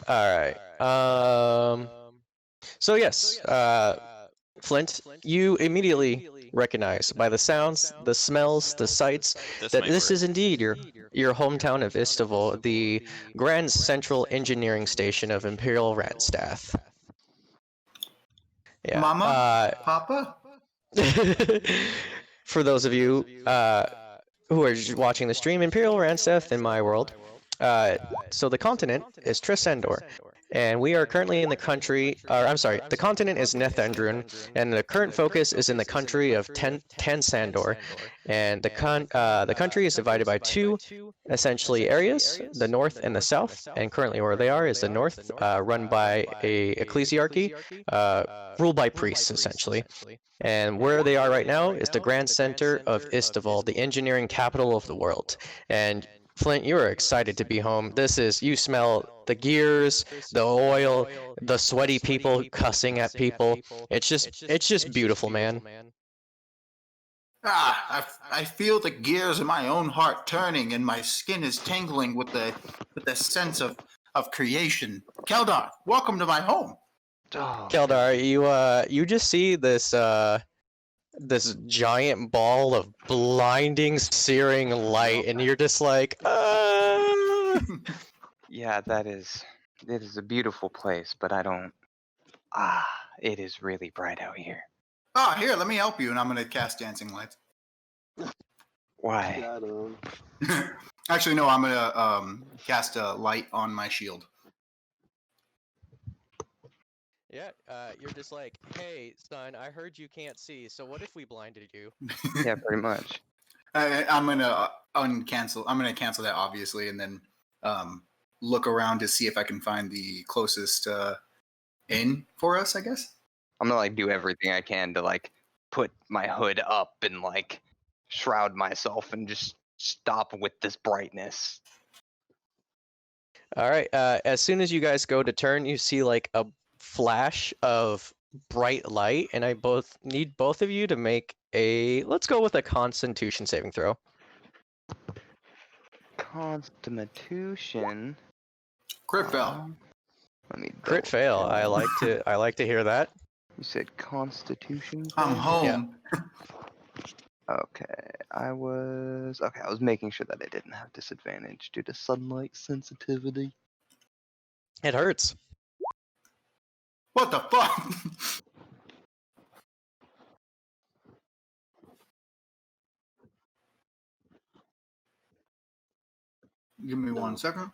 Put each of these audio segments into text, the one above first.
All right. So yes, Flint, you immediately recognize by the sounds, the smells, the sights This that might this work. is indeed your hometown of Istaval, the Grand Central Engineering Station of Imperial Randstath. Yeah. Mama? Papa? For those of you who are watching the stream, Imperial Randstath in my world. So the continent is Trisendor, and we are currently in the country. I'm sorry, the continent is Narethandrun, and the current focus is in the country of Tansandor, and the country is divided by two essentially areas, the north and the south, and currently where they are is the north, run by a ecclesiarchy, ruled by priests essentially. And where they are right now is the Grand Center of Istaval, the engineering capital of the world. And Flint, you are excited to be home. You smell the gears, the oil, the sweaty people cussing at people. It's just beautiful, man. I feel the gears in my own heart turning, and my skin is tingling with the sense of creation. Keldar, welcome to my home. Oh, Keldar, you just see this giant ball of blinding, searing light, and you're just like, yeah, it is a beautiful place, but I don't. It is really bright out here. Ah, here, let me help you, and I'm gonna cast Dancing Lights. Why? Got him. Actually, no, I'm gonna cast a light on my shield. Yeah, you're just like, hey, son, I heard you can't see, so what if we blinded you? Yeah, pretty much. I'm gonna uncancel. I'm gonna cancel that obviously, and then look around to see if I can find the closest inn for us. I guess. I'm gonna do everything I can to put my hood up and shroud myself and just stop with this brightness. All right. As soon as you guys go to turn, you see a flash of bright light, and I need both of you to make let's go with a Constitution saving throw. Constitution. Crit fail. Let me Crit fail. I like to hear that. You said Constitution. I'm home. Yeah. Okay, I was making sure that I didn't have disadvantage due to sunlight sensitivity. It hurts. What the fuck? Give me 1 second.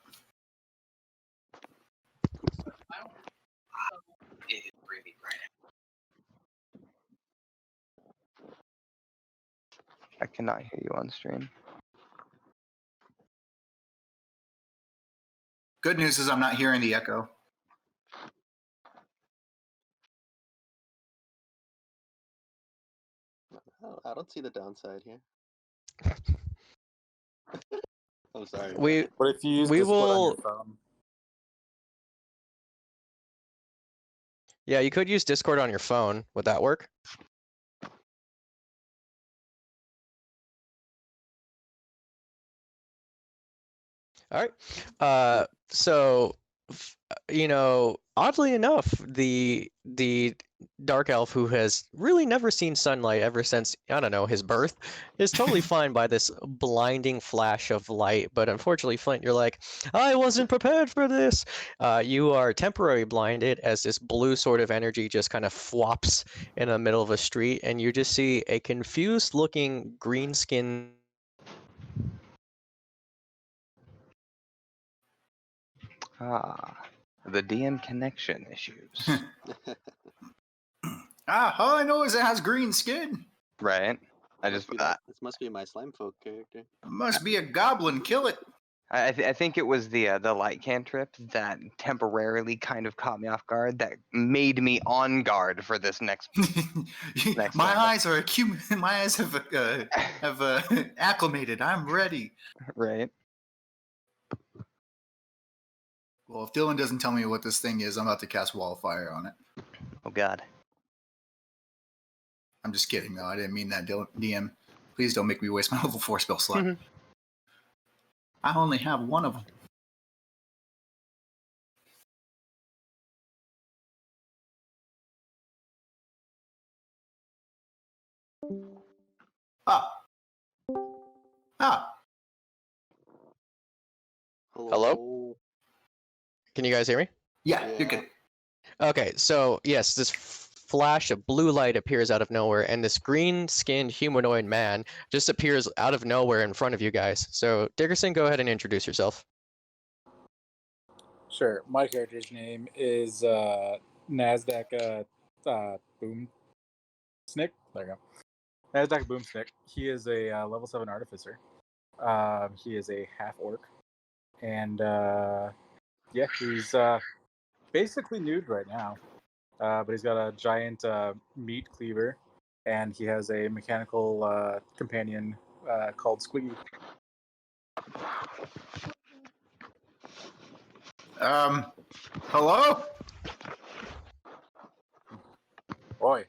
It is really bright. I cannot hear you on stream. Good news is I'm not hearing the echo. I don't see the downside here. I'm sorry. But if you use we Discord on will- your phone, Yeah, you could use Discord on your phone. Would that work? All right. So, oddly enough, the dark elf who has really never seen sunlight ever since, I don't know, his birth, is totally fine by this blinding flash of light. But unfortunately, Flint, you're like, I wasn't prepared for this. You are temporarily blinded as this blue sort of energy just kind of flops in the middle of a street, and you just see a confused-looking green-skinned. The DM connection issues. All I know is it has green skin. Right? I just This must be my slime folk character. It must be a goblin. Kill it. I think it was the light cantrip that temporarily kind of caught me off guard, that made me on guard for this next. My level. eyes are my eyes have acclimated. I'm ready. Right. Well, if Dylan doesn't tell me what this thing is, I'm about to cast Wall of Fire on it. Oh God. I'm just kidding, though. I didn't mean that, DM. Please don't make me waste my level 4 spell slot. I only have one of them. Ah. Ah. Hello? Can you guys hear me? Yeah, you're Yeah. good. Okay, so yes, this flash of blue light appears out of nowhere, and this green-skinned humanoid man just appears out of nowhere in front of you guys. So, Dickerson, go ahead and introduce yourself. Sure. My character's name is Nasdaq Boom Snick. There you go. Nasdaq Boom Snick. He is a level 7 artificer. He is a half orc, and yeah, he's basically nude right now. But he's got a giant meat cleaver, and he has a mechanical companion called Squiggy. Hello? Boy,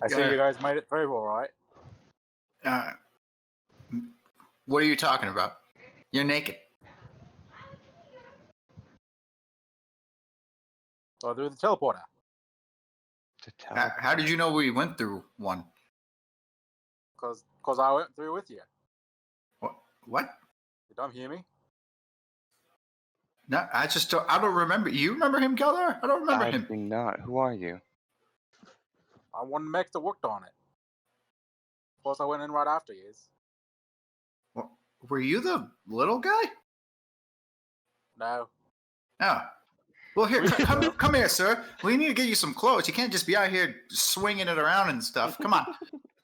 I see Yeah. you guys made it through all right. What are you talking about? You're naked. Oh, through the teleporter. To tell. How did you know we went through one? Cause I went through with you. What? You don't hear me? No, I don't remember. You remember him, Keller? I don't remember I him. do not. Who are you? I'm one of the mechs that worked on it. Of course, I went in right after you. Were you the little guy? No. No. Well, here, come here, sir. We need to get you some clothes. You can't just be out here swinging it around and stuff. Come on.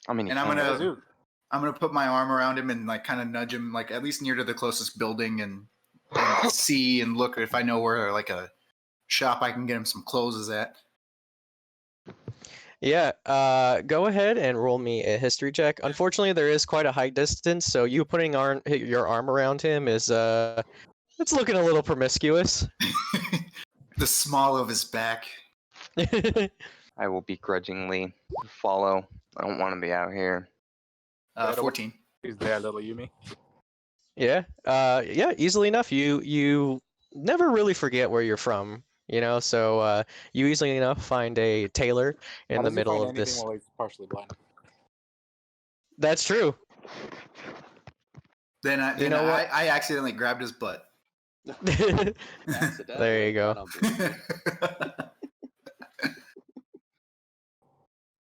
I mean, And I'm gonna put my arm around him and like kind of nudge him, like at least near to the closest building, and see and look if I know where like a shop I can get him some clothes is at. Yeah, go ahead and roll me a history check. Unfortunately, there is quite a high distance, so you putting your arm around him is it's looking a little promiscuous. The small of his back. I will begrudgingly follow. I don't want to be out here. 14. He's there, little Yumi. Yeah, yeah, easily enough. You never really forget where you're from, you know. So you easily enough find a tailor in the middle of this. While he's partially blind. That's true. Then I accidentally grabbed his butt. There you go. I don't believe it.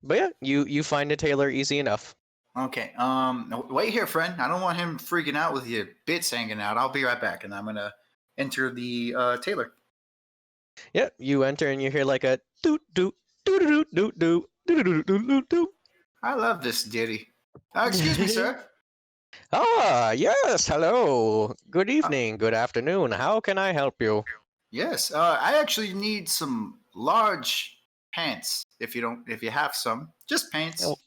But yeah, you find a tailor easy enough. Okay. No, wait here, friend. I don't want him freaking out with your bits hanging out. I'll be right back, and I'm gonna enter the tailor. Yeah, you enter and you hear like a doot doot doot doot doot doot doot doot doot doot doot. I love this ditty. Excuse me, sir. Ah, yes. Hello. Good evening. Good afternoon. How can I help you? Yes. I actually need some large pants. If you have some, just pants. Oh.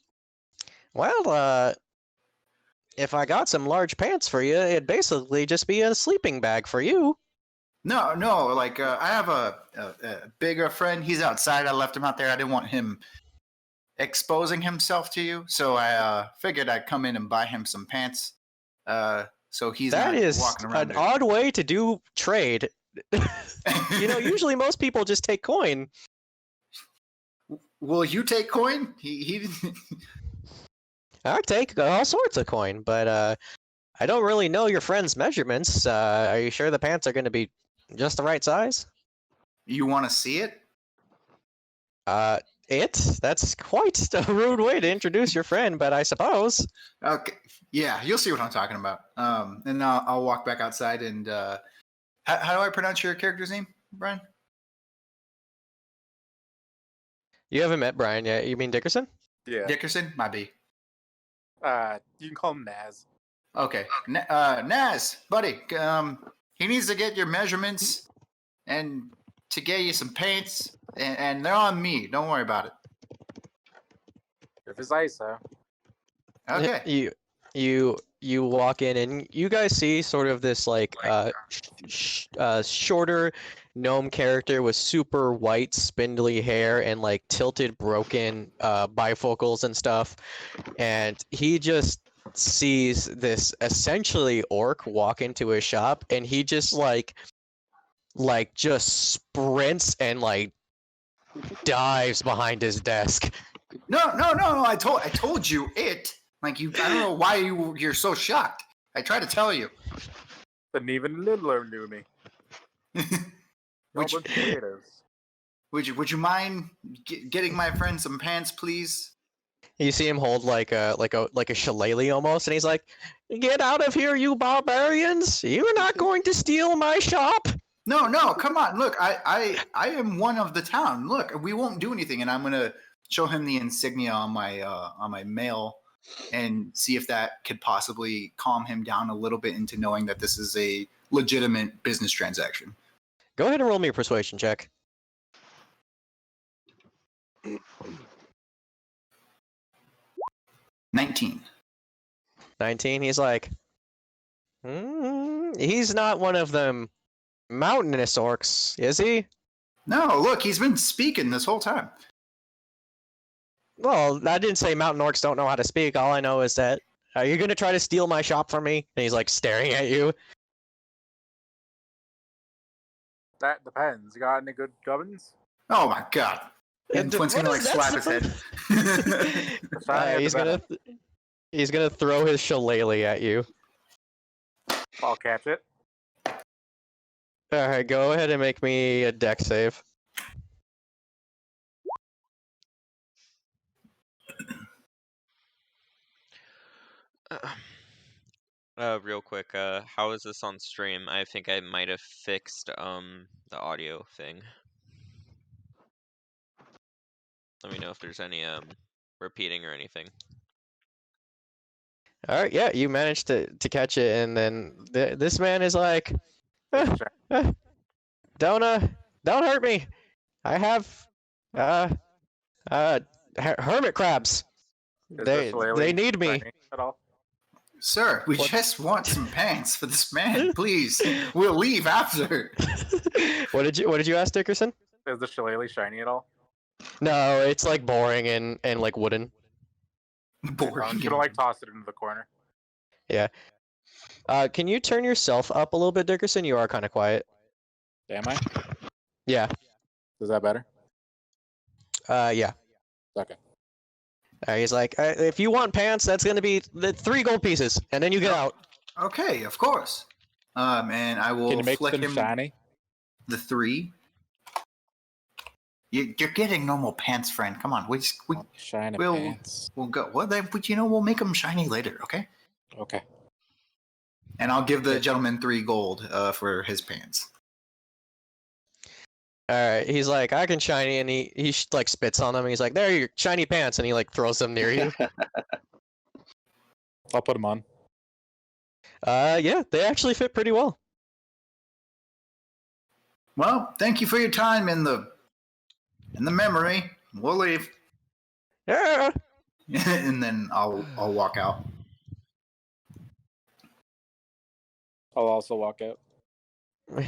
Well, if I got some large pants for you, it'd basically just be a sleeping bag for you. No. Like I have a bigger friend. He's outside. I left him out there. I didn't want him exposing himself to you, so I figured I'd come in and buy him some pants. So he's That not is walking around. an odd way to do trade. You know, usually most people just take coin. Will you take coin? He I take all sorts of coin, but I don't really know your friend's measurements. Are you sure the pants are going to be just the right size? You want to see it? That's quite a rude way to introduce your friend, but I suppose. Okay. Yeah, you'll see what I'm talking about. And I'll walk back outside and how do I pronounce your character's name, Brian? You haven't met Brian yet. You mean Dickerson? Yeah. Dickerson? My B. You can call him Naz. Okay. Naz, buddy, he needs to get your measurements and to get you some paints, and they're on me. Don't worry about it. If it's ice, so. Okay. You walk in and you guys see sort of this like shorter gnome character with super white spindly hair and like tilted broken bifocals and stuff, and he just sees this essentially orc walk into his shop, and he just like just sprints and like dives behind his desk. No. I told you it. Like you, I don't know why you're so shocked. I tried to tell you. An even littler knew me. would, you, Potatoes. would you mind getting my friend some pants, please? You see him hold like a shillelagh almost, and he's like, "Get out of here, you barbarians! You're not going to steal my shop!" No, come on. Look, I am one of the town. Look, we won't do anything, and I'm gonna show him the insignia on my mail and see if that could possibly calm him down a little bit into knowing that this is a legitimate business transaction. Go ahead and roll me a persuasion check. 19. 19. He's like, he's not one of them mountainous orcs, is he? No, look, he's been speaking this whole time. Well, I didn't say mountain orcs don't know how to speak. All I know is that, are you going to try to steal my shop from me? And he's like staring at you. That depends. You got any good gubbins? Oh my god. And Flint's gonna like slap his head. He's gonna throw his shillelagh at you. I'll catch it. Alright, go ahead and make me a deck save. Real quick, how is this on stream? I think I might have fixed the audio thing. Let me know if there's any repeating or anything. Alright, yeah, you managed to catch it, and then this man is like, don't hurt me. I have hermit crabs. They need me. At all? Sir, we just want some pants for this man, please. We'll leave after. What did you ask, Dickerson? Is the shillelagh shiny at all? No, it's like boring and like wooden. Boring. I'm gonna like toss it into the corner. Yeah. Can you turn yourself up a little bit, Dickerson? You are kind of quiet. Am I? Yeah. Is that better? Yeah. Okay. He's like, if you want pants, that's gonna be the 3 gold pieces, and then you get out. Okay, of course. And I will Can you make flick them him shiny? the 3. You're getting normal pants, friend. Come on, Shiny we'll pants. we'll go. Well, then, but we'll make them shiny later, okay? Okay. And I'll give the gentleman 3 gold for his pants. Alright, he's like, I can shiny, and he like spits on them, and he's like, there, your shiny pants, and he like throws them near you. I'll put them on. Yeah, they actually fit pretty well. Well, thank you for your time in the memory. We'll leave. Yeah. And then I'll walk out. I'll also walk out.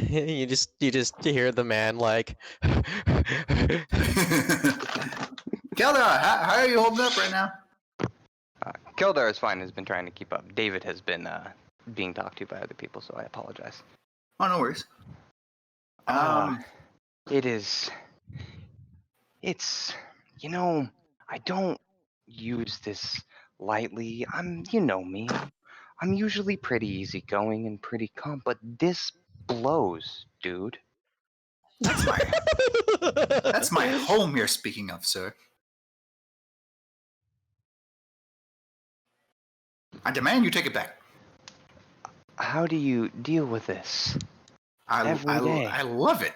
you just hear the man like Keldar, how are you holding up right now? Keldar is fine, has been trying to keep up. David has been being talked to by other people, so I apologize. Oh, no worries. It's, I don't use this lightly. You know me. I'm usually pretty easygoing and pretty calm, but this blows, dude. That's my home you're speaking of, sir. I demand you take it back. How do you deal with this? Every day. I love it.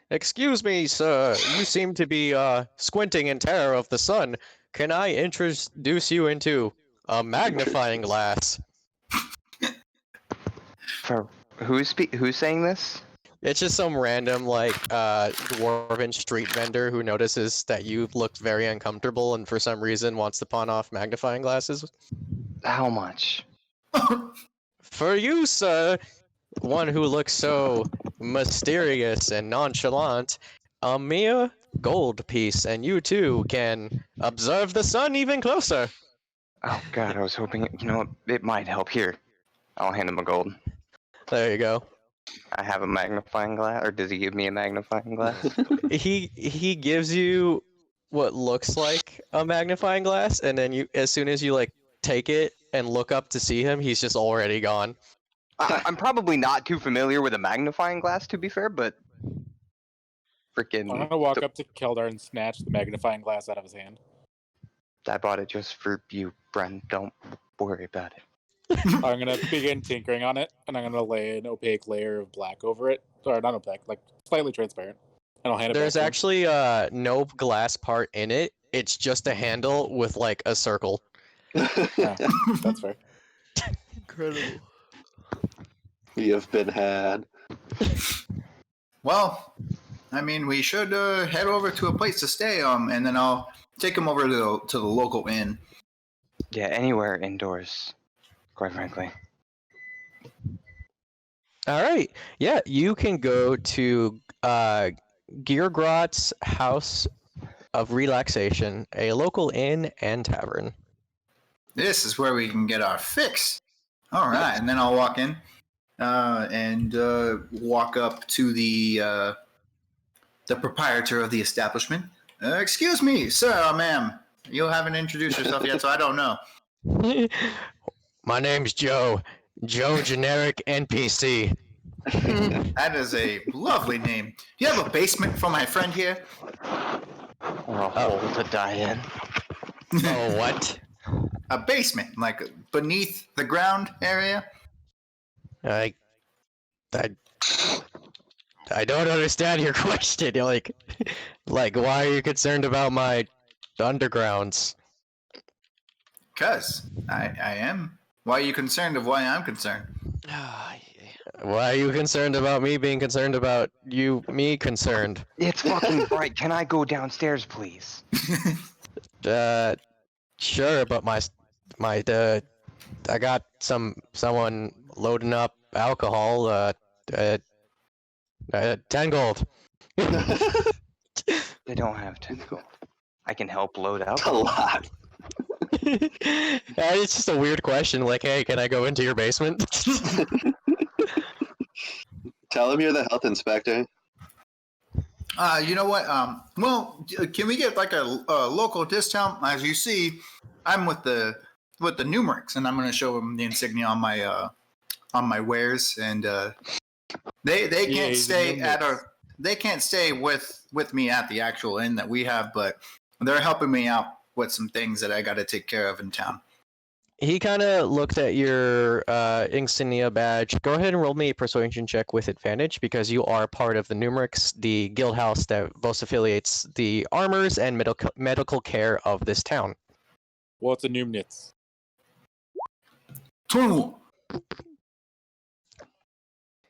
Excuse me, sir. You seem to be squinting in terror of the sun. Can I introduce you into a magnifying glass? For who's saying this? It's just some random like dwarven street vendor who notices that you look very uncomfortable and for some reason wants to pawn off magnifying glasses. How much? For you, sir, one who looks so mysterious and nonchalant, a mere gold piece, and you too can observe the sun even closer. Oh god, I was hoping it might help. Here, I'll hand him a gold. There you go. I have a magnifying glass, or does he give me a magnifying glass? He gives you what looks like a magnifying glass, and then as soon as you like take it and look up to see him, he's just already gone. I'm probably not too familiar with a magnifying glass, to be fair, but freaking. I'm gonna walk up to Keldar and snatch the magnifying glass out of his hand. I bought it just for you, Bren. Don't worry about it. I'm gonna begin tinkering on it, and I'm gonna lay an opaque layer of black over it, or not opaque, like slightly transparent, and I'll hand it There's back to him. actually no glass part in it. It's just a handle with like a circle. That's fair. Incredible. We have been had. Well, I mean, we should head over to a place to stay, and then I'll take him over to the local inn. Yeah, anywhere indoors, quite frankly. All right. Yeah, you can go to Geargrot's House of Relaxation, a local inn and tavern. This is where we can get our fix. All right, and then I'll walk in and walk up to the proprietor of the establishment. Excuse me, sir or ma'am. You haven't introduced yourself yet, so I don't know. My name's Joe. Joe Generic NPC. That is a lovely name. Do you have a basement for my friend here? Or a hole to die in. Oh, what? A basement, like beneath the ground area? I don't understand your question. Like, why are you concerned about my undergrounds? Because I am. Why are you concerned of why I'm concerned? Why are you concerned about me being concerned about me concerned? It's fucking bright. Can I go downstairs, please? Sure, but I got someone loading up alcohol. 10 gold. They don't have 10 gold. I can help load A alcohol. lot. It's just a weird question. Like, hey, can I go into your basement? Tell him you're the health inspector. You know what? Well, can we get like a local discount? As you see, I'm with the numerics, and I'm going to show them the insignia on my wares, and they can't stay they can't stay with me at the actual inn that we have, but they're helping me out with some things that I got to take care of in town. He kind of looked at your insignia badge. Go ahead and roll me a persuasion check with advantage because you are part of the Numerics, the guild house that both affiliates the armors and medical care of this town. What's a Numnitz? 21.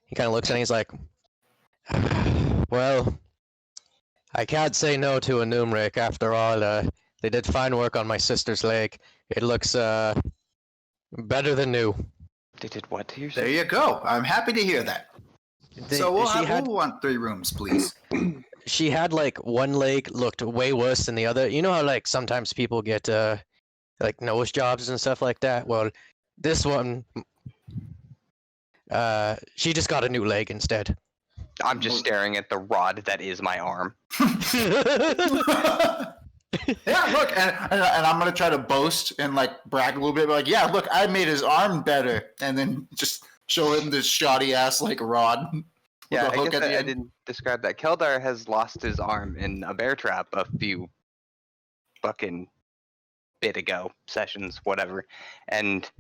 He kind of looks at it and he's like, well, I can't say no to a Numeric after all. They did fine work on my sister's leg. It looks better than new. They did what to your There you go. I'm happy to hear that. So we'll want 3 rooms, please. She had like one leg looked way worse than the other. You know how like sometimes people get like nose jobs and stuff like that? Well, this one, she just got a new leg instead. I'm just staring at the rod that is my arm. Yeah, look, and I'm gonna try to boast and like brag a little bit, like, yeah, look, I made his arm better, and then just show him this shoddy ass like rod. Yeah, a I hook guess at the I end. didn't describe that. Keldar has lost his arm in a bear trap a few fucking bit ago, sessions, whatever, and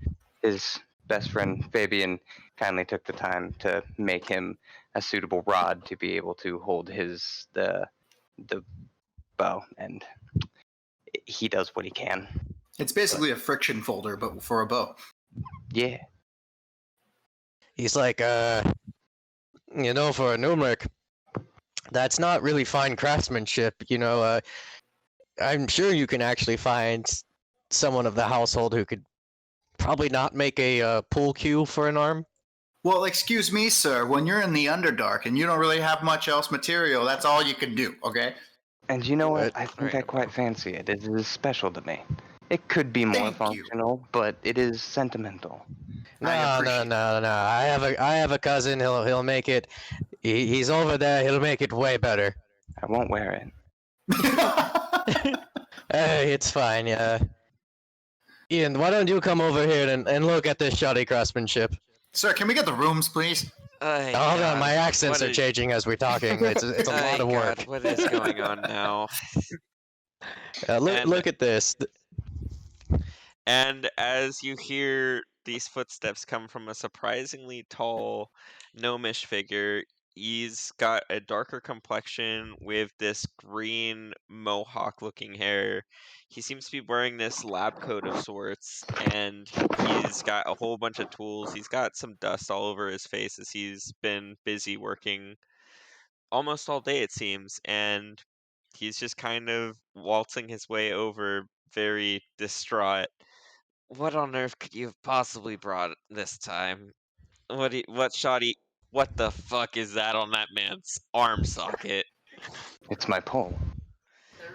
his best friend Fabian kindly took the time to make him a suitable rod to be able to hold the bow, and he does what he can. It's basically a friction folder, but for a bow. Yeah. He's like, you know, for a Numeric, that's not really fine craftsmanship. You know, I'm sure you can actually find someone of the household who could probably not make a pool cue for an arm. Well, excuse me, sir. When you're in the Underdark and you don't really have much else material, that's all you can do, okay? And you know what? Right. I think I quite fancy it. It is special to me. It could be more Thank you. functional, but it is sentimental. No, I no, appreciate no, no. I have a cousin. He'll make it. He's over there. He'll make it way better. I won't wear it. Hey, it's fine. Yeah. Ian, why don't you come over here and look at this shoddy craftsmanship? Sir, can we get the rooms, please? Hold on, my accents are changing as we're talking. It's a lot of work. God, what is going on now? Look at this. And as you hear these footsteps come from a surprisingly tall gnomish figure, he's got a darker complexion with this green mohawk looking hair. He seems to be wearing this lab coat of sorts, and he's got a whole bunch of tools. He's got some dust all over his face as he's been busy working almost all day, it seems, and he's just kind of waltzing his way over, very distraught. What on earth could you have possibly brought this time? What shoddy? What the fuck is that on that man's arm socket? It's my pole.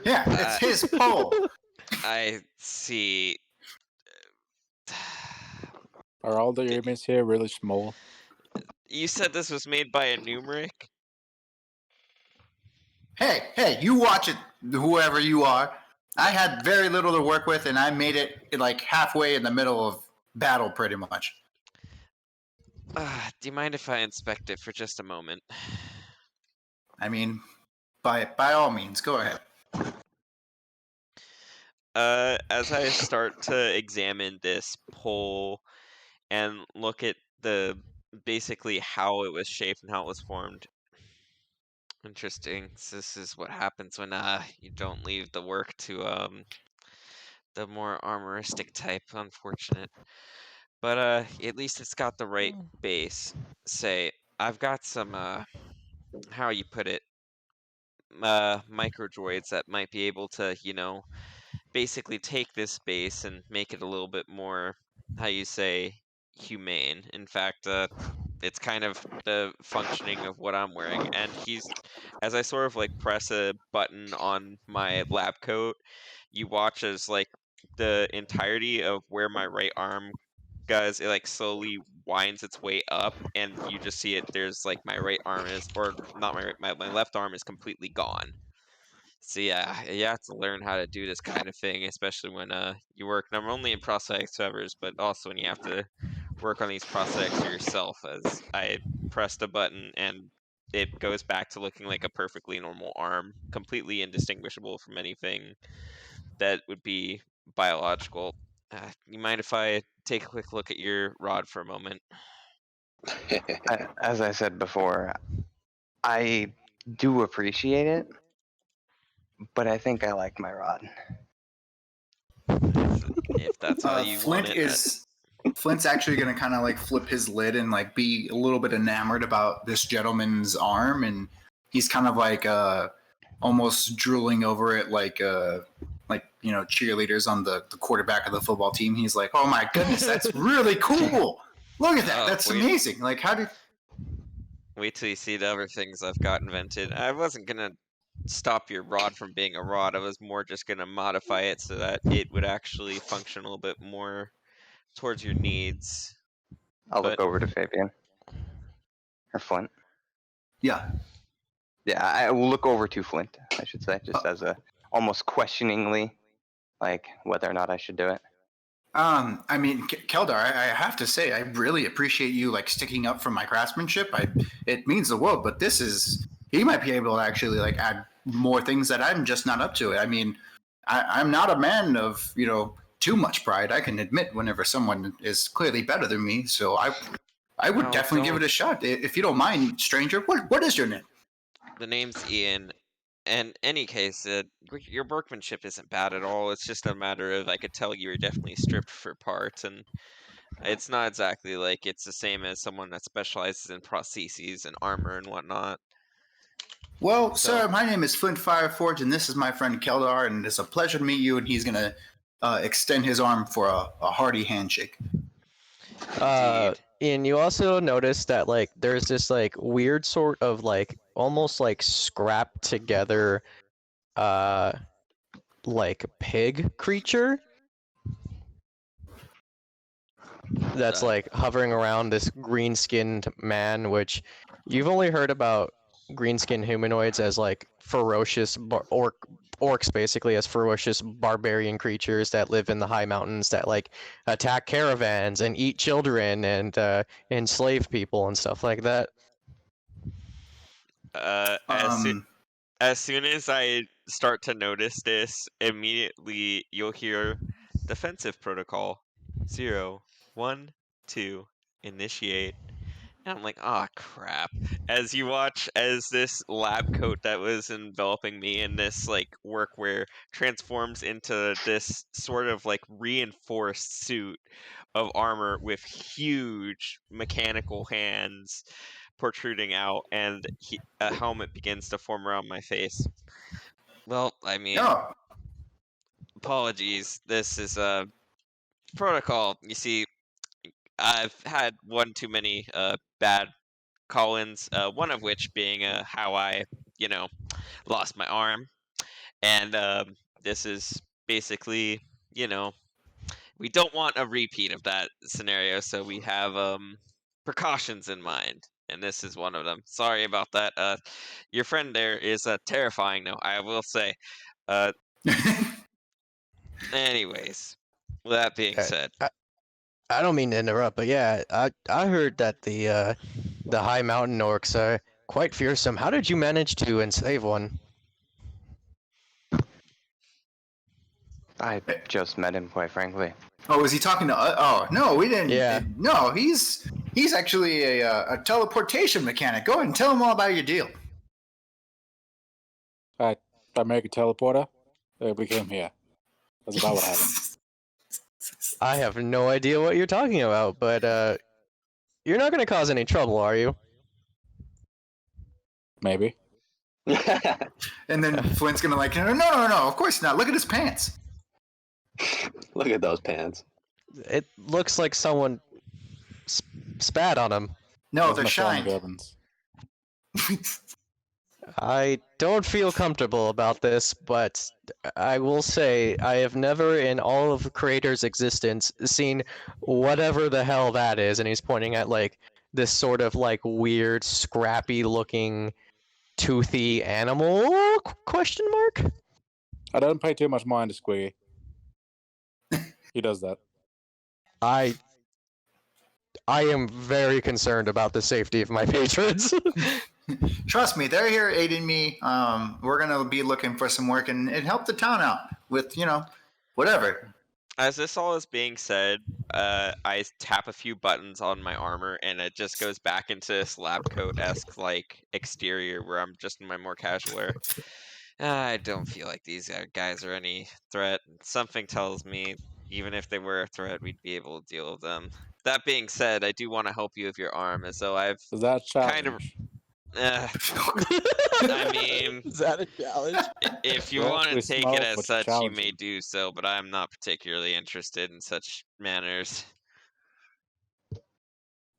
Yeah, it's his pole. I see. Are all the image here really small? You said this was made by a numeric? Hey, you watch it, whoever you are. I had very little to work with, and I made it like halfway in the middle of battle, pretty much. Do you mind if I inspect it for just a moment? I mean, by all means, go ahead. As I start to examine this pole and look at basically how it was shaped and how it was formed. Interesting. So this is what happens when you don't leave the work to the more armoristic type. Unfortunate. But at least it's got the right base. Say, I've got some how you put it, micro droids that might be able to, basically take this base and make it a little bit more, how you say, humane. In fact, it's kind of the functioning of what I'm wearing. And as I sort of like press a button on my lab coat, you watch as like the entirety of where my right arm goes, it like slowly winds its way up, and you just see it. There's like my right arm is, or not my right, my left arm is completely gone. So yeah, you have to learn how to do this kind of thing, especially when you work not only in prosthetic servers, but also when you have to work on these prosthetics for yourself. As I pressed a button and it goes back to looking like a perfectly normal arm, completely indistinguishable from anything that would be biological. You mind if I take a quick look at your rod for a moment? As I said before, I do appreciate it, but I think I like my rod. If that's how you want it. Flint's actually going to kind of like flip his lid and like be a little bit enamored about this gentleman's arm, and he's kind of like almost drooling over it, like cheerleaders on the quarterback of the football team. He's like, "Oh my goodness, that's really cool! Look at that, that's amazing! Like, how did?" Wait till you see the other things I've got invented. I wasn't gonna stop your rod from being a rod. I was more just gonna modify it so that it would actually function a little bit more towards your needs. I'll look over to Fabian. Or Flint. Yeah. Yeah, I will look over to Flint, I should say, just as a almost questioningly, like whether or not I should do it. I mean, Keldar, I have to say, I really appreciate you like sticking up for my craftsmanship. It means the world, but he might be able to actually like add more things that I'm just not up to. I mean, I'm not a man of, too much pride. I can admit whenever someone is clearly better than me. So I would definitely give it a shot. If you don't mind, stranger, what is your name? The name's Ian. In any case, your workmanship isn't bad at all. It's just a matter of I could tell you were definitely stripped for parts, and it's not exactly like it's the same as someone that specializes in prostheses and armor and whatnot. Well, sir, my name is Flint Fireforge, and this is my friend Keldar, and it's a pleasure to meet you. And he's gonna extend his arm for a hearty handshake. And you also notice that like there's this like weird sort of like almost like scrapped together like pig creature that's like hovering around this green-skinned man, which you've only heard about green-skinned humanoids as like ferocious orcs, basically as ferocious barbarian creatures that live in the high mountains that like attack caravans and eat children and enslave people and stuff like that. As soon as I start to notice this, immediately you'll hear defensive protocol 0, 1, 2, initiate. And I'm like, oh crap. As you watch as this lab coat that was enveloping me in this like workwear transforms into this sort of like reinforced suit of armor with huge mechanical hands protruding out, and a helmet begins to form around my face. Well, I mean, No. apologies. This is a protocol. You see, I've had one too many bad call-ins, one of which being how I, lost my arm. And this is basically, we don't want a repeat of that scenario, so we have precautions in mind. And this is one of them. Sorry about that. Your friend there is terrifying, though, I will say. Anyways, with that being said. I don't mean to interrupt, but yeah, I heard that the high mountain orcs are quite fearsome. How did you manage to enslave one? I just met him, quite frankly. Oh, was he talking to us? Oh, no, we didn't. Yeah. No, he's actually a teleportation mechanic. Go ahead and tell him all about your deal. I make a teleporter. We came here. That's about what happened. I have no idea what you're talking about, but you're not going to cause any trouble, are you? Maybe. And then Flint's gonna like, no, of course not. Look at his pants. Look at those pants. It looks like someone spat on him. No, Those they're must be on the shiny. Gubbins. I don't feel comfortable about this, but I will say I have never in all of Creator's existence seen whatever the hell that is, and he's pointing at like this sort of like weird, scrappy looking, toothy animal? Question mark? I don't pay too much mind to Squiggy. He does that. I am very concerned about the safety of my patrons. Trust me, they're here aiding me. We're gonna be looking for some work and help the town out with, whatever. As this all is being said, I tap a few buttons on my armor, and it just goes back into this lab coat-esque like exterior where I'm just in my more casual wear. I don't feel like these guys are any threat. Something tells me, even if they were a threat, we'd be able to deal with them. That being said, I do want to help you with your arm, as though I've Is that kind of. challenge? I mean, Is that a challenge? if you Well, want to we take smell it as what's such, you may challenging. do so, but I'm not particularly interested in such manners.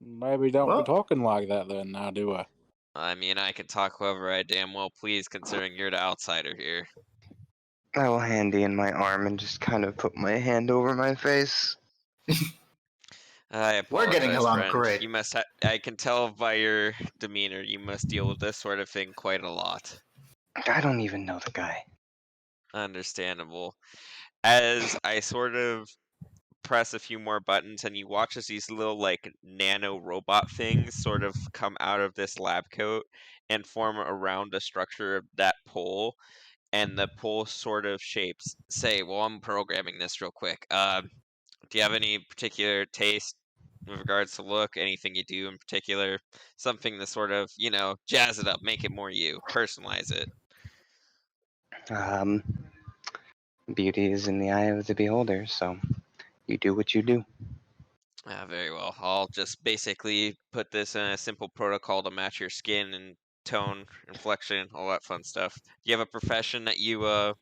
Maybe don't Well- be talking like that then, now do I? I mean, I can talk however I damn well please, considering you're the outsider here. I will handy in my arm and just kind of put my hand over my face. I We're getting apologize, along friend. great. You must. I can tell by your demeanor, you must deal with this sort of thing quite a lot. I don't even know the guy. Understandable. As I sort of press a few more buttons, and you watch as these little like nano robot things sort of come out of this lab coat and form around the structure of that pole, and the pole sort of shapes. Say, well, I'm programming this real quick. Do you have any particular taste with regards to look? Anything you do in particular? Something to sort of, jazz it up, make it more you, personalize it. Beauty is in the eye of the beholder, so you do what you do. Very well. I'll just basically put this in a simple protocol to match your skin and tone, inflection, all that fun stuff. Do you have a profession that you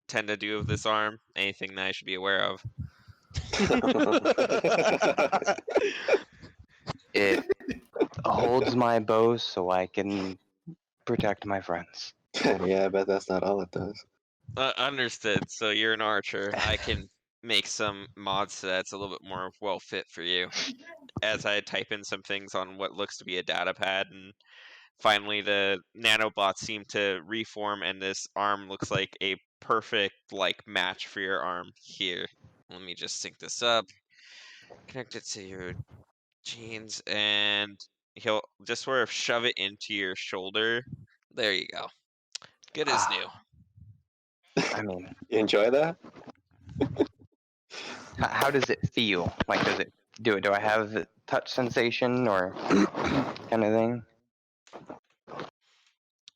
tend to do with this arm? Anything that I should be aware of? It holds my bow so I can protect my friends. Yeah, I bet that's not all it does. Understood. So you're an archer. I can make some mods so that's a little bit more well fit for you. As I type in some things on what looks to be a data pad, and finally the nanobots seem to reform, and this arm looks like a perfect match for your arm here. Let me just sync this up, connect it to your jeans, and he'll just sort of shove it into your shoulder. There you go. Good as new. I mean, You enjoy that? how does it feel? Like, do I have the touch sensation or kind of thing?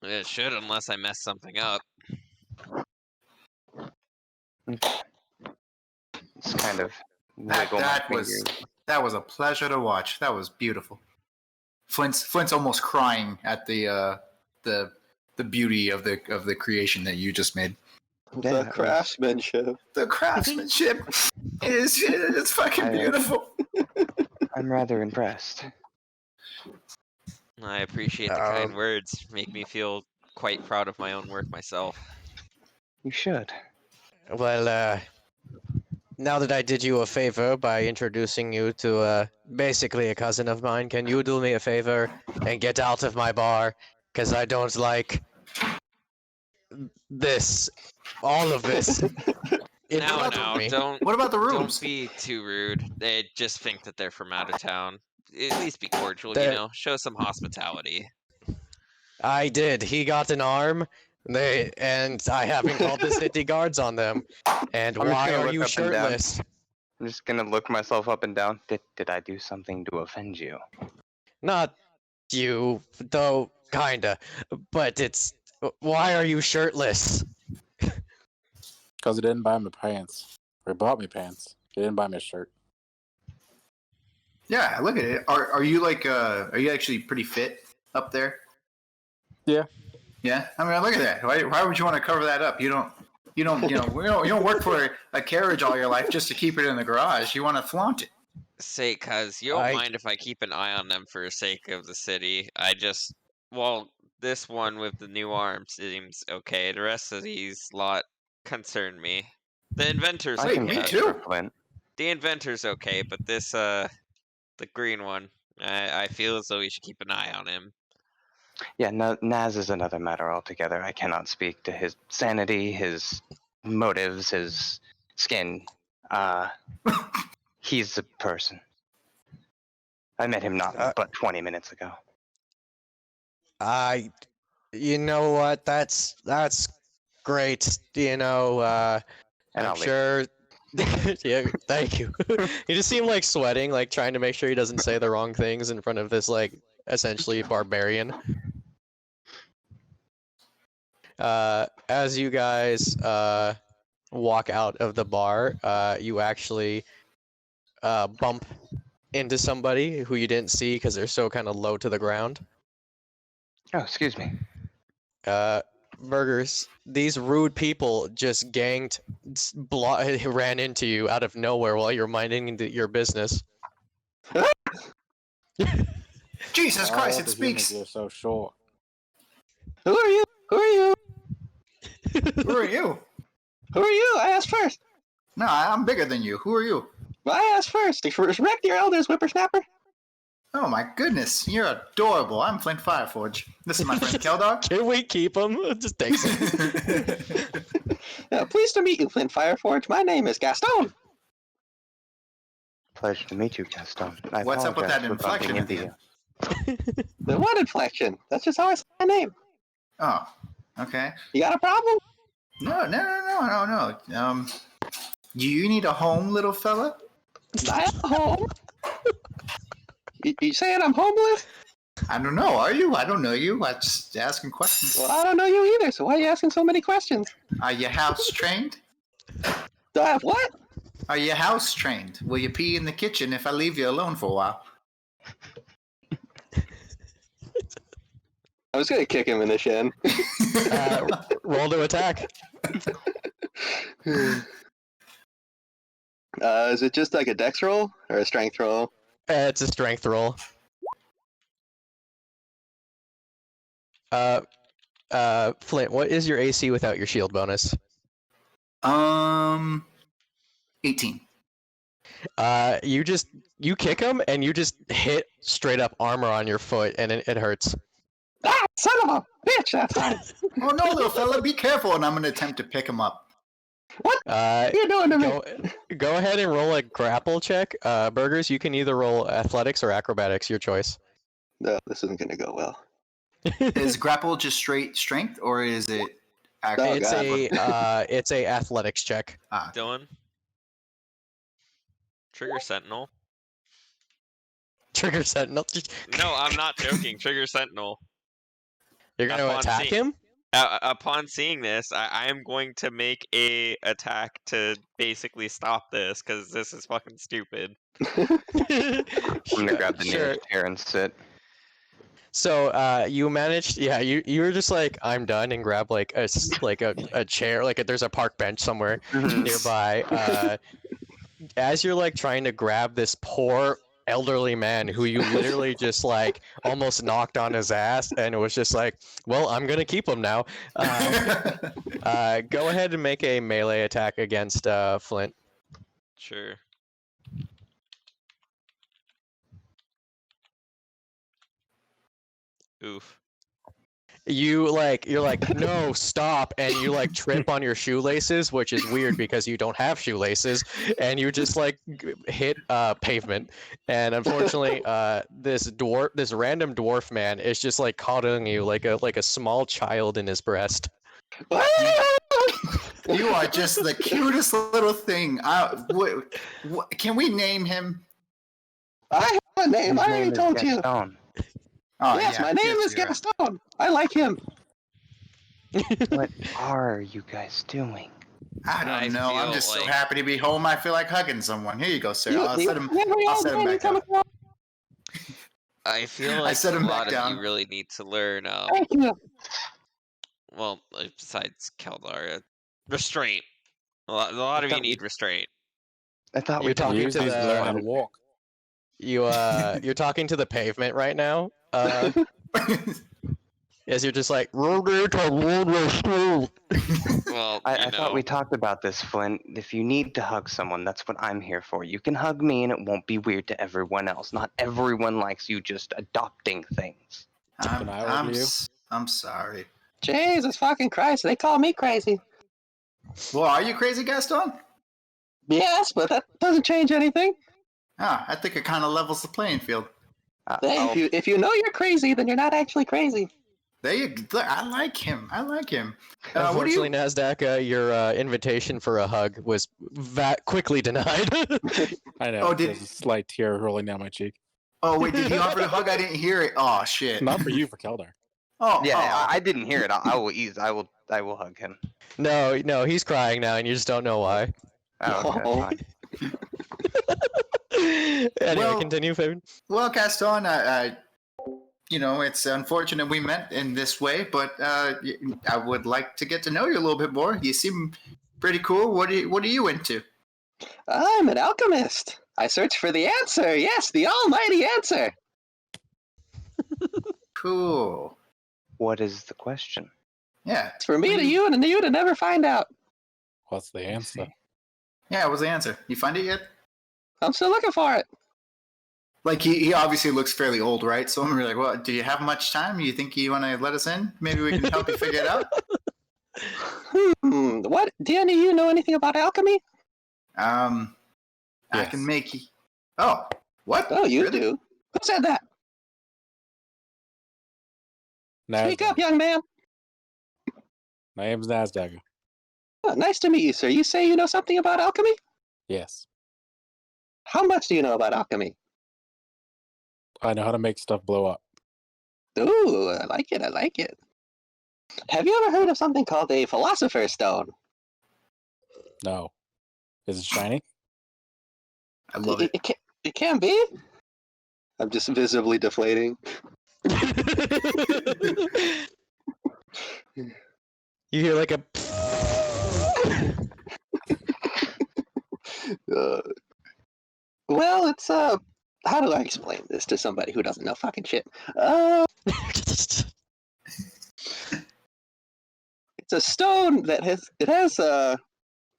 It should, unless I mess something up. It's kind of wiggle my fingers. That was a pleasure to watch. That was beautiful. Flint's almost crying at the beauty of the creation that you just made. The craftsmanship. The craftsmanship it's fucking beautiful. I'm rather impressed. I appreciate the kind words. Make me feel quite proud of my own work myself. You should. Well, now that I did you a favor by introducing you to basically a cousin of mine, can you do me a favor and get out of my bar? Because I don't like this. All of this. No, What about the don't rooms? be too rude. They just think that they're from out of town. At least be cordial, show some hospitality. I did. He got an arm, and I haven't called the city guards on them. And I'm just why gonna are look you up and down. shirtless? I'm just gonna look myself up and down. Did I do something to offend you? Not you, though, kinda. But it's... Why are you shirtless? Because he didn't buy me pants. Or he bought me pants. He didn't buy me a shirt. Yeah, look at it. Are you are you actually pretty fit up there? Yeah. Yeah. I mean, look at that. Why would you want to cover that up? You don't you don't work for a carriage all your life just to keep it in the garage. You want to flaunt it. Say, cuz, you don't mind if I keep an eye on them for the sake of the city. This one with the new arm seems okay. The rest of these lot concern me. The inventor's I Wait, can me vouch too. for Flint. The inventor's okay, but this, the green one, I feel as though we should keep an eye on him. Yeah, no, Naz is another matter altogether. I cannot speak to his sanity, his motives, his skin. He's a person. I met him not but 20 minutes ago. You know what? That's great. And I'm I'll leave. sure. Yeah, thank you. He just seemed like sweating, like trying to make sure he doesn't say the wrong things in front of this essentially barbarian. As you guys walk out of the bar, you actually bump into somebody who you didn't see because they're so kind of low to the ground. Oh, excuse me. Burgers, these rude people just ran into you out of nowhere while you're minding your business. Jesus Christ, it speaks. You're so short. Who are you? Who are you? Who are you? Who are you? I asked first. No, I'm bigger than you. Who are you? I asked first. Respect your elders, whippersnapper. Oh my goodness, you're adorable. I'm Flint Fireforge. This is my friend Keldar. Can we keep him? Just takes him. Pleased to meet you, Flint Fireforge. My name is Gaston. Pleasure to meet you, Gaston. I What's up with that apologize for bumping inflection at into the you. end? The what inflection? That's just how I say my name. Oh, okay. You got a problem? No. You need a home, little fella? I have a home. You saying I'm homeless? I don't know. Are you? I don't know you. I'm just asking questions. Well, I don't know you either, so why are you asking so many questions? Are you house trained? Do I have what? Are you house trained? Will you pee in the kitchen if I leave you alone for a while? I was gonna kick him in the shin. Roll to attack. Is it just like a dex roll or a strength roll? It's a strength roll. Flint, what is your AC without your shield bonus? 18. You kick him and you just hit straight up armor on your foot, and it hurts. Ah, son of a bitch! That's fine. Oh no, little fella, be careful! And I'm gonna attempt to pick him up. What are you doing to me? Go ahead and roll a grapple check. Burgers, you can either roll athletics or acrobatics, your choice. No, this isn't gonna go well. Is grapple just straight strength, or is it? Oh, It's a athletics check. Dylan? Trigger Sentinel? Trigger Sentinel. No, I'm not joking. Trigger Sentinel. You're gonna Upon attack seeing- him? Upon seeing this, I am going to make a attack to basically stop this, because this is fucking stupid. I'm gonna grab the Sure. nearest chair and sit. So you managed, you were just like, I'm done, and grab like a chair, there's a park bench somewhere nearby. As you're like trying to grab this poor elderly man who you literally just like almost knocked on his ass, and it was just like, well, I'm gonna keep him now. Go ahead and make a melee attack against Flint. Sure. Oof. You're like, no, stop, and you like trip on your shoelaces, which is weird because you don't have shoelaces, and you just like hit pavement, and unfortunately, this random dwarf man is just like coddling you like a small child in his breast. You are just the cutest little thing. Can we name him? I have a name. I already told you. Gaston. Oh, Yes, yeah, my name is you're right. Gaston. I like him. What are you guys doing? I I don't know. I'm feel just so like- happy to be home. I feel like hugging someone. Here you go, sir. I'll You- set him. every I'll old set him man you back come down. across. I feel I like set a him lot back of down. you really need to learn, Thank you. well, besides Keldar, restraint. A lot of you need restraint. I thought You're we talking Use to these to learn how to the walk. you're talking to the pavement right now. As you're just like, Well, I thought we talked about this, Flint. If you need to hug someone, that's what I'm here for. You can hug me and it won't be weird to everyone else. Not everyone likes you just adopting things. Can I order you? I'm sorry. Jesus fucking Christ, they call me crazy. Well, are you crazy, Gaston? Yes, but that doesn't change anything. I think it kind of levels the playing field. Hey, if you know you're crazy, then you're not actually crazy. There you go. I like him. I like him. What do you? unfortunately, Nasdaq, your invitation for a hug was quickly denied. I know. Oh, There's a slight tear rolling down my cheek. Oh wait, did he offer to hug? I didn't hear it. Oh shit. Not for you, for Keldar. Oh Yeah, oh. I didn't hear it. I will hug him. No, he's crying now, and you just don't know why. Oh, okay, Oh. fine. Anyway, Well- continue, Fabian. Well, Gaston, it's unfortunate we met in this way, but I would like to get to know you a little bit more. You seem pretty cool. What are you into? I'm an alchemist. I search for the answer. Yes, the almighty answer. Cool. What is the question? Yeah. It's for me to you and you to never find out. What's the answer? Yeah. What was the answer? You find it yet? I'm still looking for it. Like he obviously looks fairly old, right? So I'm really like, well, do you have much time? You think you want to let us in? Maybe we can help you figure it out. What? Do any of you know anything about alchemy? I Yes. can make you. Oh, what? Oh, you Really? do. Who said that? Speak up, young man. My name's Nasdaq. Oh, nice to meet you, sir. You say you know something about alchemy? Yes. How much do you know about alchemy? I know how to make stuff blow up. Ooh, I like it. I like it. Have you ever heard of something called a philosopher's stone? No. Is it shiny? I love it. It can be. I'm just visibly deflating. You hear like a. Well, it's how do I explain this to somebody who doesn't know fucking shit? It's a stone that has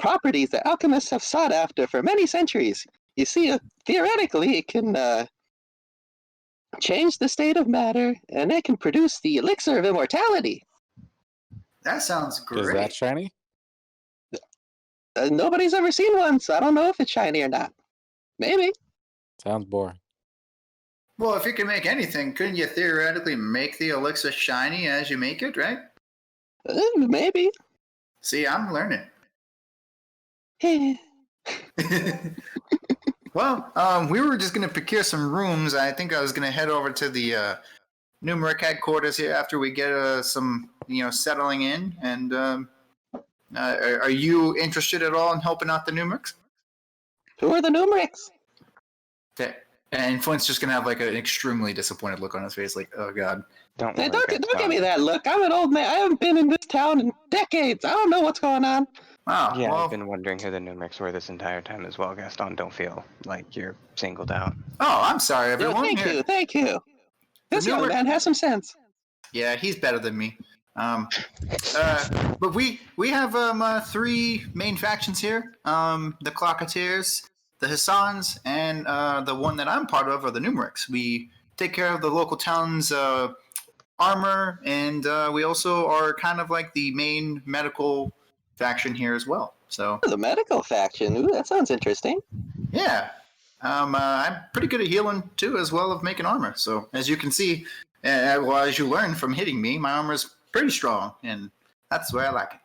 properties that alchemists have sought after for many centuries. You see, theoretically, it can change the state of matter, and it can produce the elixir of immortality. That sounds Is great. that shiny? Nobody's ever seen one, so I don't know if it's shiny or not. Maybe. Sounds boring. Well, if you can make anything, couldn't you theoretically make the elixir shiny as you make it, right? Maybe. See, I'm learning. Heh. Well, we were just going to procure some rooms. I think I was going to head over to the numeric headquarters here after we get some, settling in. And are you interested at all in helping out the numerics? Who are the numerics? Okay. And Flint's just going to have like an extremely disappointed look on his face, like, oh, God. Don't Hey, worry, don't give me that look. I'm an old man. I haven't been in this town in decades. I don't know what's going on. Wow. Yeah, well, I've been wondering who the Numerics were this entire time as well, Gaston. Don't feel like you're singled out. Oh, I'm sorry, Yo, everyone. thank you. This young man has some sense. Yeah, he's better than me. But we have 3 main factions here. The Clocketeers, the Hassans, and the one that I'm part of are the Numerics. We take care of the local town's armor, and we also are kind of like the main medical faction here as well. So The medical faction. Ooh, that sounds interesting. yeah, I'm pretty good at healing too, as well as making armor. So as you can see, as you learn from hitting me, my armor is pretty strong, and that's the way I like it.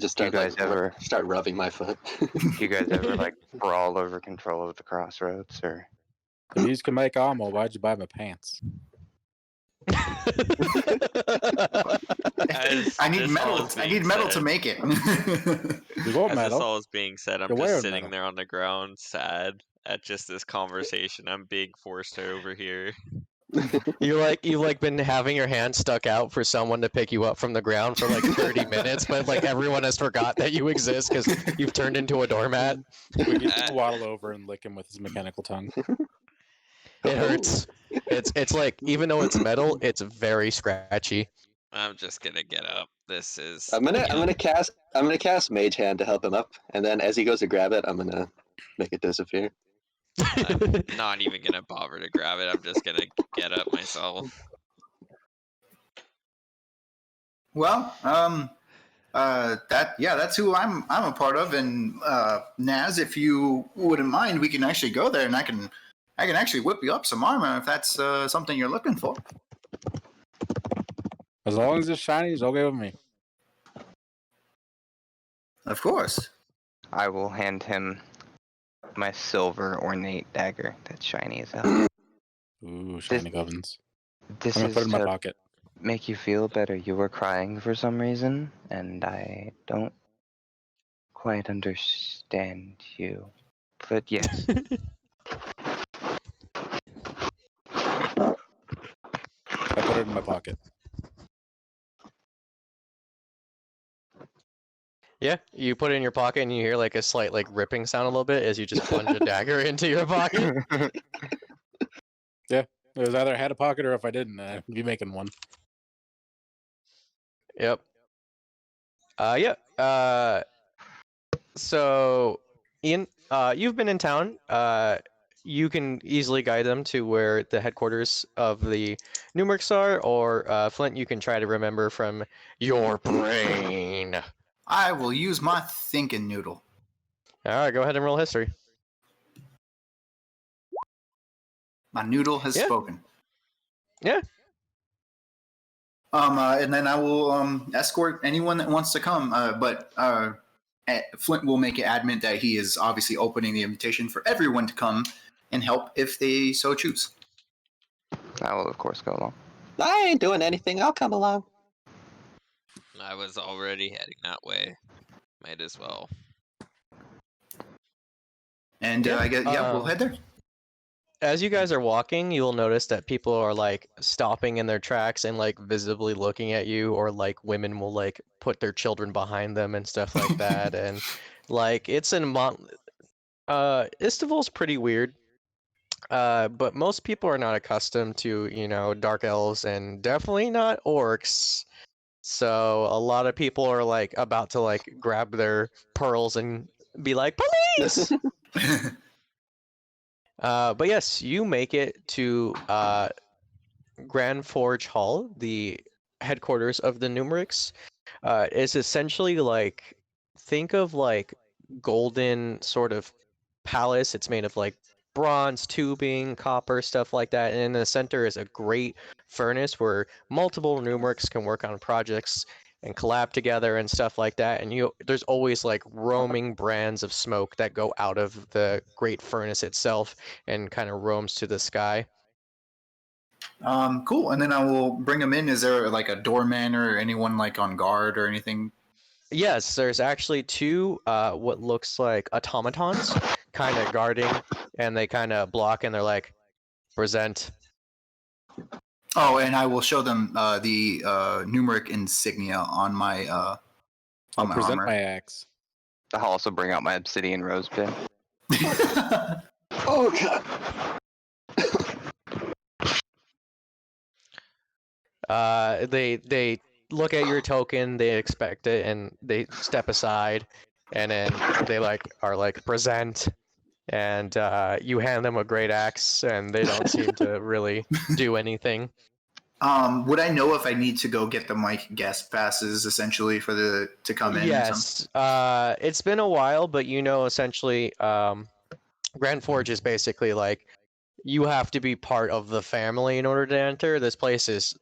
Just Do you start guys ever start rubbing my foot. do you guys ever like brawl over control of the crossroads or If you can make armor, why'd you buy my pants? I need this metal. all is I being need metal to said- make it. You want As this metal? all is being said, I'm You're just wearing sitting metal. there on the ground, sad at just this conversation I'm being forced over here. You've like been having your hand stuck out for someone to pick you up from the ground for like 30 minutes, but like everyone has forgot that you exist because you've turned into a doormat. We get to waddle over and lick him with his mechanical tongue. It hurts. It's like even though it's metal, it's very scratchy. I'm just gonna get up. This is. I'm gonna cast Mage Hand to help him up, and then as he goes to grab it, I'm gonna make it disappear. I'm not even gonna bother to grab it. I'm just gonna get up myself. Well, that's who I'm a part of. And Naz, if you wouldn't mind, we can actually go there, and I can actually whip you up some armor if that's something you're looking for. As long as it's shiny, it's okay with me. Of course. I will hand him my silver ornate dagger that's shiny as hell. Ooh, shiny gubbins. This I'm gonna is put it in my to pocket. make you feel better. You were crying for some reason, and I don't quite understand you. But yes, I put it in my pocket. Yeah, you put it in your pocket and you hear like a slight like ripping sound a little bit as you just plunge a dagger into your pocket. It was either I had a pocket or if I didn't, I'd be making one. Yep. So Ian, you've been in town. You can easily guide them to where the headquarters of the Numerics are, or Flint, you can try to remember from your brain. I will use my thinking noodle. All right, go ahead and roll history. My noodle has Yeah. spoken. Yeah. And then I will escort anyone that wants to come. But Flint will make it adamant that he is obviously opening the invitation for everyone to come and help if they so choose. I will of course go along. I ain't doing anything. I'll come along. I was already heading that way. Might as well. And I guess we'll head there. As you guys are walking, you'll notice that people are like stopping in their tracks and like visibly looking at you, or like women will like put their children behind them and stuff like that. And like it's Istival's pretty weird. But most people are not accustomed to, dark elves and definitely not orcs. So a lot of people are like about to like grab their pearls and be like, police! But yes, you make it to Grand Forge Hall, the headquarters of the Numerix. It's essentially like, think of like golden sort of palace. It's made of like bronze tubing, copper, stuff like that. And in the center is a great furnace where multiple Numerix can work on projects and collab together and stuff like that. And there's always like roaming brands of smoke that go out of the great furnace itself and kind of roams to the sky. Cool. And then I will bring them in. Is there like a doorman or anyone like on guard or anything? Yes, there's actually two what looks like automatons kind of guarding, and they kind of block and they're like, present. Oh, and I will show them the numeric insignia on my I'll my present armor. my axe. I'll also bring out my obsidian rose pin. Oh god. They look at your token, they expect it, and they step aside, and then they are like present, and you hand them a great axe, and they don't seem to really do anything. Would I know if I need to go get them like guest passes essentially for to come in? Or something? Yes, it's been a while, but essentially, Grand Forge is basically like, you have to be part of the family in order to enter. This place is,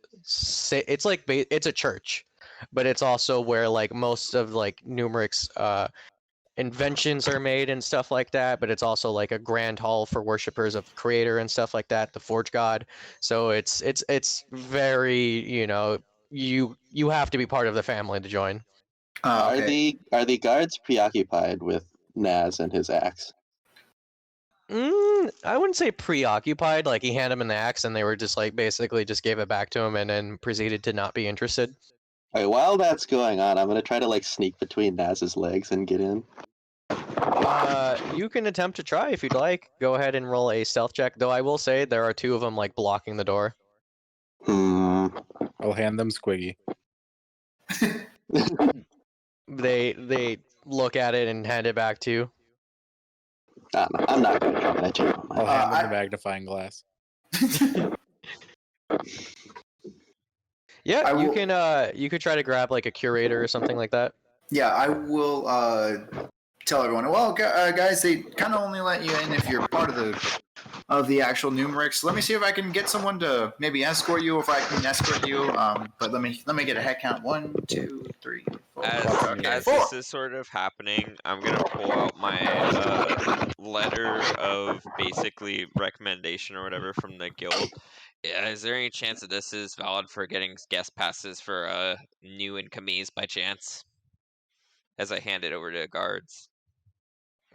it's like, it's a church, but it's also where like most of like Numeric's inventions are made and stuff like that. But it's also like a grand hall for worshippers of the creator and stuff like that, the Forge God. So it's very, you have to be part of the family to join. Okay. Are the guards preoccupied with Naz and his axe? I wouldn't say preoccupied. Like, he handed him an axe, and they were just like basically just gave it back to him, and then proceeded to not be interested. Alright, while that's going on, I'm gonna try to like sneak between Naz's legs and get in. You can attempt to try if you'd like. Go ahead and roll a stealth check. Though I will say there are two of them like blocking the door. I'll hand them Squiggy. They look at it and hand it back to you. I'm not gonna try that. Never I'll mind. hand them the magnifying glass. Yeah, you could try to grab like a curator or something like that. Yeah, I will tell everyone. Well, guys, they kind of only let you in if you're part of the actual Numerix. Let me see if I can get someone to maybe escort you, if I can escort you. But let me get a head count. 1, 2, 3, 4. As Four. this is sort of happening, I'm gonna pull out my letter of basically recommendation or whatever from the guild. Yeah, is there any chance that this is valid for getting guest passes for new incomes by chance? As I hand it over to guards.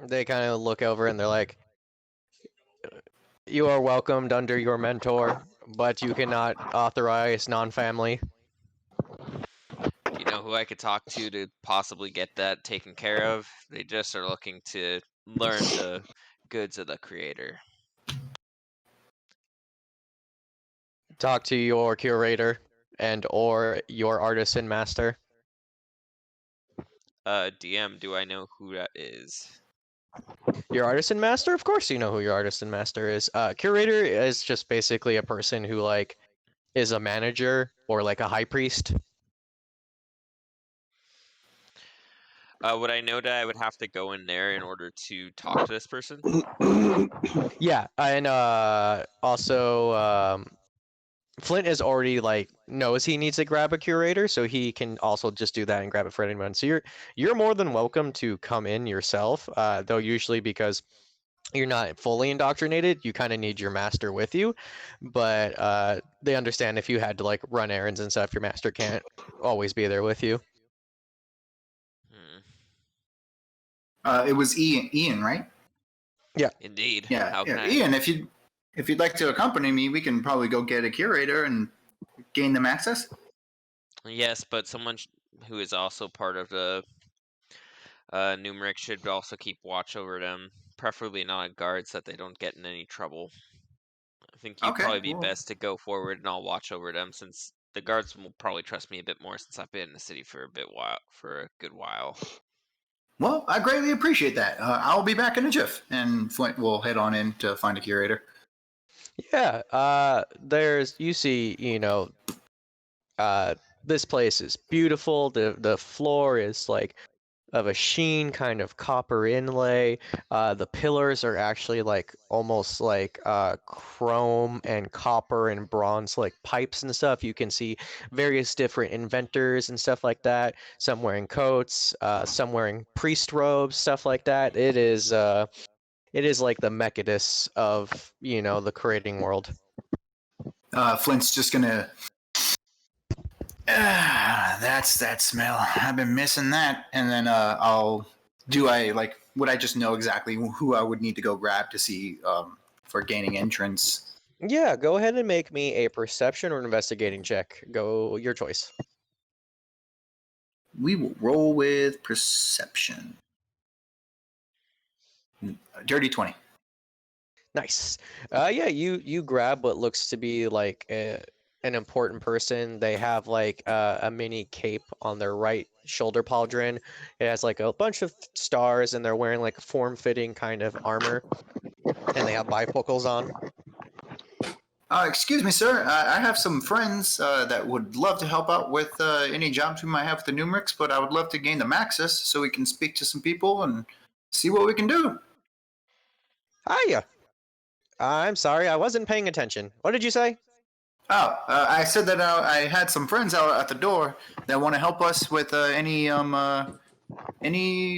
They kind of look over and they're like, you are welcomed under your mentor, but you cannot authorize non-family. Do you know who I could talk to possibly get that taken care of? They just are looking to learn the goods of the creator. Talk to your curator or your artisan master. DM, do I know who that is? Your artisan master? Of course you know who your artisan master is. Curator is just basically a person who like is a manager or like a high priest. Would I know that I would have to go in there in order to talk to this person? Yeah, and also Flint is already like knows he needs to grab a curator, so he can also just do that and grab it for anyone. So you're more than welcome to come in yourself. Though usually because you're not fully indoctrinated, you kind of need your master with you. But they understand if you had to like run errands and stuff, your master can't always be there with you. It was Ian, right? Yeah. Indeed. Yeah. How can I... Ian, if you'd like to accompany me, we can probably go get a curator and gain them access. Yes, but someone who is also part of the Numeric should also keep watch over them, preferably not guards, so that they don't get in any trouble. I think you'd probably be best to go forward and I'll watch over them, since the guards will probably trust me a bit more since I've been in the city for a good while. Well, I greatly appreciate that. I'll be back in a jiff, and Flint will head on in to find a curator. Yeah, you see, this place is beautiful. The floor is like of a sheen kind of copper inlay. The pillars are actually like almost like chrome and copper and bronze like pipes and stuff. You can see various different inventors and stuff like that. Some wearing coats, some wearing priest robes, stuff like that. It is like the Mecadus of the creating world. Flint's just gonna. That's that smell. I've been missing that. And then would I just know exactly who I would need to go grab to see for gaining entrance? Yeah, go ahead and make me a perception or investigating check. Go your choice. We will roll with perception. Dirty 20. Nice. Yeah, you grab what looks to be like an important person. They have like a mini cape on their right shoulder pauldron. It has like a bunch of stars, and they're wearing like a form-fitting kind of armor, and they have bifocals on. Excuse me, sir. I have some friends that would love to help out with any jobs we might have with the Numerics, but I would love to gain the Maxis so we can speak to some people and see what we can do. Hiya. I'm sorry, I wasn't paying attention. What did you say? I said that I had some friends out at the door that want to help us with any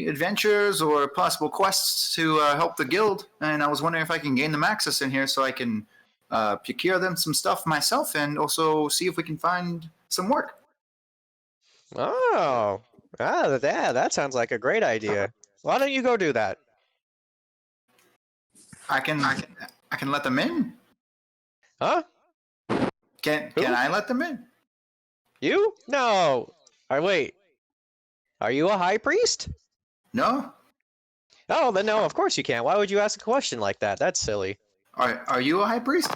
adventures or possible quests to help the guild, and I was wondering if I can gain the Maxis in here so I can procure them some stuff myself and also see if we can find some work. Oh, that sounds like a great idea. Why don't you go do that? I can let them in. Huh? Can I let them in? You? No. Wait. Are you a high priest? No. Oh, then no, of course you can't. Why would you ask a question like that? That's silly. Are you a high priest?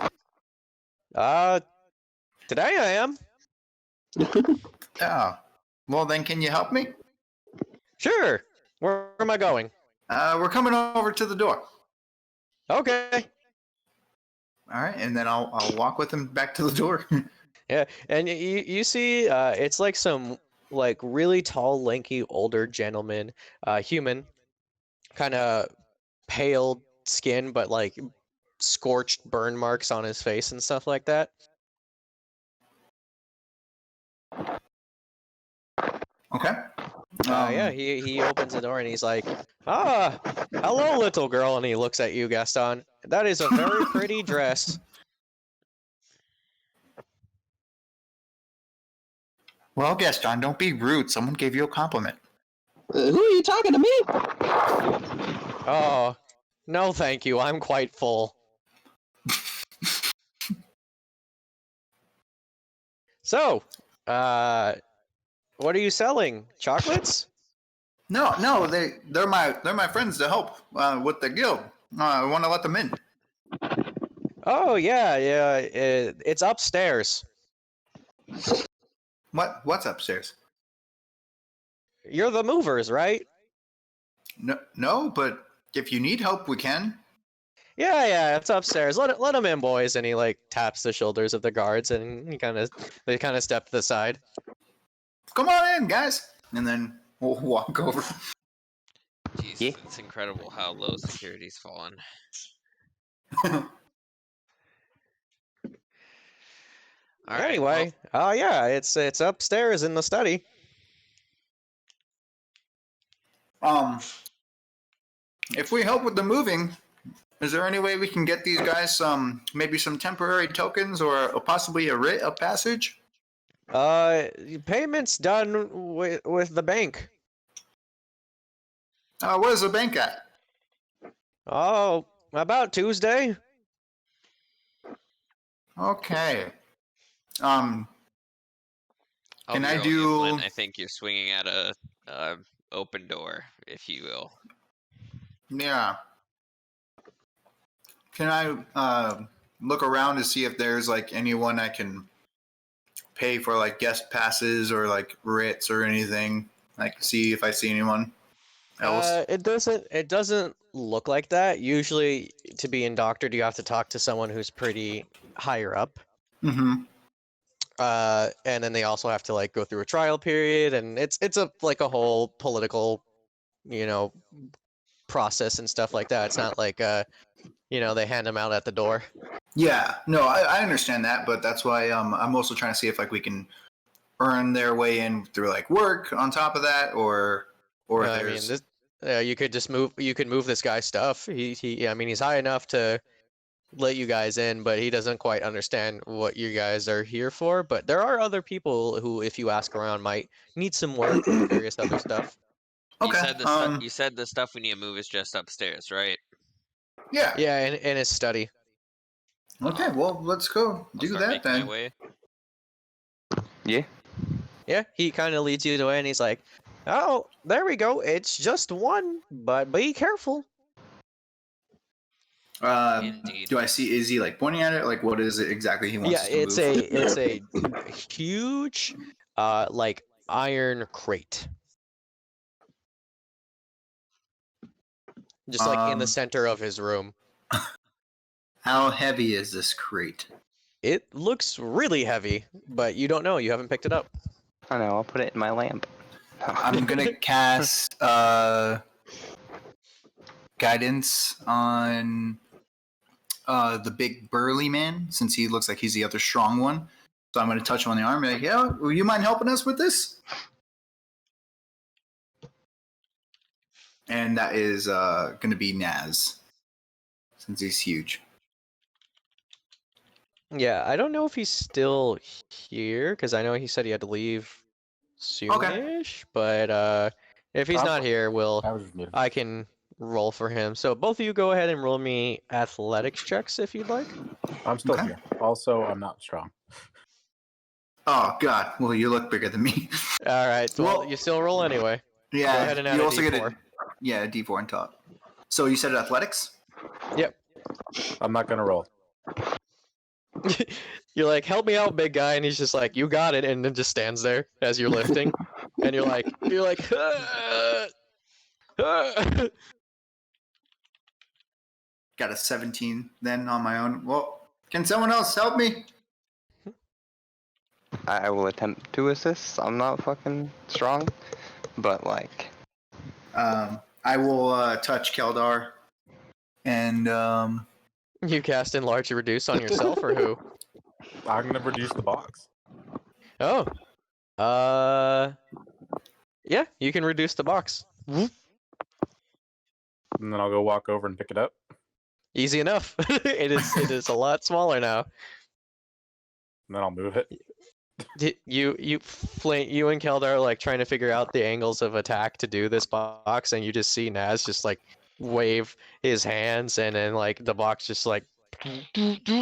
Today I am. Oh. Well, then can you help me? Sure. Where am I going? We're coming over to the door. Okay. All right, and then I'll walk with him back to the door. Yeah, and you see, it's like some like really tall, lanky, older gentleman, human, kind of pale skin, but like scorched burn marks on his face and stuff like that. Okay. Yeah, he opens the door and he's like, hello, little girl, and he looks at you, Gaston. That is a very pretty dress. Well, Gaston, don't be rude. Someone gave you a compliment. Who are you talking to me? Oh, no, thank you. I'm quite full. So, what are you selling? Chocolates? No, they're my friends to help with the guild. I want to let them in. Oh yeah, it's upstairs. What's upstairs? You're the movers, right? No, but if you need help, we can. Yeah, it's upstairs. Let them in, boys. And he like taps the shoulders of the guards, and they kind of step to the side. Come on in, guys, and then we'll walk over. Jeez, Yeah. it's incredible how low security's fallen. All right, Anyway, yeah, it's upstairs in the study. If we help with the moving, is there any way we can get these guys maybe some temporary tokens or possibly a writ of passage? Payments done with the bank. Where's the bank at? Oh, about Tuesday. Okay. I'll Can be I real with you, do- Flint, I think you're swinging at a open door, if you will. Yeah. Can I look around to see if there's like anyone I can pay for like guest passes or like writs or anything. Like see if I see anyone else. It doesn't look like that. Usually, to be indoctored, you have to talk to someone who's pretty higher up. Mm-hmm. And then they also have to like go through a trial period, and it's a like a whole political, process and stuff like that. It's not like they hand them out at the door. Yeah, no, I understand that, but that's why I'm also trying to see if like we can earn their way in through like work on top of that, or if I mean, there's you could just move. You could move this guy's stuff. I mean, he's high enough to let you guys in, but he doesn't quite understand what you guys are here for. But there are other people who, if you ask around, might need some work and various other stuff. okay. You said the stuff we need to move is just upstairs, right? Yeah. Yeah, in his study. Okay, well, let's go I'll do start that making my then. way. Yeah. Yeah, he kind of leads you the way, and he's like, "Oh, there we go. It's just one, but be careful." Indeed. Do I see? Is he like pointing at it? Like, what is it exactly he wants Yeah, us to move? it's a huge, like iron crate, just like in the Um, center of his room. How heavy is this crate? It looks really heavy, but you don't know. You haven't picked it up. I know. I'll put it in my lamp. I'm gonna cast guidance on the big burly man, since he looks like he's the other strong one. So I'm gonna touch him on the arm and be like, yeah, will you mind helping us with this? And that is gonna be Naz, since he's huge. Yeah, I don't know if he's still here, because I know he said he had to leave soonish, but if he's not here, I was just muted. I can roll for him. So both of you go ahead and roll me athletics checks if you'd like. I'm still Okay. here. Also, I'm not strong. Oh God! Well, you look bigger than me. All right, well, Well- you still roll anyway. Yeah. Go ahead and add you a also get a D4. D4 on top. So you said athletics? Yep. I'm not gonna roll. You're like, "Help me out, big guy," and he's just like, "You got it," and then just stands there as you're lifting, and you're like, "Ah, ah." Got a 17 then on my own. Well, can someone else help me? I will attempt to assist. I'm not fucking strong, but like, I will touch Keldar, and You cast enlarge and reduce on yourself, or who? I'm gonna reduce the box. Oh, yeah, you can reduce the box. And then I'll go walk over and pick it up. Easy enough. It is a lot smaller now. And then I'll move it. You and Keldar are like trying to figure out the angles of attack to do this box, and you just see Naz just like wave his hands, and then like the box just like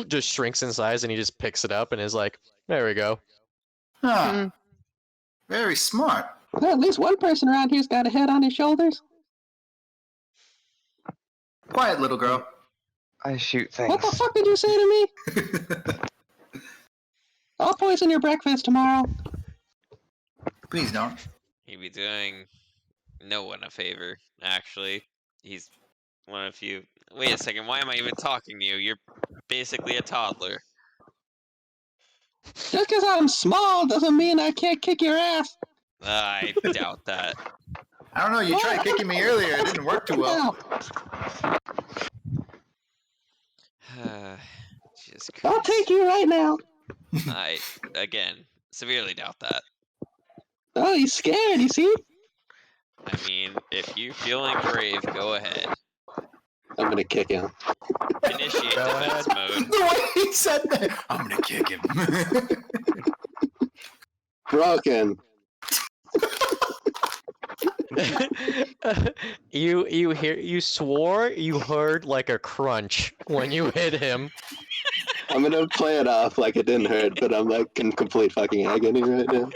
just shrinks in size, and he just picks it up and is like, "There we go." huh. Very smart. Well, at least one person around here's got a head on his shoulders. Quiet little girl. I shoot What the things. fuck did you say to me? I'll poison your breakfast tomorrow. Please don't. He'd be doing no one a favor, actually. He's one of you. Wait a second, why am I even talking to you? You're basically a toddler. Just because I'm small doesn't mean I can't kick your ass. I doubt that. I don't know. You tried kicking me earlier. It didn't work too well. Jesus I'll Christ. take you right now. I, again, severely doubt that. Oh, he's scared, you see? I mean, if you're feeling brave, go ahead. I'm gonna kick him. Initiate Go defense mode. The way he said that, I'm gonna kick him. Broken. You swore you heard like a crunch when you hit him. I'm gonna play it off like it didn't hurt, but I'm like in complete fucking agony right now.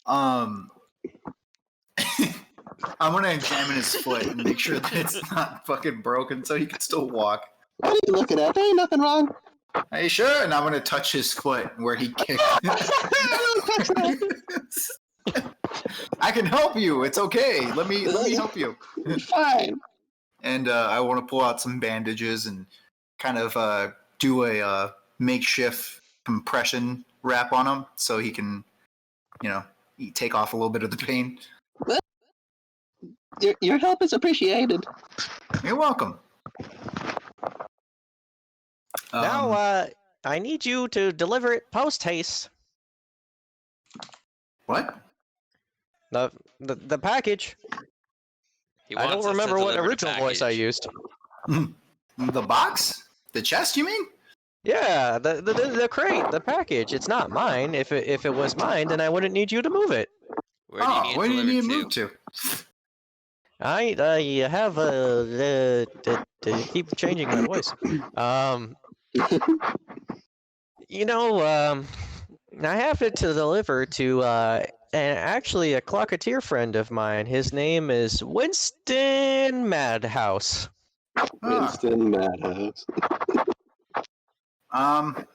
I'm gonna examine his foot and make sure that it's not fucking broken, so he can still walk. What are you looking at? There ain't nothing wrong. Are you sure? And I'm gonna touch his foot where he kicked. Don't touch that. I can help you. It's okay. Let me help you. Fine. And I want to pull out some bandages and kind of do a makeshift compression wrap on him so he can, take off a little bit of the pain. Your help is appreciated. You're welcome. Now, I need you to deliver it post haste. What? The package. He I wants don't us to remember what deliver the original voice I package. used. The box? The chest? You mean? Yeah, the crate, the package. It's not mine. If it was mine, then I wouldn't need you to move it. Where do you need it where do you need to delivered move to? I have keep changing my voice. I have it to deliver to actually a clocketeer friend of mine. His name is Winston Madhouse. Winston Madhouse.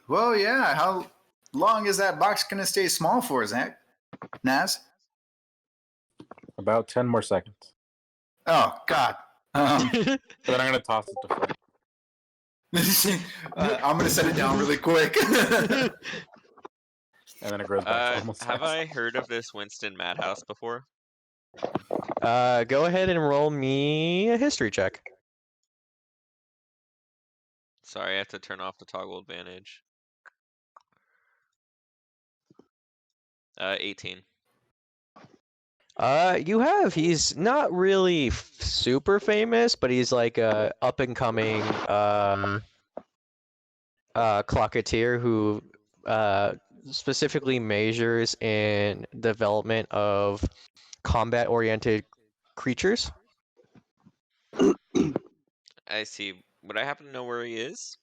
Well, yeah. How long is that box gonna stay small for, Zach? Naz? About 10 more seconds. Oh, God. But then I'm gonna toss it to Frank. I'm gonna set it down really quick. And then it grows back to almost Have size. I heard of this Winston Madhouse before? Go ahead and roll me a history check. Sorry, I have to turn off the toggle advantage. 18. You have. He's not really super famous, but he's like a up and coming clocketeer who specifically measures in development of combat-oriented creatures. I see. Would I happen to know where he is?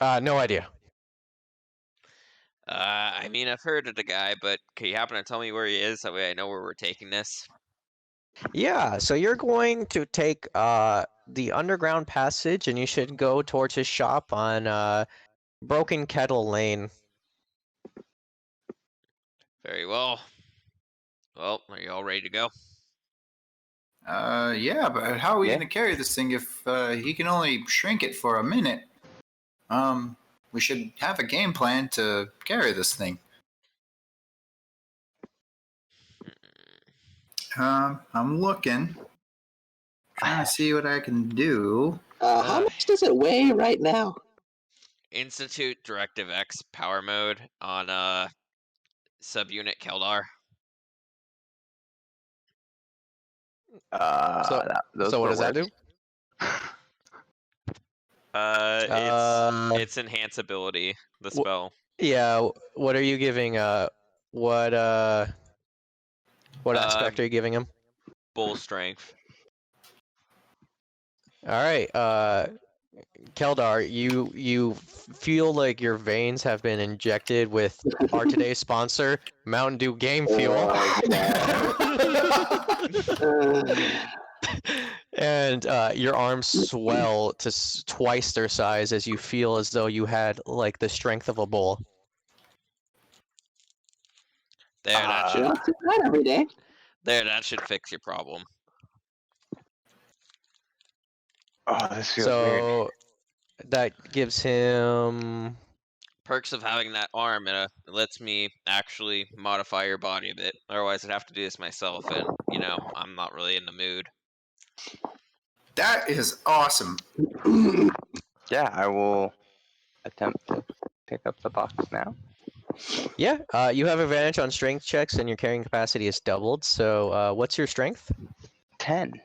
No idea. I mean, I've heard of the guy, but can you happen to tell me where he is? That way I know where we're taking this. Yeah, so you're going to take the underground passage, and you should go towards his shop on Broken Kettle Lane. Very well. Well, are you all ready to go? Yeah, but how are we Yeah. gonna carry this thing if he can only shrink it for a minute? We should have a game plan to carry this thing. I'm looking, trying to see what I can do. How much does it weigh right now? Institute Directive X power mode on subunit Keldar. So what does that do? It's enhance ability, the spell. Yeah, what are you giving? What aspect are you giving him? Bull strength. All right, Keldar, you feel like your veins have been injected with our today's sponsor, Mountain Dew Game Fuel. And your arms swell to twice their size as you feel as though you had like the strength of a bull. There, that should Not too bad every day. that should fix your problem. Oh, this feels weird. So that gives him. Perks of having that arm, it lets me actually modify your body a bit. Otherwise, I'd have to do this myself, and I'm not really in the mood. That is awesome. Yeah, I will attempt to pick up the box now. Yeah, you have advantage on strength checks, and your carrying capacity is doubled. So, what's your strength? 10.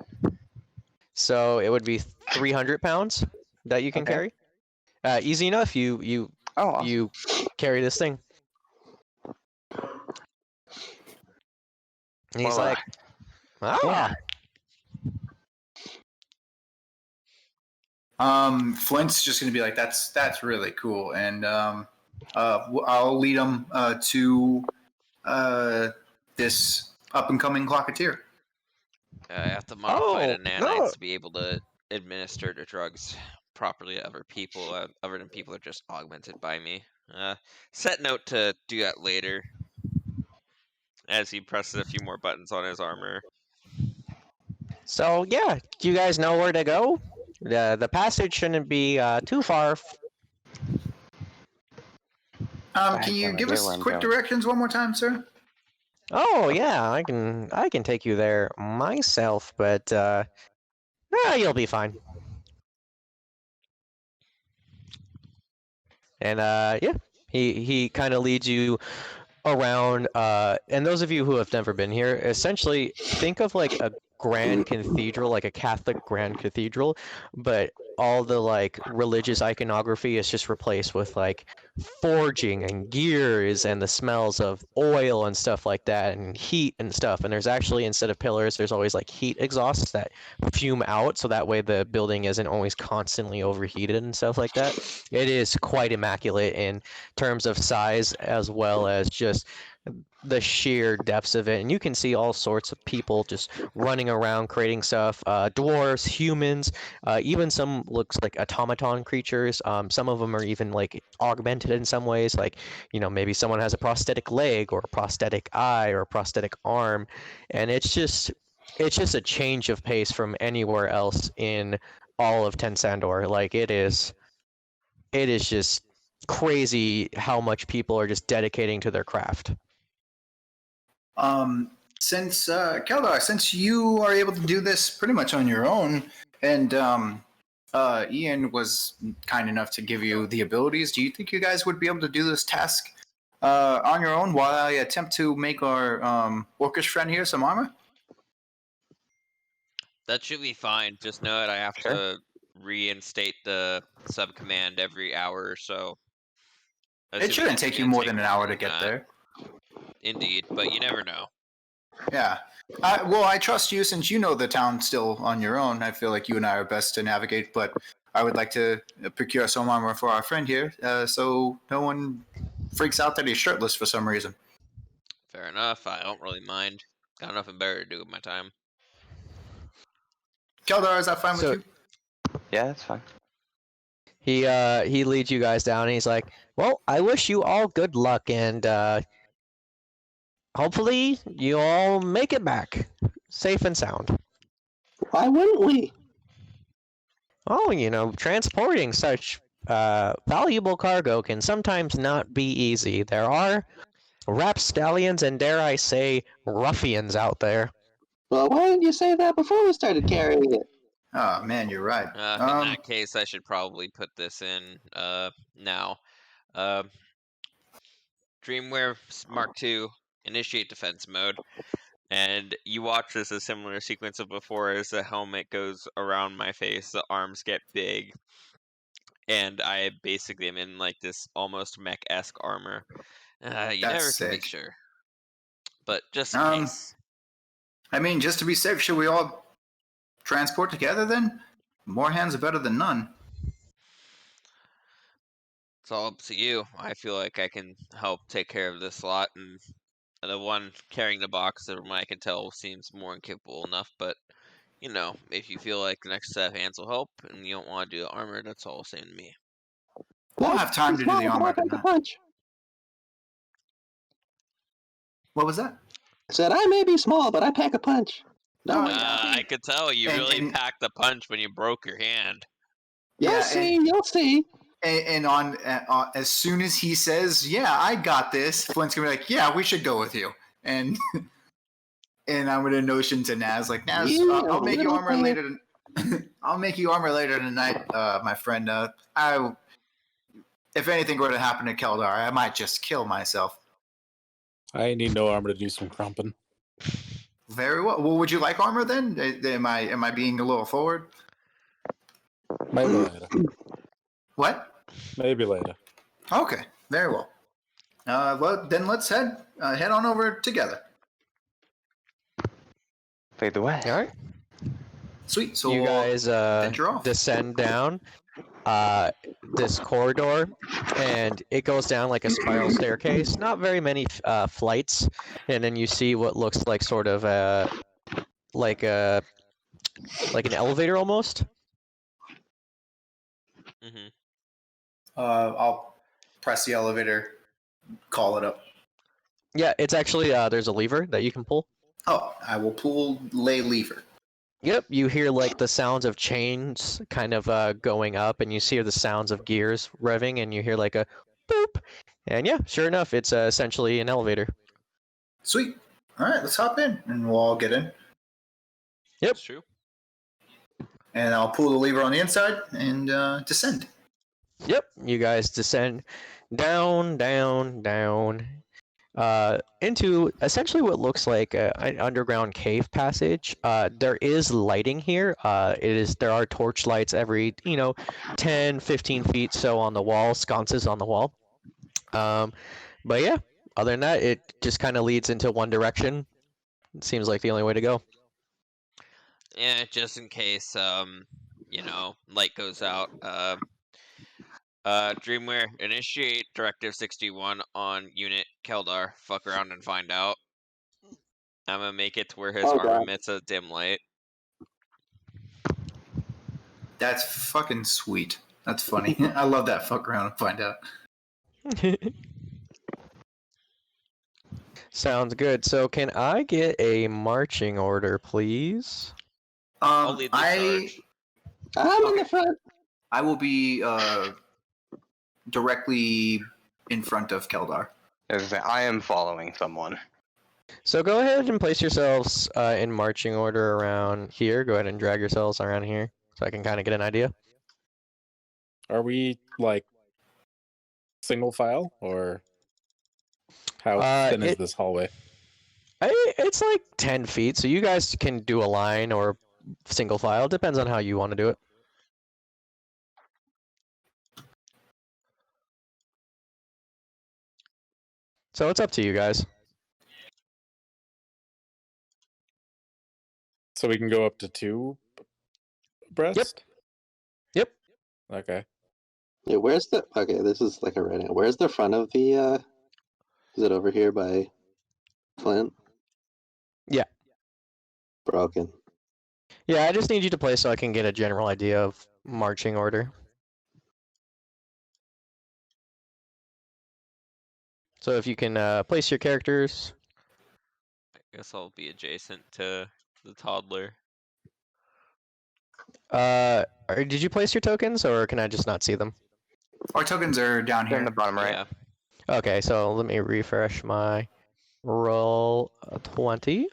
So it would be 300 pounds that you can Okay. carry. Easy enough. You Oh, awesome. you carry this thing. And he's Well, like, yeah. Flint's just gonna be like, that's really cool, and I'll lead him to this up and coming clocketeer. I have to modify the nanites no. to be able to administer the drugs properly to other people, other than people are just augmented by me. Set note to do that later. As he presses a few more buttons on his armor. So yeah, do you guys know where to go? The passage shouldn't be too far. Can you no give idea us where I'm quick going. directions one more time, sir? Oh yeah, I can take you there myself, but you'll be fine. And yeah, he kind of leads you around. And those of you who have never been here, essentially think of like a grand cathedral, like a Catholic grand cathedral, but all the like religious iconography is just replaced with like forging and gears and the smells of oil and stuff like that and heat and stuff. And there's actually, instead of pillars, there's always like heat exhausts that fume out, so that way the building isn't always constantly overheated and stuff like that. It is quite immaculate in terms of size as well as just the sheer depths of it. And you can see all sorts of people just running around creating stuff, dwarves, humans, even some looks like automaton creatures. Some of them are even like augmented in some ways, like, you know, maybe someone has a prosthetic leg or a prosthetic eye or a prosthetic arm. And it's just a change of pace from anywhere else in all of Tensandor. Like it is just crazy how much people are just dedicating to their craft. Since Keldar, since you are able to do this pretty much on your own, and Ian was kind enough to give you the abilities, do you think you guys would be able to do this task on your own while I attempt to make our orcish friend here some armor? That should be fine. Just know that I have Sure. to reinstate the sub command every hour or so. It shouldn't take you more than an hour to get there. Indeed, but you never know. Yeah. Well, I trust you since you know the town still on your own. I feel like you and I are best to navigate, but I would like to procure some armor for our friend here so no one freaks out that he's shirtless for some reason. Fair enough. I don't really mind. Got nothing better to do with my time. Keldar, is that fine with you? Yeah, that's fine. He leads you guys down and he's like, well, I wish you all good luck and hopefully you all make it back safe and sound. Why wouldn't we? Oh, you know, transporting such valuable cargo can sometimes not be easy. There are rapscallions and, dare I say, ruffians out there. Well, why didn't you say that before we started carrying it? Oh, man, you're right. In that case, I should probably put this in now. Dreamwear Mark II, initiate defense mode. And you watch this a similar sequence of before as the helmet goes around my face, the arms get big, and I basically am in like this almost mech-esque armor. You That's never can be sick. sure. But just in case. I mean, just to be safe, should we all transport together then? More hands are better than none. It's all up to you. I feel like I can help take care of this lot, and the one carrying the box, from what I can tell, seems more incapable enough. But, you know, if you feel like the next set of hands will help, and you don't want to do the armor, that's all the same to me. We don't have time to do the armor Pack a tonight. punch. What was that? I said, I may be small, but I pack a punch. No, Oh, one yeah. got me. I could tell you And- really and- packed the punch when you broke your hand. You'll see, you'll see. And on as soon as he says, "Yeah, I got this," Flint's gonna be like, "Yeah, we should go with you." And and I'm gonna notion to Naz like, "Naz, I'll make you armor later. I'll make you armor later tonight, my friend. If anything were to happen to Keldar, I might just kill myself." I need no armor to do some crumping. Very well. Well, would you like armor then? Am I being a little forward? Maybe later. What? Maybe later. Okay, very well. Well, then let's head on over together. Fade the way. All right. Sweet. So You guys venture off. descend down this corridor, and it goes down like a spiral staircase. Not very many flights, and then you see what looks like sort of like an elevator almost. Mm-hmm. I'll press the elevator, call it up. Yeah, it's actually there's a lever that you can pull. Oh, I will pull lay lever. Yep, you hear like the sounds of chains kind of going up, and you see the sounds of gears revving, and you hear like a boop. And yeah, sure enough, it's essentially an elevator. Sweet. All right, let's hop in, and we'll all get in. Yep. That's true. And I'll pull the lever on the inside and descend. Yep, you guys descend down, down, down, into essentially what looks like an underground cave passage. There is lighting here. There are torch lights every 10, 15 feet so on the wall, sconces on the wall. But yeah, other than that, it just kind of leads into one direction. It seems like the only way to go. Yeah, just in case light goes out. Dreamwear, initiate Directive 61 on Unit Keldar. Fuck around and find out. I'm gonna make it to where his arm emits a dim light. That's fucking sweet. That's funny. I love that fuck around and find out. Sounds good. So can I get a marching order, please? I'll lead the charge. I'm in the front. I will be directly in front of Keldar. As I say, I am following someone. So go ahead and place yourselves in marching order around here. Go ahead and drag yourselves around here so I can kind of get an idea. Are we like single file or how thin is this hallway? It's like 10 feet, so you guys can do a line or single file. Depends on how you want to do it. So it's up to you guys. So we can go up to 2 abreast? Yep. Okay. Yeah, where's the... Okay, this is like a right now. Where's the front of the... Is it over here by Flint? Yeah. Broken. Yeah, I just need you to play so I can get a general idea of marching order. So if you can place your characters. I guess I'll be adjacent to the toddler. Did you place your tokens, or can I just not see them? Our tokens are down They're here. in the bottom right. Yeah. Okay, so let me refresh my roll 20.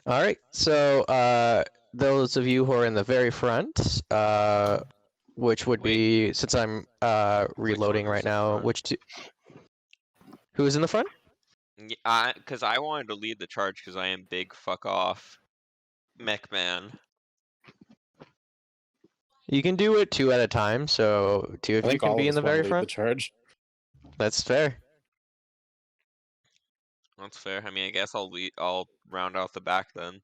All right, so those of you who are in the very front, which would be, since I'm reloading one right was in now, front? who is in the front? Yeah, because I wanted to lead the charge because I am big fuck off mech man. You can do it 2 at a time, so 2 I of you think can all be of in us the want very to lead front. the charge. That's fair. That's fair. I mean, I guess I'll round out the back then.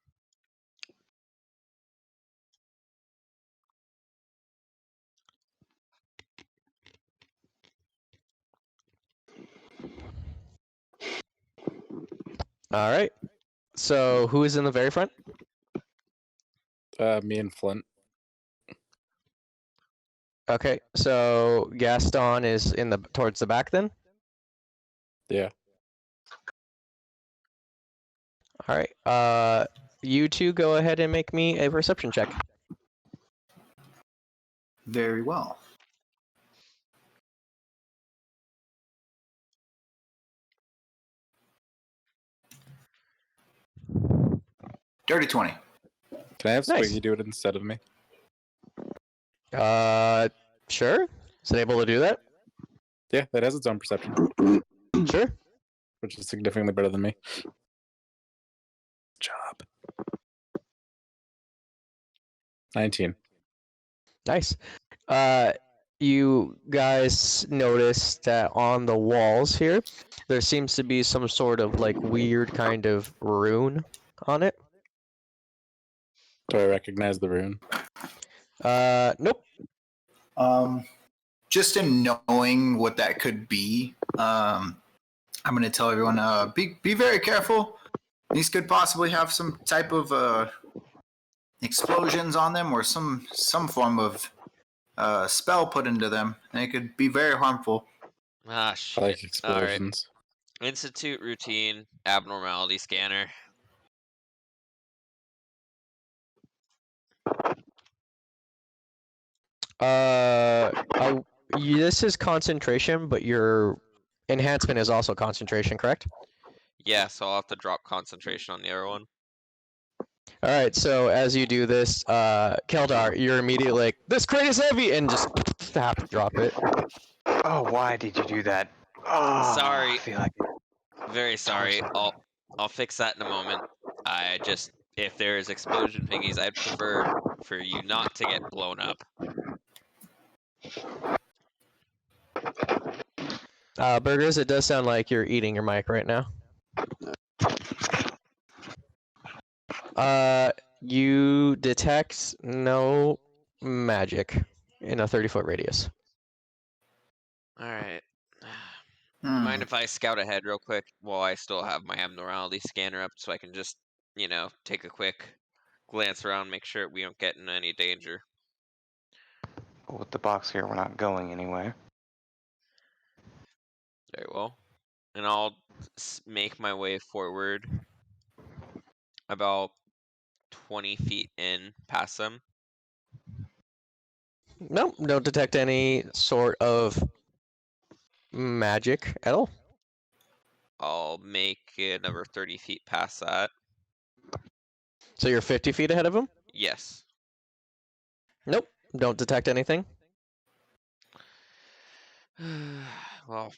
All right. So who is in the very front? Me and Flint. Okay, so Gaston is towards the back then. Yeah. All right. You two go ahead and make me a perception check. Very well. Dirty 20. Can I have Nice. Swiggy do it instead of me? Sure. Is it able to do that? Yeah, that has its own perception, Sure. which is significantly better than me. Job. 19. Nice. You guys notice that on the walls here, there seems to be some sort of like weird kind of rune on it. Do I recognize the rune? Nope. Just in knowing what that could be, I'm going to tell everyone, be very careful. These could possibly have some type of explosions on them, or some form of spell put into them, and it could be very harmful. Ah, I shit. like All right. explosions. Institute routine abnormality scanner. This is concentration, but your enhancement is also concentration, correct? Yeah, so I'll have to drop concentration on the other one. All right. So as you do this, Keldar, you're immediately like, "This crate is heavy," and just have to drop it. Oh, why did you do that? Oh, Sorry. I feel like Very sorry. I'll fix that in a moment. I just, if there's explosion thingies, I'd prefer for you not to get blown up. Burgers, it does sound like you're eating your mic right now. You detect no magic in a 30-foot radius. All right. Hmm. Mind if I scout ahead real quick while I still have my abnormality scanner up, so I can just, take a quick glance around, make sure we don't get in any danger. well, with the box here, we're not going anywhere. Very well. And I'll make my way forward about 20 feet in past them. Nope, don't detect any sort of magic at all. I'll make another 30 feet past that. So you're 50 feet ahead of him? Yes. Nope, don't detect anything. Well,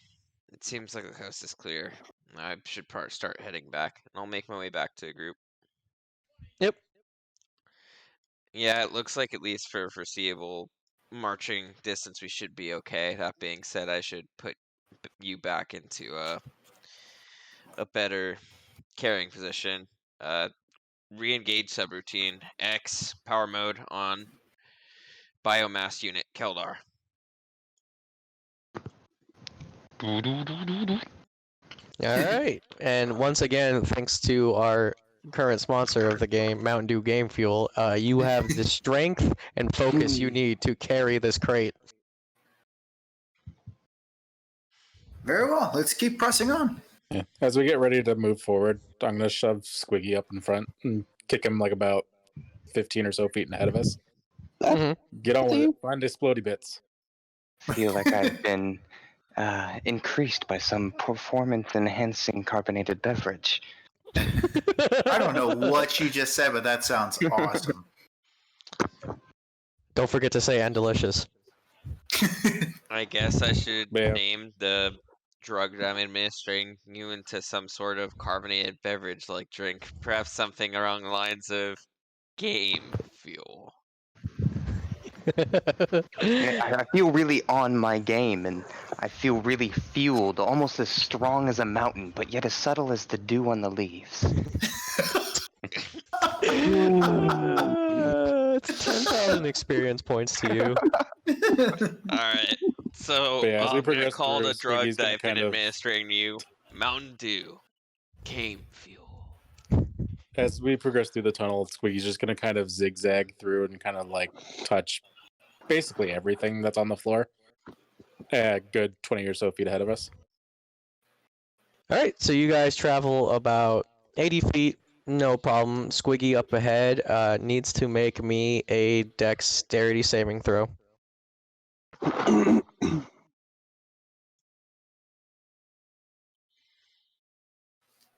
it seems like the coast is clear. I should start heading back, and I'll make my way back to the group. Yep. Yeah, it looks like at least for foreseeable marching distance, we should be okay. That being said, I should put you back into a better carrying position. Re-engage subroutine. X power mode on biomass unit Keldar. Alright, and once again, thanks to our current sponsor of the game, Mountain Dew Game Fuel, you have the strength and focus you need to carry this crate. Very well. Let's keep pressing on. Yeah. As we get ready to move forward, I'm going to shove Squiggy up in front and kick him like about 15 or so feet ahead of us. Get on with it. Find explodey bits. Feel like I've been increased by some performance-enhancing carbonated beverage. I don't know what you just said, but that sounds awesome. Don't forget to say "and delicious." I guess I should Yeah. name the drug that I'm administering you into some sort of carbonated beverage like drink. Perhaps something along the lines of game fuel. I feel really on my game, and I feel really fueled, almost as strong as a mountain, but yet as subtle as the dew on the leaves. It's 10,000 experience points to you. Alright, so But yeah, as we I'm gonna progress call through, the drug Squiggy's that gonna I've been kind of- administering to you Mountain Dew Game Fuel. As we progress through the tunnel, Squiggy's just going to kind of zigzag through and kind of like touch basically everything that's on the floor. Good 20 or so feet ahead of us. Alright, so you guys travel about 80 feet, no problem. Squiggy up ahead needs to make me a dexterity saving throw.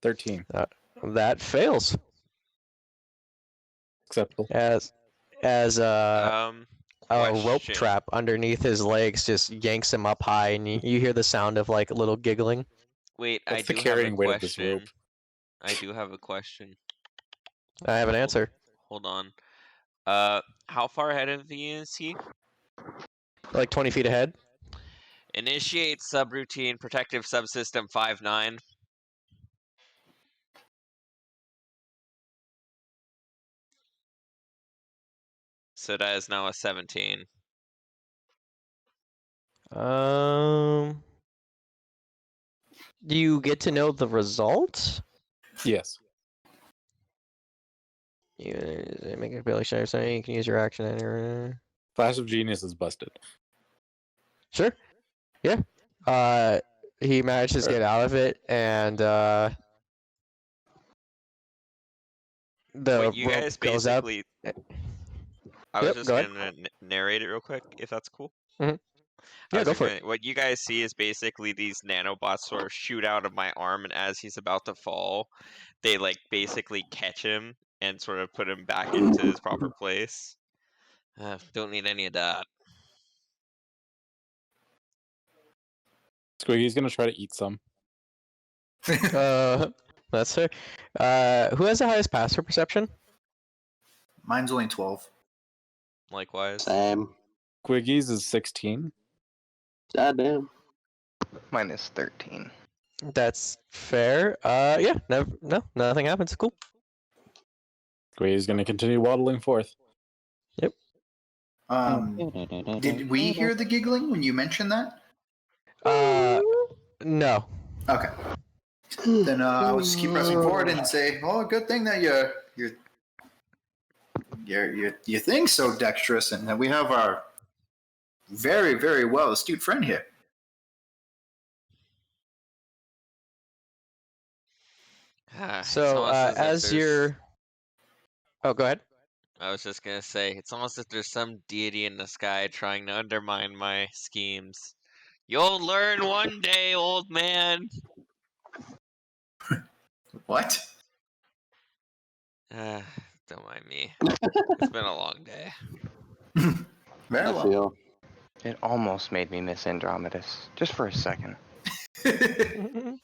13. That fails. Acceptable. As a rope Question. trap underneath his legs just yanks him up high, and you hear the sound of like a little giggling. Wait, What's I the do carrying have a weight of this question. rope? I do have a question. I have an answer. Hold on. How far ahead of me is he? Like 20 feet ahead. Initiate subroutine protective subsystem 5-9. So that is now a 17. Do you get to know the result? Yes. You make a ability check or something. You can use your action. Flash of Genius is busted. Sure. Yeah. He manages to get out of it, and the What you rope guys goes up. basically. I was Yep. just Go ahead. gonna narrate it real quick, if that's cool. Mhm. I Yeah, was go just for gonna, it. what you guys see is basically these nanobots sort of shoot out of my arm, and as he's about to fall, they like basically catch him and sort of put him back into his proper place. Don't need any of that. Squiggy's gonna try to eat some. That's fair. Who has the highest pass for perception? Mine's only 12. Likewise. Same. Squiggy's is 16. Goddamn. Mine is 13. That's fair. Yeah. No, nothing happens. Cool. Squiggy's gonna continue waddling forth. Did we hear the giggling when you mentioned that? No. Okay. Then I'll just keep pressing forward and say, "Oh, good thing that you think so dexterous, and that we have our very, very well astute friend here." It's So, almost as if as there's- you're... Oh, go ahead. I was just gonna say, it's almost as if there's some deity in the sky trying to undermine my schemes. You'll learn one day, old man. What? Don't mind me. It's been a long day. Very I well. feel. It almost made me miss Andromedus, just for a second. In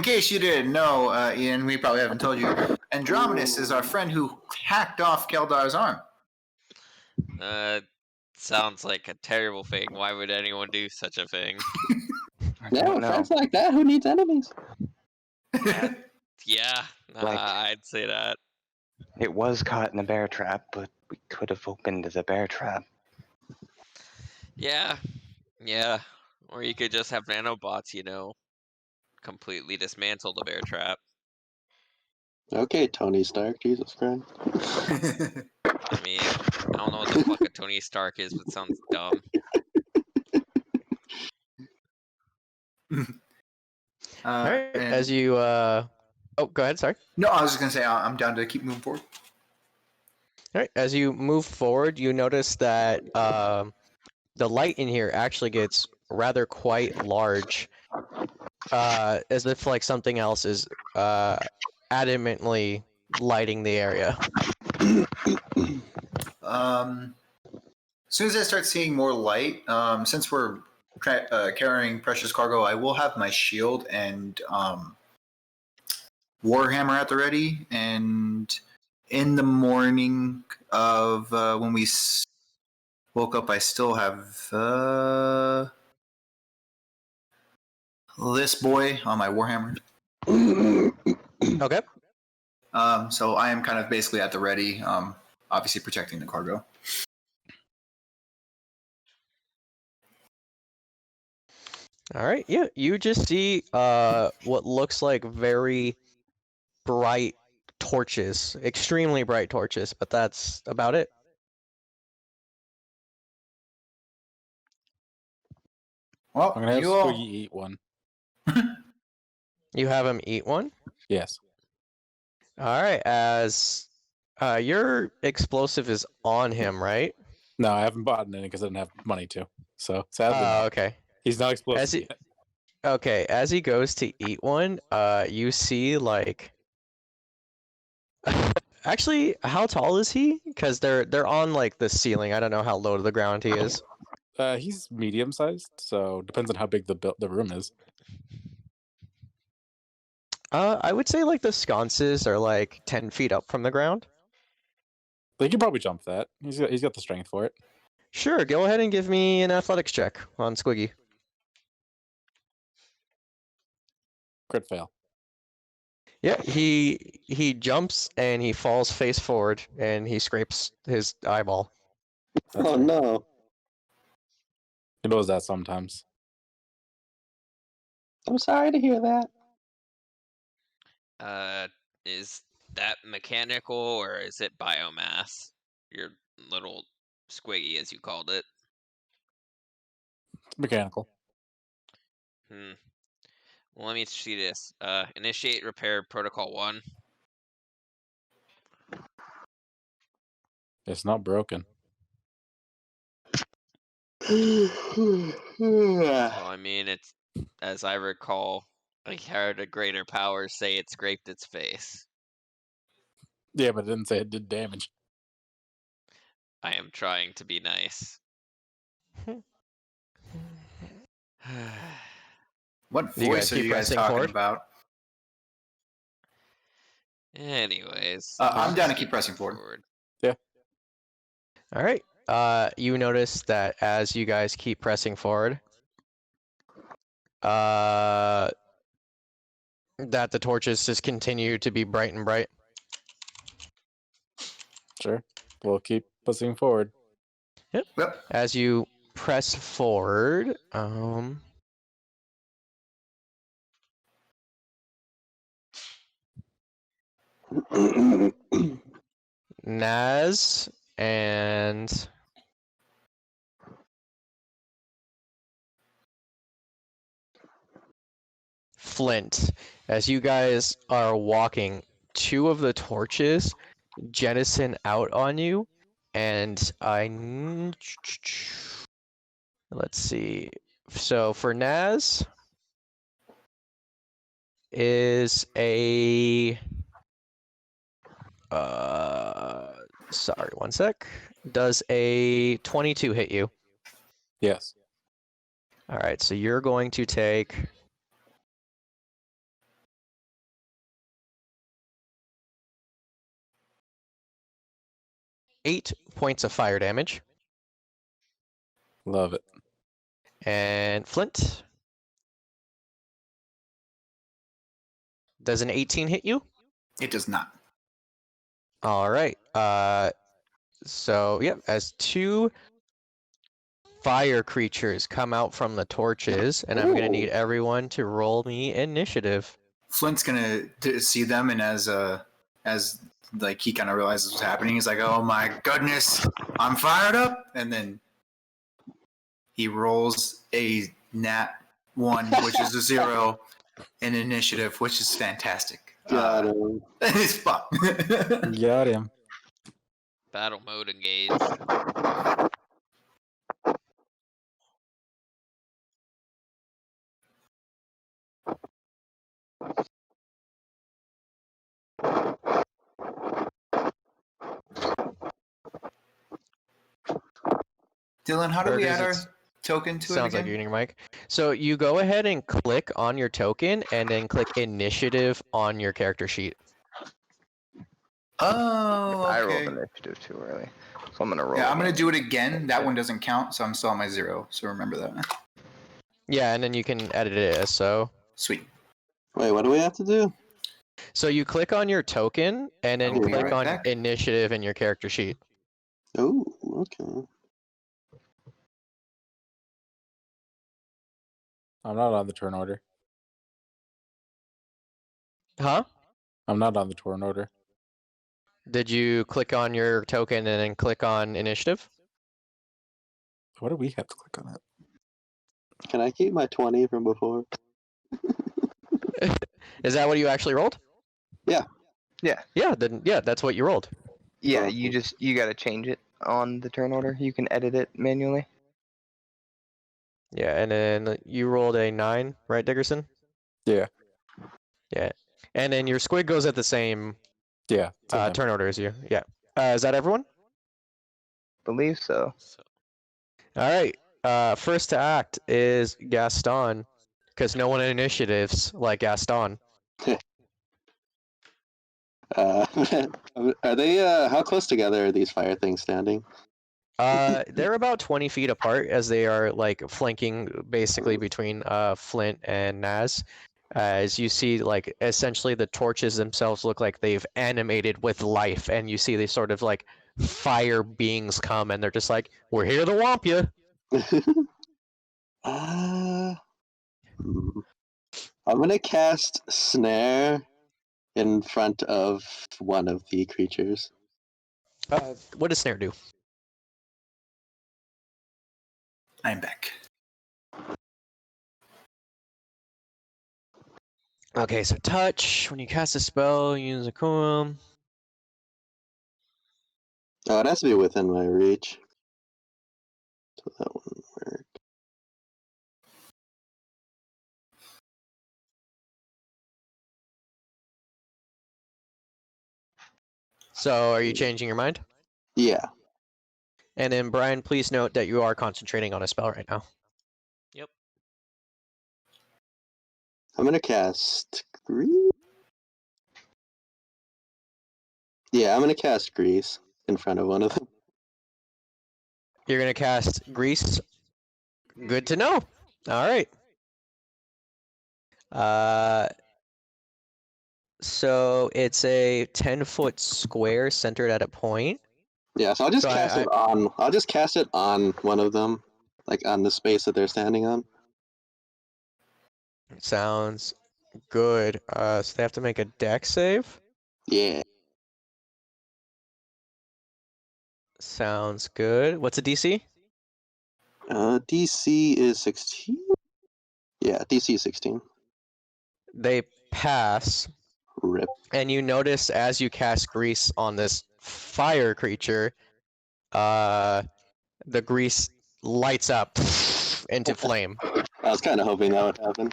case you didn't know, Ian, we probably haven't told you, Andromedus is our friend who hacked off Keldar's arm. Sounds like a terrible thing. Why would anyone do such a thing? I Yeah, don't with know. friends like that, who needs enemies? Yeah, Like- I'd say that. It was caught in a bear trap, but we could have opened the bear trap. Yeah. Or you could just have nanobots, completely dismantle the bear trap. Okay, Tony Stark, Jesus Christ. I mean, I don't know what the fuck a Tony Stark is, but it sounds dumb. All right. And- As you... Oh, go ahead. Sorry. No, I was just gonna say I'm down to keep moving forward. All right. As you move forward, you notice that the light in here actually gets rather quite large, as if like something else is adamantly lighting the area. As soon as I start seeing more light, since we're carrying precious cargo, I will have my shield and warhammer at the ready. And in the morning of when we woke up, I still have this boy on my warhammer. Okay. So I am kind of basically at the ready, obviously protecting the cargo. All right. Yeah. You just see what looks like very bright torches, extremely bright torches, but that's about it. I'm Well, gonna have you all. Squiggy eat one. You have him eat one. Yes. All right. As your explosive is on him, right? No, I haven't bought any because I didn't have money to. So sadly, no. Okay. He's not explosive As he- yet. Okay, as he goes to eat one, you see like. Actually, how tall is he? Because they're on like the ceiling. I don't know how low to the ground he is. He's medium sized, so depends on how big the room is. I would say like the sconces are like 10 feet up from the ground. But he could probably jump that. He's got the strength for it. Sure, go ahead and give me an athletics check on Squiggy. Crit fail. Yeah, he jumps and he falls face forward and he scrapes his eyeball. That's Oh fair. no. He knows that sometimes. I'm sorry to hear that. Is that mechanical or is it biomass? Your little squiggy, as you called it. It's mechanical. Hmm. Well, let me see this. Initiate repair protocol 1. It's not broken. Well, I mean, it's as I recall, I heard a greater power say it scraped its face. Yeah, but it didn't say it did damage. I am trying to be nice. What Do you guys voice are keep you guys pressing talking forward? about? Anyways, I'm let's down to just keep pressing forward. All right. You notice that as you guys keep pressing forward, that the torches just continue to be bright and bright. Sure. We'll keep pushing forward. Yep. As you press forward, Naz and Flint, as you guys are walking, 2 of the torches jettison out on you, and let's see. So for Naz is a sorry, one sec. Does a 22 hit you? Yes. All right, so you're going to take 8 points of fire damage. Love it. And Flint, does an 18 hit you? It does not. All right. So yeah, as 2 fire creatures come out from the torches, and I'm gonna need Ooh. everyone to roll me initiative. Flint's gonna see them, and as like he kind of realizes what's happening, he's like, "Oh my goodness, I'm fired up!" And then he rolls a nat 1, which is a 0, in initiative, which is fantastic. Got him. It's fun. Got him. battle mode engaged. Dylan, how do we Burgers, add our it's- token to it Sounds like again? you're eating mic. So you go ahead and click on your token, and then click initiative on your character sheet. Oh, I rolled okay. initiative too early, so I'm gonna roll. Yeah, I'm gonna again. do it again. That one doesn't count, so I'm still on my 0. So remember that. Yeah, and then you can edit it as so. Sweet. Wait, what do we have to do? So you click on your token, and then I'll be click right on back. initiative in your character sheet. Oh, okay. I'm not on the turn order. Huh? I'm not on the turn order. Did you click on your token and then click on initiative? What do we have to click on that? Can I keep my 20 from before? Is that what you actually rolled? Yeah. Yeah. Yeah, then yeah, that's what you rolled. Yeah, Oh, you gotta change it on the turn order. You can edit it manually. Yeah, and then you rolled a 9, right, Dickerson? Yeah. Yeah. And then your squid goes at the same Yeah. same time. turn order as you. Yeah. Is that everyone? Believe so. So, All right. First to act is Gaston, because no one in initiatives like Gaston. Are they, how close together are these fire things standing? They're about 20 feet apart as they are like flanking basically between Flint and Naz. As you see, like essentially the torches themselves look like they've animated with life, and you see these sort of like fire beings come, and they're just like, "We're here to whomp you." I'm gonna cast Snare in front of one of the creatures. What does snare do? I'm back. Okay, so touch. When you cast a spell, use a coil. Oh, it has to be within my reach. So that wouldn't work. So, are you changing your mind? Yeah. And then, Brian, please note that you are concentrating on a spell right now. Yep. I'm gonna cast Grease. Yeah, I'm gonna cast Grease in front of one of them. You're going to cast Grease. Good to know. All right. So it's a 10-foot square centered at a point. Yeah, so I'll just So cast it on. I'll just cast it on one of them, like on the space that they're standing on. Sounds good. So they have to make a dex save. Yeah. Sounds good. What's a DC? DC is 16. Yeah, DC is 16. They pass. Rip. And you notice as you cast grease on this fire creature, the grease lights up into flame. I was kind of hoping that would happen.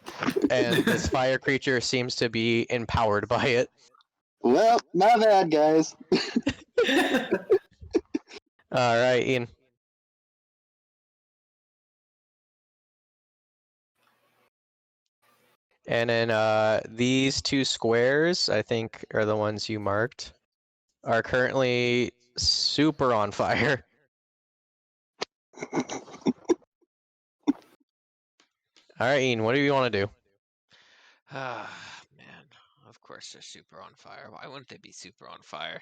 And this fire creature seems to be empowered by it. Well, my bad, guys. All right, Ian. And then these two squares, I think, are the ones you marked, are currently super on fire. All right, Ian, what do you want to do? Ah, man. Of course they're super on fire. Why wouldn't they be super on fire?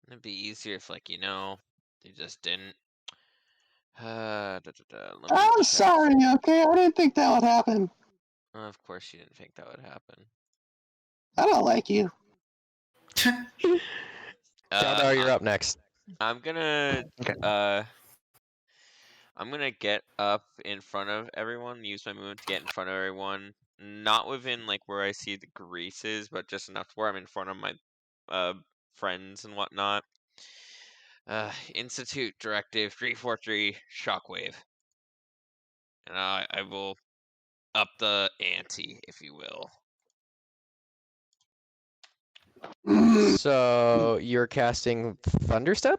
It'd be easier if, like, they just didn't. Let me I'm check. sorry, okay? I didn't think that would happen. Of course you didn't think that would happen. I don't like you. Keldar, you're up next. I'm gonna Okay. I'm gonna get up in front of everyone, use my movement to get in front of everyone. Not within like where I see the greases, but just enough to where I'm in front of my friends and whatnot. Institute Directive 343 Shockwave. And I will up the ante, if you will. So you're casting Thunderstep?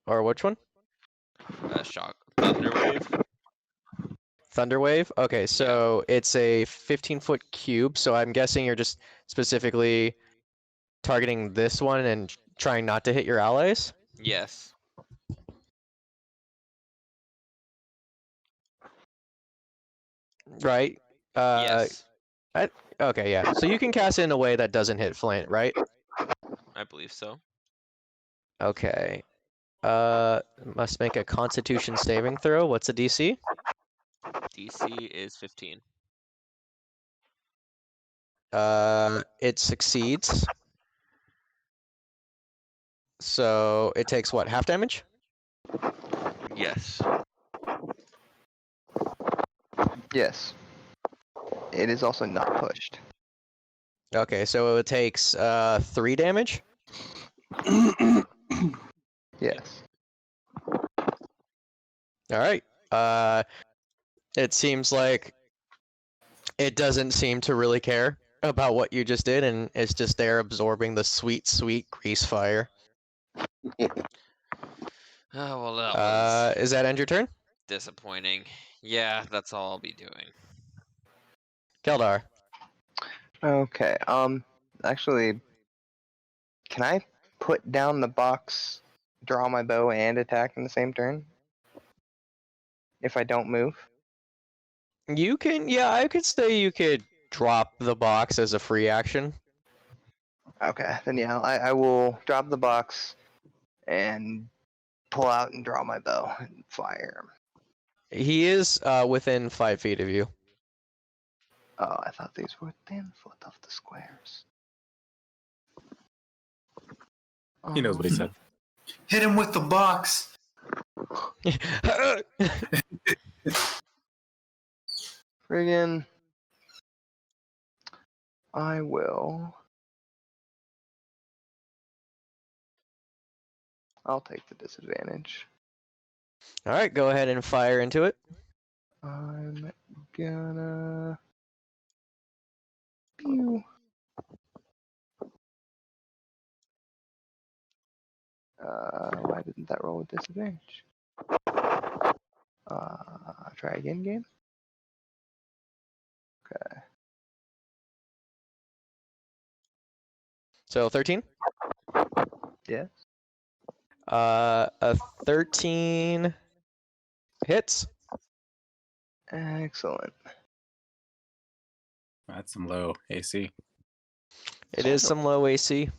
Or which one? Thunderwave. Thunderwave? Okay, so it's a 15-foot cube, so I'm guessing you're just specifically targeting this one and trying not to hit your allies? Yes. Right? Yes. Okay, yeah. So you can cast it in a way that doesn't hit Flint, right? I believe so. Okay. Must make a Constitution saving throw. What's the DC? DC is 15. It succeeds. So it takes what, half damage? Yes. Yes. It is also not pushed. Okay, so it takes 3 damage? Yes. Alright. It seems like it doesn't seem to really care about what you just did, and it's just there absorbing the sweet, sweet grease fire. Oh, well, that was Is that end your turn? disappointing. Yeah, that's all I'll be doing. Keldar. Okay. Actually, can I put down the box, draw my bow, and attack in the same turn? If I don't move? You can, yeah, I could say you could drop the box as a free action. Okay, then yeah, I will drop the box and pull out and draw my bow and fire. He is within 5 feet of you. Oh, I thought these were within foot of the squares. He knows what he said. Hit him with the box. Friggin'. I will. I'll take the disadvantage. All right, go ahead and fire into it. I'm gonna. Pew. Why didn't that roll with disadvantage? Try again, game. Okay. So 13. Yes. A 13 hits. Excellent. That's some low AC. It is some low AC.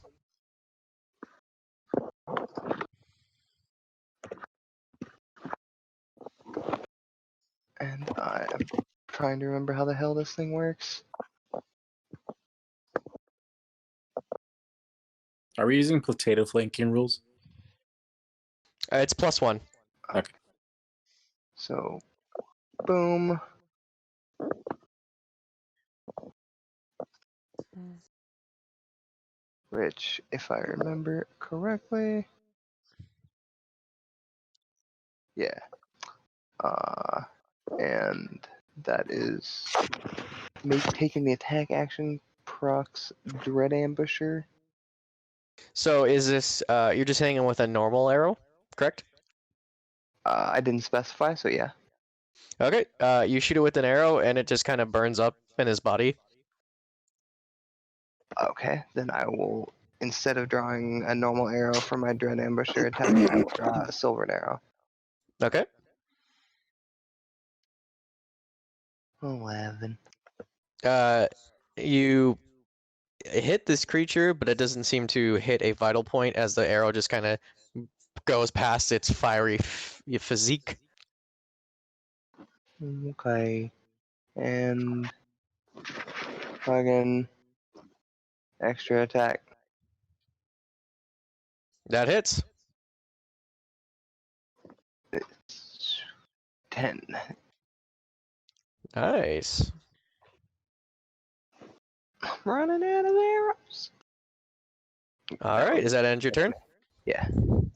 And I am trying to remember how the hell this thing works. Are we using potato flanking rules? It's +1. Okay. So, boom. Which, if I remember correctly, yeah. And that is taking the attack action procs Dread Ambusher. So is this, you're just hitting him with a normal arrow, correct? I didn't specify, so yeah. Okay, you shoot it with an arrow and it just kind of burns up in his body. Okay, then I will, instead of drawing a normal arrow for my Dread Ambusher attack, I will draw a silvered arrow. Okay. 11. You hit this creature, but it doesn't seem to hit a vital point as the arrow just kind of goes past its fiery physique. Okay. And fucking extra attack. That hits. It's 10. Nice. I'm running out of arrows. All right, is that end your turn? Yeah. All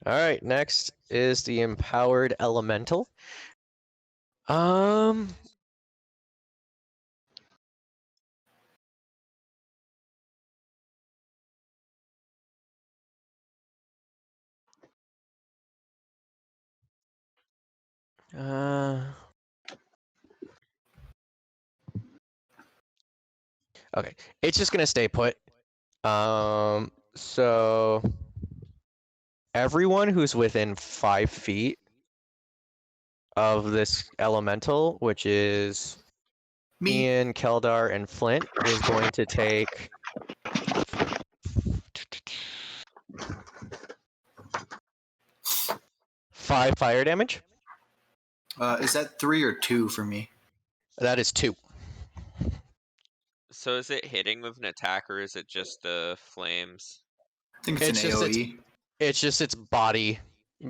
right, next is the empowered elemental. Okay, it's just gonna stay put. So everyone who's within 5 feet of this elemental, which is Me. Ian, Keldar, and Flint, is going to take 5 fire damage. Is that 3 or 2 for me? That is 2. So is it hitting with an attack or is it just the flames? I think it's It's an just AoE. It's just its body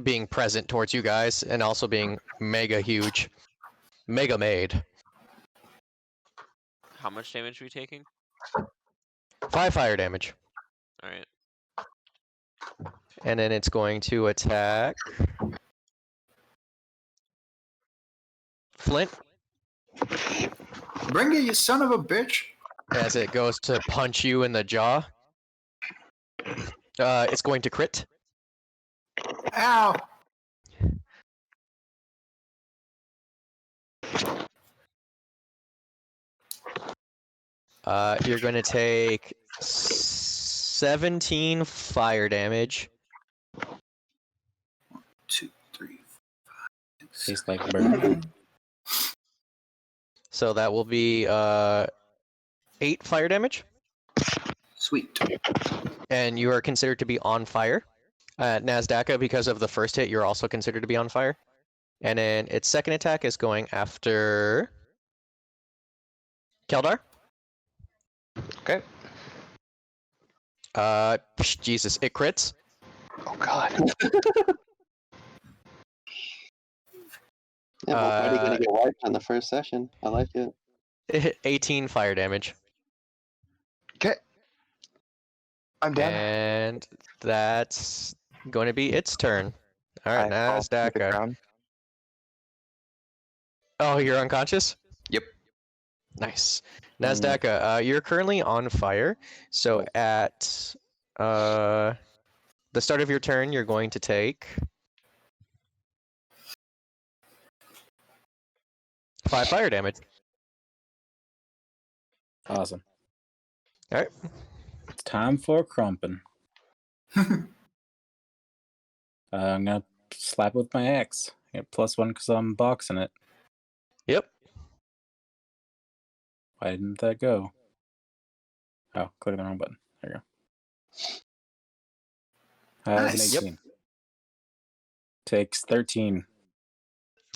being present towards you guys and also being mega huge. Mega made. How much damage are we taking? 5 fire damage. Alright. And then it's going to attack Flint Bring it, you son of a bitch. as it goes to punch you in the jaw. It's going to crit. Ow. You're going to take 17 fire damage. 2, 3, 5, 6. Tastes like burn. So that will be 8 fire damage. Sweet. And you are considered to be on fire. Nazdaka, because of the first hit, you're also considered to be on fire. And then its second attack is going after Keldar. Okay. Jesus, it crits. Oh God. Yeah, we're already gonna get wiped on the first session. I like it. It hit 18 fire damage. Okay. I'm down. And that's going to be its turn. All right, I fall to the Nazdaka. ground. Oh, you're unconscious? Yep. Nice. Mm. Nazdaka, you're currently on fire. So at the start of your turn, you're going to take 5 fire damage. Awesome. All right. It's time for crumping. I'm gonna slap it with my axe. I get +1 because I'm boxing it. Yep. Why didn't that go? Oh, click the wrong button. There you go. It's Nice. an 18. Takes 13.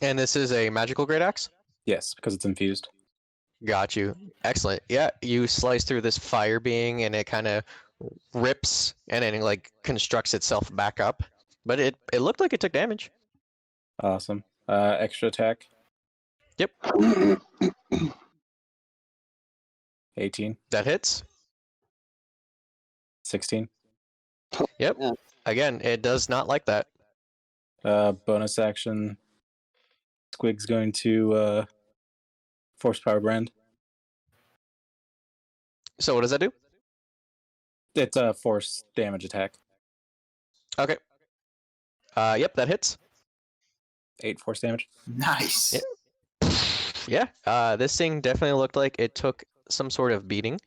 And this is a magical great axe? Yes, because it's infused. Got you. Excellent. Yeah, you slice through this fire being and it kind of rips and then like constructs itself back up. But it looked like it took damage. Awesome. Extra attack. Yep. 18. That hits. 16. Yep. Yeah. Again, it does not like that. Bonus action. Squig's going to force power brand. So what does that do? It's a force damage attack. Okay. Yep, that hits. 8 force damage. Nice. Yeah. This thing definitely looked like it took some sort of beating.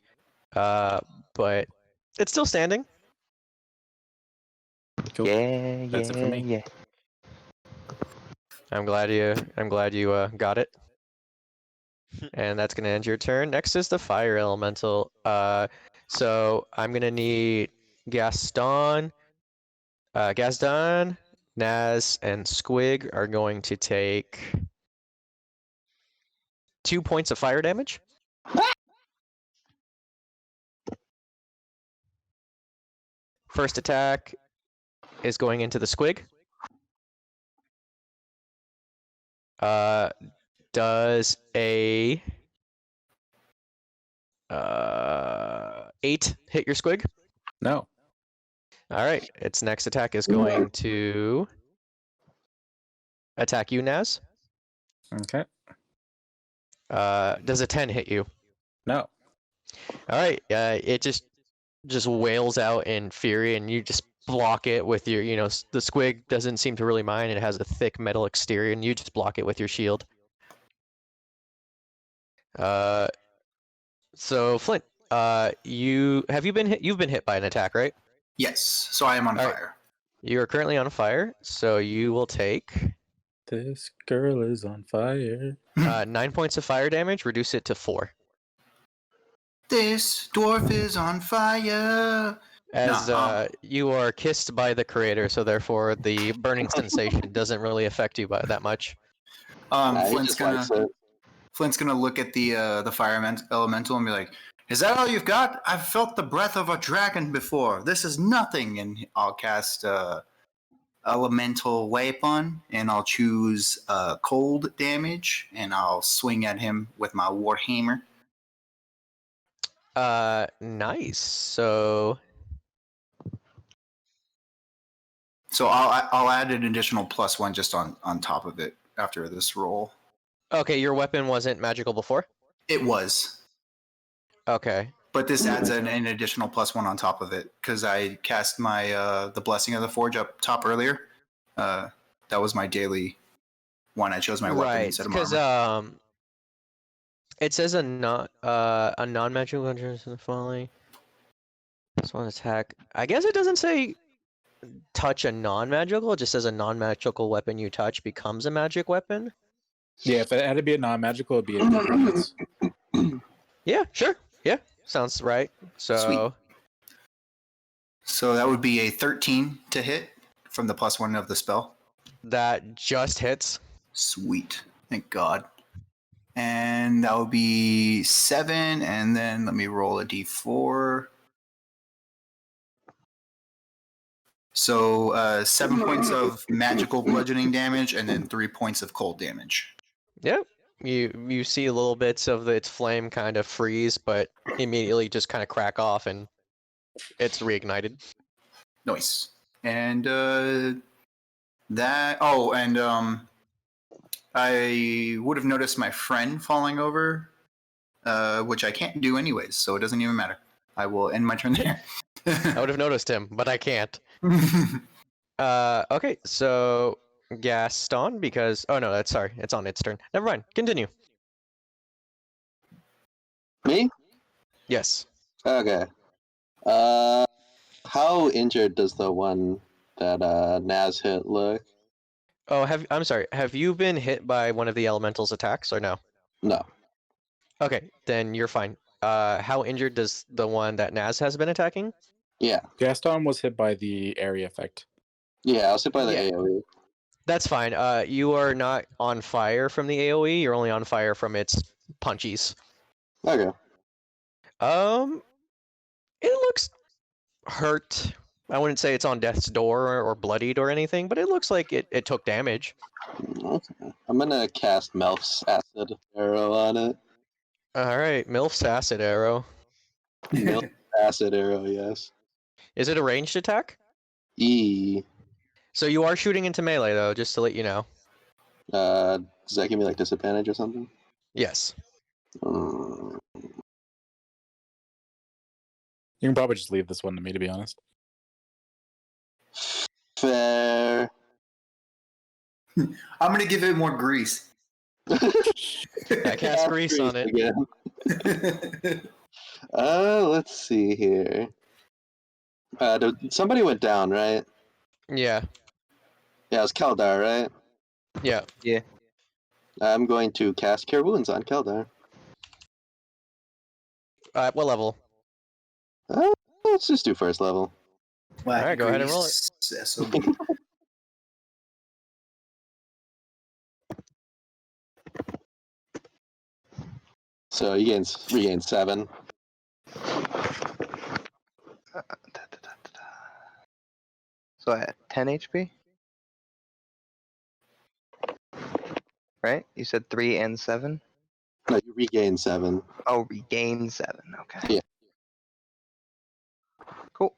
But it's still standing. Cool. Yeah, That's it for me. yeah. I'm glad you got it. And that's gonna end your turn. Next is the fire elemental. So I'm gonna need Gaston, Naz, and Squig are going to take 2 points of fire damage. First attack is going into the Squig. Does a 8 hit your Squig? No. All right. Its next attack is going to attack you, Naz. Okay. Does a 10 hit you? No. All right. It just wails out in fury, and you just block it with your, the Squig doesn't seem to really mind. It has a thick metal exterior, and you just block it with your shield. So Flint, you've been hit by an attack, right? Yes. So I am on All right. fire. You are currently on fire, so you will take This girl is on fire. 9 points of fire damage. Reduce it to 4. This dwarf is on fire. As Nah, you are kissed by the creator, so therefore the burning sensation doesn't really affect you by that much. He Flint's just likes it. gonna look at the fire elemental and be like, "Is that all you've got? I've felt the breath of a dragon before. This is nothing." And I'll cast elemental weapon, and I'll choose cold damage, and I'll swing at him with my warhammer. Nice. So So I'll add an additional +1 just on top of it after this roll. okay, your weapon wasn't magical before? It was. Okay. But this adds an additional +1 on top of it because I cast my the Blessing of the Forge up top earlier. That was my daily one. I chose my weapon Right, instead of because armor. it says a non-magical entrance in the following. This one attack. I guess it doesn't say touch a non-magical. It just says a non-magical weapon you touch becomes a magic weapon. Yeah, if it had to be a non-magical, it'd be a difference. Yeah, sure. Yeah, sounds right. So Sweet. So that would be a 13 to hit from the +1 of the spell. that just hits. Sweet. Thank God. And that would be 7, and then let me roll a d4. So 7 points of magical bludgeoning damage, and then 3 points of cold damage. Yep. You see little bits of its flame kind of freeze, but immediately just kind of crack off, and it's reignited. Nice. And that. Oh, and I would have noticed my friend falling over, which I can't do anyways, so it doesn't even matter. I will end my turn there. I would have noticed him, but I can't. Okay, so Gaston, because oh no, that's sorry, it's on its turn. Never mind. Continue. Me? Yes. Okay. How injured does the one that Naz hit look? Oh, I'm sorry. Have you been hit by one of the elemental's attacks or no? No. Okay, then you're fine. How injured does the one that Naz has been attacking? Yeah. Gaston was hit by the area effect. Yeah, I'll sit by the Yeah. AoE. That's fine. You are not on fire from the AoE. You're only on fire from its punchies. Okay. It looks hurt. I wouldn't say it's on death's door or bloodied or anything, but it looks like it took damage. Okay. I'm gonna cast Melf's acid arrow on it. All right, Milf's acid arrow. Melf's acid arrow, yes. Is it a ranged attack? E. So you are shooting into melee though, just to let you know. Does that give me like disadvantage or something? Yes. Mm, You can probably just leave this one to me, to be honest. fair. I'm gonna give it more grease. I cast grease on it. Again. Let's see here. Somebody went down, right? Yeah. Yeah, it was Keldar, right? Yeah. I'm going to cast Cure Wounds on Keldar. What level? Let's just do first level. Alright, go ahead and roll it. SOB. So you regain 7. So I had 10 HP? Right? You said 3 and 7? No, you regain 7. Oh, regain 7. Okay. Yeah. Cool.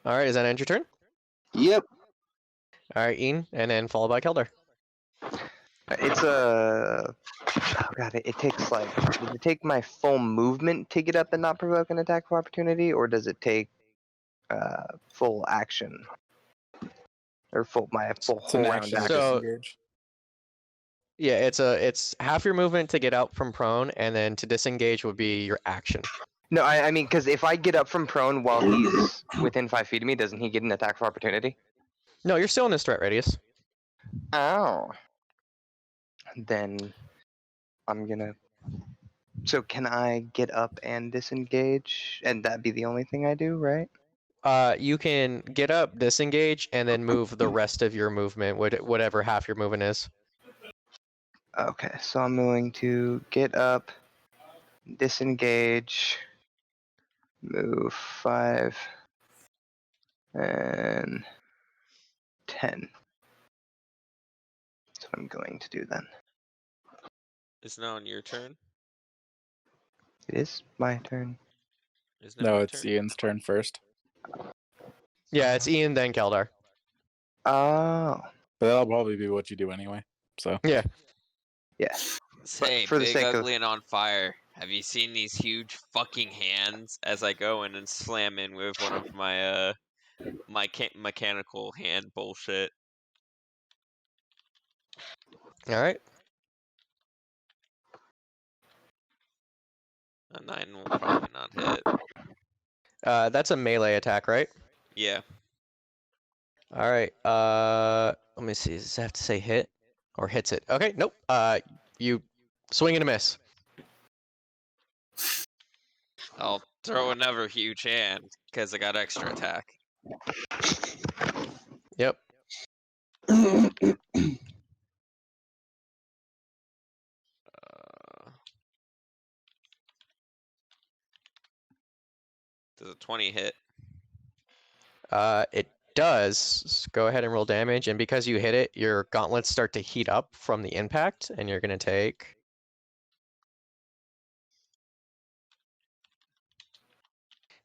Alright, is that end your turn? Yep. Alright, Ian, and then followed by Keldar. It's a. Oh god, it takes like. Does it take my full movement to get up and not provoke an attack of opportunity, or does it take full action? Or my full It's an whole round action to action? So- disengage. Yeah, it's half your movement to get out from prone, and then to disengage would be your action. No, I mean, because if I get up from prone while he's within 5 feet of me, doesn't he get an attack of opportunity? No, you're still in his threat radius. Oh. Then I'm gonna. So can I get up and disengage, and that be the only thing I do, right? You can get up, disengage, and then move the rest of your movement, whatever half your movement is. Okay, so I'm going to get up, disengage, move 5, and 10. That's what I'm going to do then. It's now on your turn. It is my turn. Isn't it No, my it's turn? Ian's turn first. Yeah, it's Ian, then Keldar. Oh, But that'll probably be what you do anyway. So Yeah. yeah. Hey, for the big, sake of- ugly, and on fire. Have you seen these huge fucking hands as I go in and slam in with one of my mechanical hand bullshit? Alright. A 9 will probably not hit. That's a melee attack, right? Yeah. Alright. Let me see. Does it have to say hit? Or hits it? Okay, nope. You swing and a miss. I'll throw another huge hand because I got extra attack. Yep. Does a 20 hit? It does. Go ahead and roll damage, and because you hit it, your gauntlets start to heat up from the impact, and you're gonna take.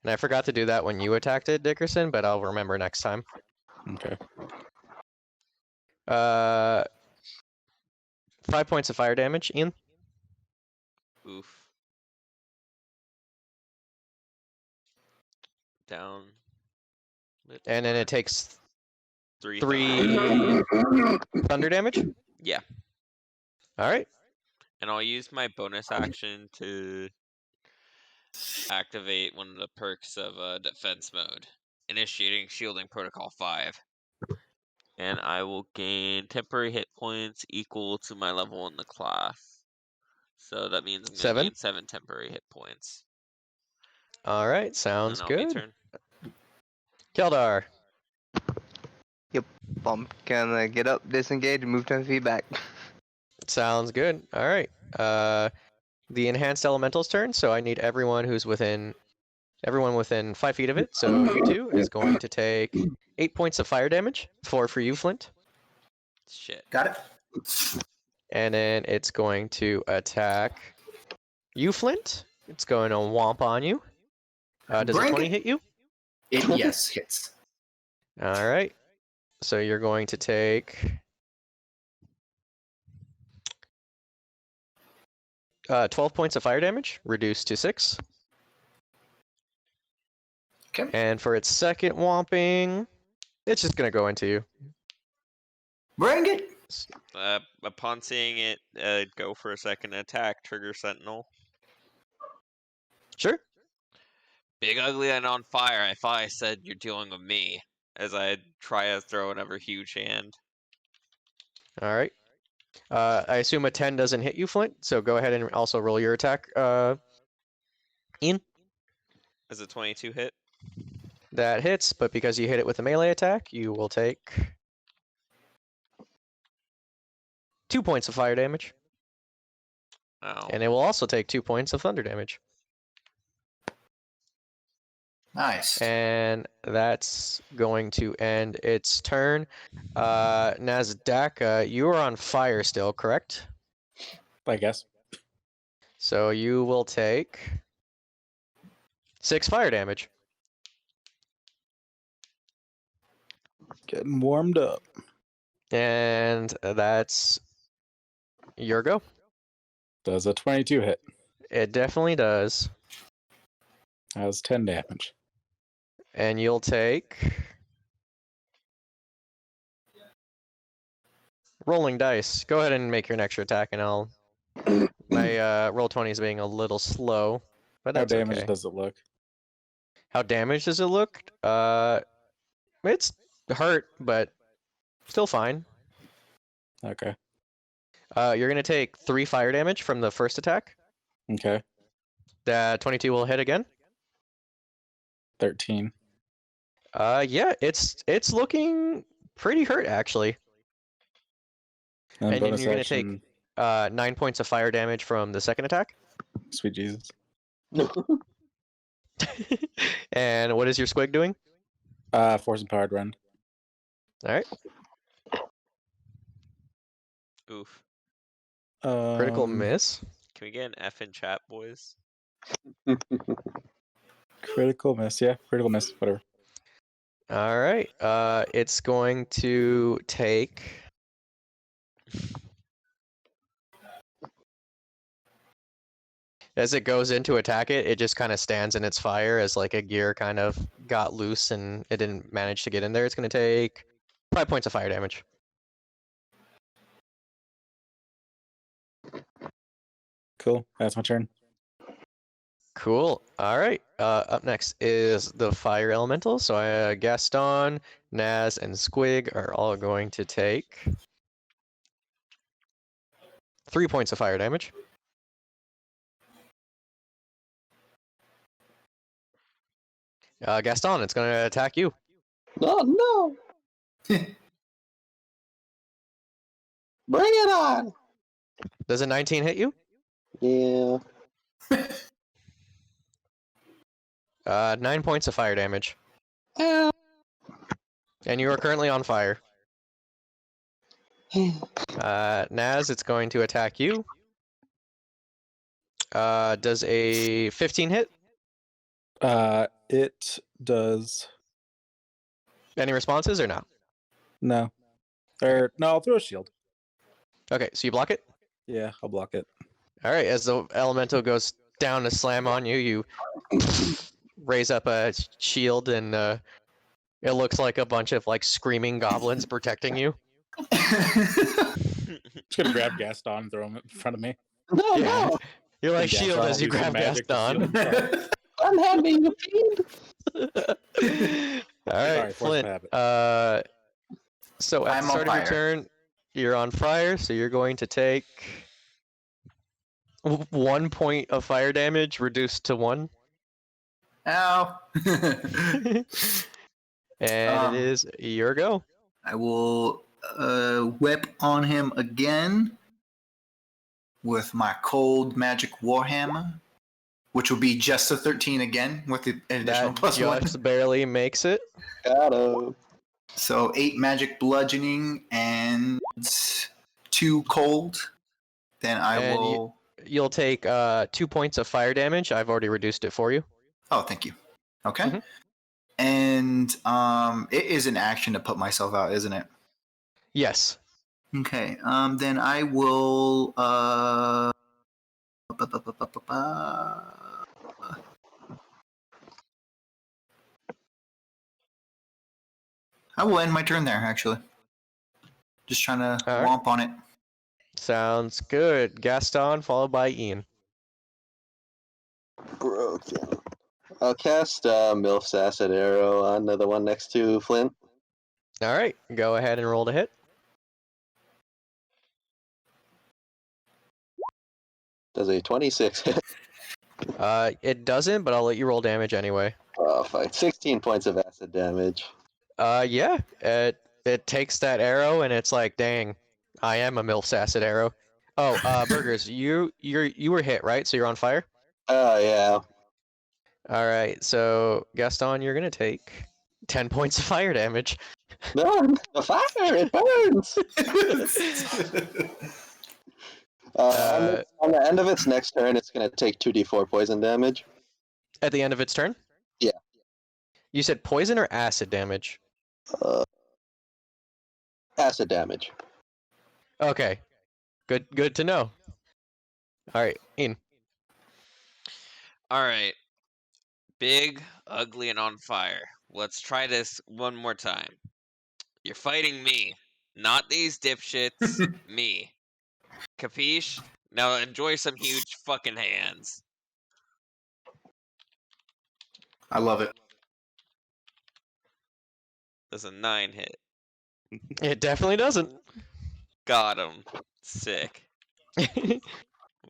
And I forgot to do that when you attacked it, Dickerson, but I'll remember next time. Okay. 5 points of fire damage, Ian. Oof. Down. And then it takes 3 3 thunder damage. Yeah. All right. And I'll use my bonus action to activate one of the perks of defense mode, initiating shielding protocol 5. And I will gain temporary hit points equal to my level in the class. So that means I'm going to 7? gain 7 temporary hit points. All right, sounds And that'll be good. turn. Keldar. I'm gonna get up, disengage, and move 10 feet back. Sounds good. All right. The enhanced elemental's turn, so I need everyone within 5 feet of it. So you two is going to take 8 points of fire damage. 4 for you, Flint. Shit. Got it? And then it's going to attack you, Flint. It's going to womp on you. Does a Bring 20 it. hit you? Yes, hits. All right. So you're going to take 12 points of fire damage, reduced to 6. Okay. And for its second whomping, it's just going to go into you. Bring it. Upon seeing it go for a second attack, trigger Sentinel. Sure. Big, ugly, and on fire. I thought I said you're dealing with me. As I try to throw another huge hand. All right. I assume a 10 doesn't hit you, Flint, so go ahead and also roll your attack. Ian? Is a 22 hit? That hits, but because you hit it with a melee attack, you will take 2 points of fire damage. Oh. And it will also take 2 points of thunder damage. Nice. And that's going to end its turn. Nazdaka, you are on fire still, correct? I guess. So you will take 6 fire damage. Getting warmed up. And that's your go. Does a 22 hit? It definitely does. Has 10 damage. And you'll take rolling dice. Go ahead and make your next attack, and I'll. My roll 20 is being a little slow, but How that's damaged okay. does it look? How damaged does it look? It's hurt, but still fine. Okay. You're gonna take 3 fire damage from the first attack. Okay. That 22 will hit again. 13. Yeah, it's looking pretty hurt actually. And then bonus you're gonna take action, 9 points of fire damage from the second attack. Sweet Jesus. And what is your squig doing? Force empowered run. All right. Oof. Critical Um, miss. Can we get an F in chat, boys? Critical miss. Yeah, critical miss. Whatever. All right. It's going to take. As it goes in to attack it, it just kind of stands in its fire as like a gear kind of got loose and it didn't manage to get in there. It's going to take 5 points of fire damage. Cool. That's my turn. Cool. All right. Up next is the fire elemental. So Gaston, Naz, and Squig are all going to take 3 points of fire damage. Gaston, it's going to attack you. Oh no! Bring it on! Does a 19 hit you? Yeah. 9 points of fire damage. Ow. And you are currently on fire. Naz, it's going to attack you. Does a 15 hit? It does. Any responses or no? No. Or no, I'll throw a shield. Okay, so you block it? Yeah, I'll block it. All right, as the elemental goes down to slam on you, you raise up a shield, and it looks like a bunch of like screaming goblins protecting you. Just gonna grab Gaston and throw him in front of me. No, Yeah. no. You're like And Gaston shield will as you do some grab magic to shield Gaston. himself. Unhand me, you fiend. All right, Sorry, force of Flint. habit. So at I'm the on start of your fire. turn, you're on fire, so you're going to take 1 point of fire damage, reduced to 1. Ow. And it Um, is your go. I will whip on him again with my cold magic warhammer, which will be just a 13 again with the additional That plus one. just barely makes it. Got him. So 8 magic bludgeoning and 2 cold. Then I And will. You'll take 2 points of fire damage. I've already reduced it for you. Oh, thank you. Okay. Mhm. And it is an action to put myself out, isn't it? Yes. Okay. Then I will. I will end my turn there. Actually, just trying to All right. womp on it. Sounds good. Gaston, followed by Ian. Broken. I'll cast Milf's Acid Arrow on the one next to Flint. All right, go ahead and roll to hit. Does a 26 hit? It doesn't, but I'll let you roll damage anyway. Oh, fuck. 16 points of acid damage. Yeah, it takes that arrow and it's like, dang, I am a MILF's acid arrow. Oh, Burgers, you were hit, right? So you're on fire? Oh, yeah. All right, so Gaston, you're gonna take 10 points of fire damage. No, the fire, it burns! On the end of its next turn, it's going to take 2d4 poison damage. At the end of its turn? Yeah. You said poison or acid damage? Acid damage. Okay. Good to know. All right, Ian. All right. Big, ugly, and on fire. Let's try this one more time. You're fighting me, not these dipshits. Me. Capiche? Now enjoy some huge fucking hands. I love it. Does a 9 hit. It definitely doesn't. Got him. Sick.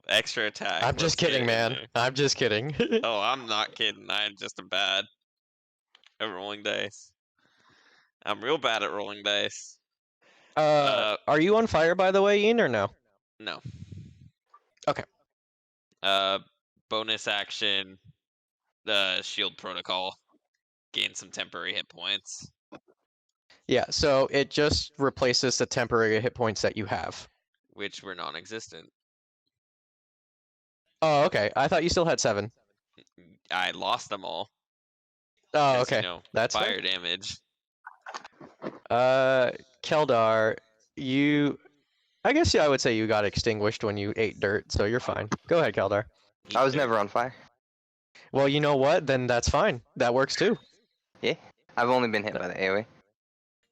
Extra attack. I'm just Let's kidding, get in man. there. I'm just kidding. Oh, I'm not kidding. I'm just bad at rolling dice. I'm real bad at rolling dice. Are you on fire, by the way, Ian, or no? No. Okay. Bonus action. Shield protocol. Gain some temporary hit points. Yeah, so it just replaces the temporary hit points that you have. Which were non-existent. Oh, okay. I thought you still had 7. I lost them all. Oh, 'cause, okay. You know, That's fine. fire damage. Keldar, I guess I would say you got extinguished when you ate dirt, so you're fine. Go ahead, Keldar. I was never on fire. Well, you know what? Then that's fine. That works too. I've only been hit by the AoE.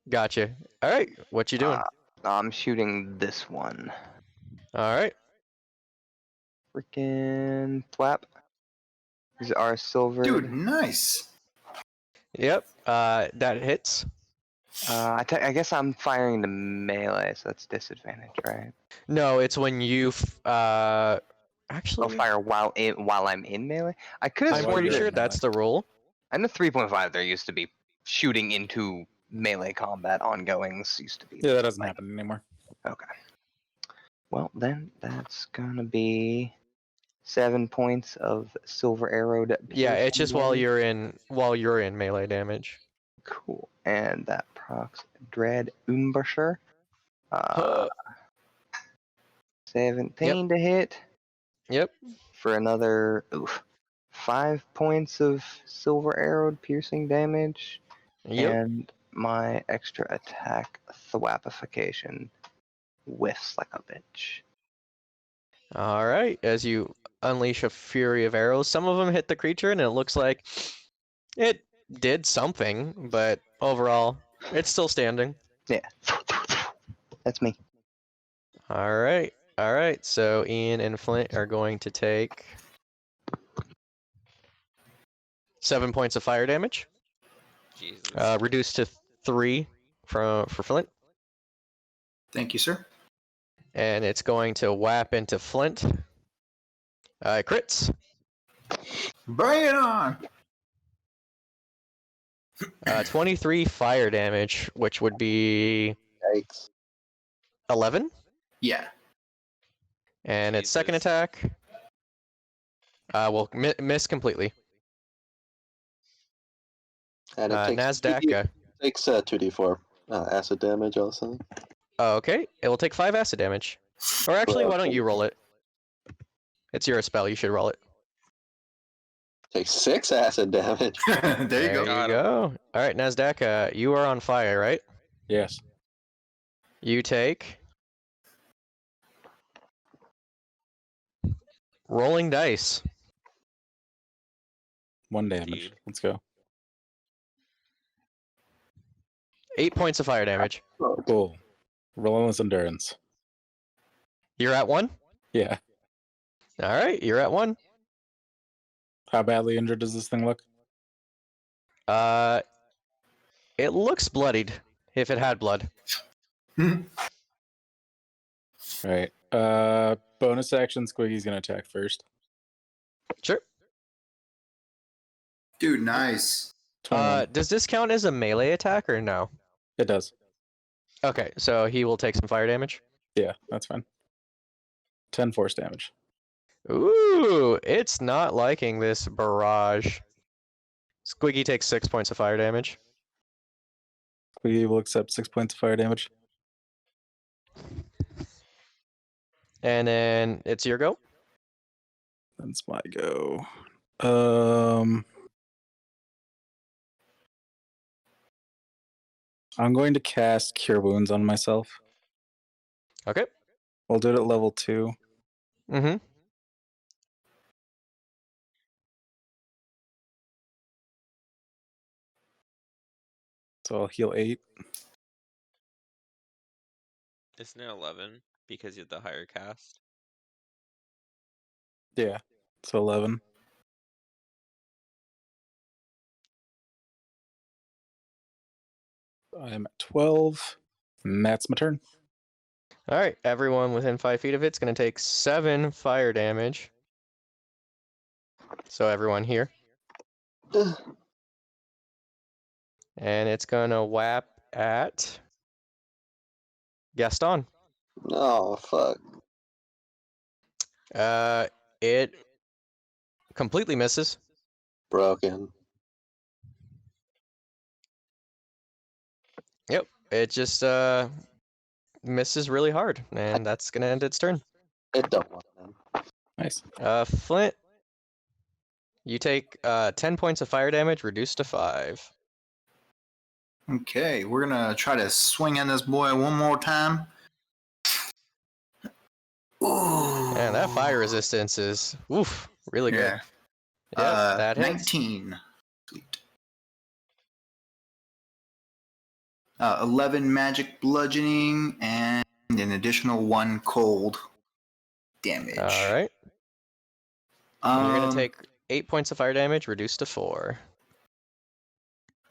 Gotcha. All right. What you doing? I'm shooting this one. All right. Freaking thwap. These are silver. Dude, nice. Yep. That hits. I guess I'm firing the melee, so that's disadvantage, right? No, it's when you actually. I'll fire while I'm in melee. I could have I'm sworn pretty that sure that's the rule. I know 3.5 there used to be shooting into melee combat ongoings used to be. Yeah, that doesn't happen anymore. Okay. Well, then that's gonna be 7 points of silver arrowed. Yeah, it's just while damage. you're in melee damage. Cool, and that procs Dread Umbusher. Huh. 17 to hit Yep. for another 5 points of silver arrowed piercing damage. Yep. And my extra attack, Thwapification, whiffs like a bitch. All right. As you unleash a fury of arrows, some of them hit the creature, and it looks like it did something, but overall, it's still standing. Yeah. That's me. All right. All right. So Ian and Flint are going to take 7 points of fire damage, Jesus. reduced to 3 for Flint, Thank you, sir. and it's going to whap into Flint. Crits. Bring it on. 23 fire damage, which would be Yikes. 11. Yeah. And its second Jesus. attack will miss completely. And it takes Nasdaq. takes 2d4 acid damage also. Okay, it will take 5 acid damage. Or actually, why don't you roll it? It's your spell. You should roll it. Takes 6 acid damage. There you There go. you Got him. go. All right, Nasdaq, you are on fire, right? Yes. You take rolling dice. 1 damage. Dude. Let's go. 8 points of fire damage. Cool. Relentless endurance. You're at 1? Yeah. All right, you're at 1. How badly injured does this thing look? It looks bloodied, if it had blood. Alright. Bonus action, Squiggy's gonna attack first. Sure. Dude, nice. 21. Does this count as a melee attack or no? It does. Okay, so he will take some fire damage. Yeah, that's fine. 10 force damage. Ooh, it's not liking this barrage. Squiggy takes 6 points of fire damage. Squiggy will accept 6 points of fire damage. And then it's your go. That's my go. I'm going to cast Cure Wounds on myself. Okay. We'll do it at level 2. Mm-hmm. So I'll heal 8. Isn't it 11 because you have the higher cast? Yeah. So 11. I'm at 12. And that's my turn. All right, everyone within 5 feet of it's going to take 7 fire damage. So everyone here. And it's going to whap at Gaston. Oh, fuck. It completely misses. Broken. Yep, it just misses really hard, and that's going to end its turn. It don't want them. Nice. Flint, you take 10 points of fire damage, reduced to 5. Okay, we're gonna try to swing on this boy one more time. Ooh. And that fire resistance is, oof, really good. Yeah. Yep, that hits. 19. Sweet. 11 magic bludgeoning and an additional 1 cold damage. All right. And you're going to take 8 points of fire damage, reduced to 4.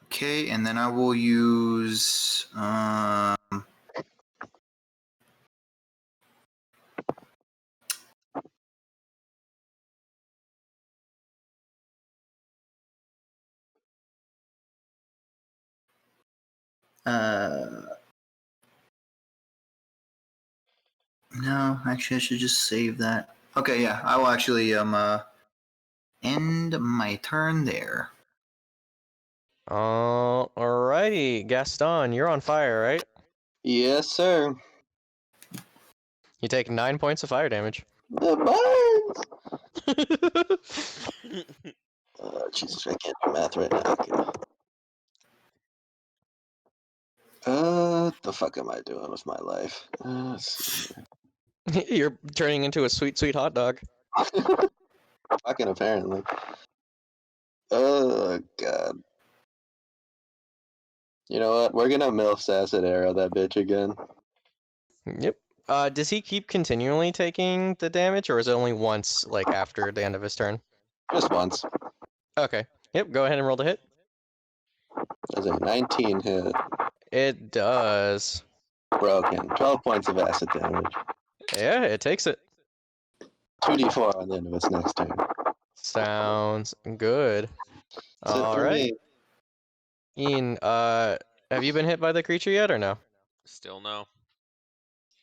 Okay, and then I will use no, actually I should just save that. Okay, yeah, I will actually end my turn there. All right. Alrighty, Gaston, you're on fire, right? Yes, sir. You take 9 points of fire damage. It burns. Jesus, I can't do math right now. Okay. The fuck am I doing with my life? Let's see You're turning into a sweet, sweet hot dog. here. Fucking apparently. Oh god. You know what? We're gonna MILF's acid arrow that bitch again. Yep. Does he keep continually taking the damage, or is it only once, like, after the end of his turn? Just once. Okay. Yep, go ahead and roll the hit. That's a 19 hit. It does. Broken. 12 points of acid damage. Yeah, it takes it. 2d4 on the end of its next turn. Sounds good. That's it for Alright. me. Ian, have you been hit by the creature yet, or no? Still no.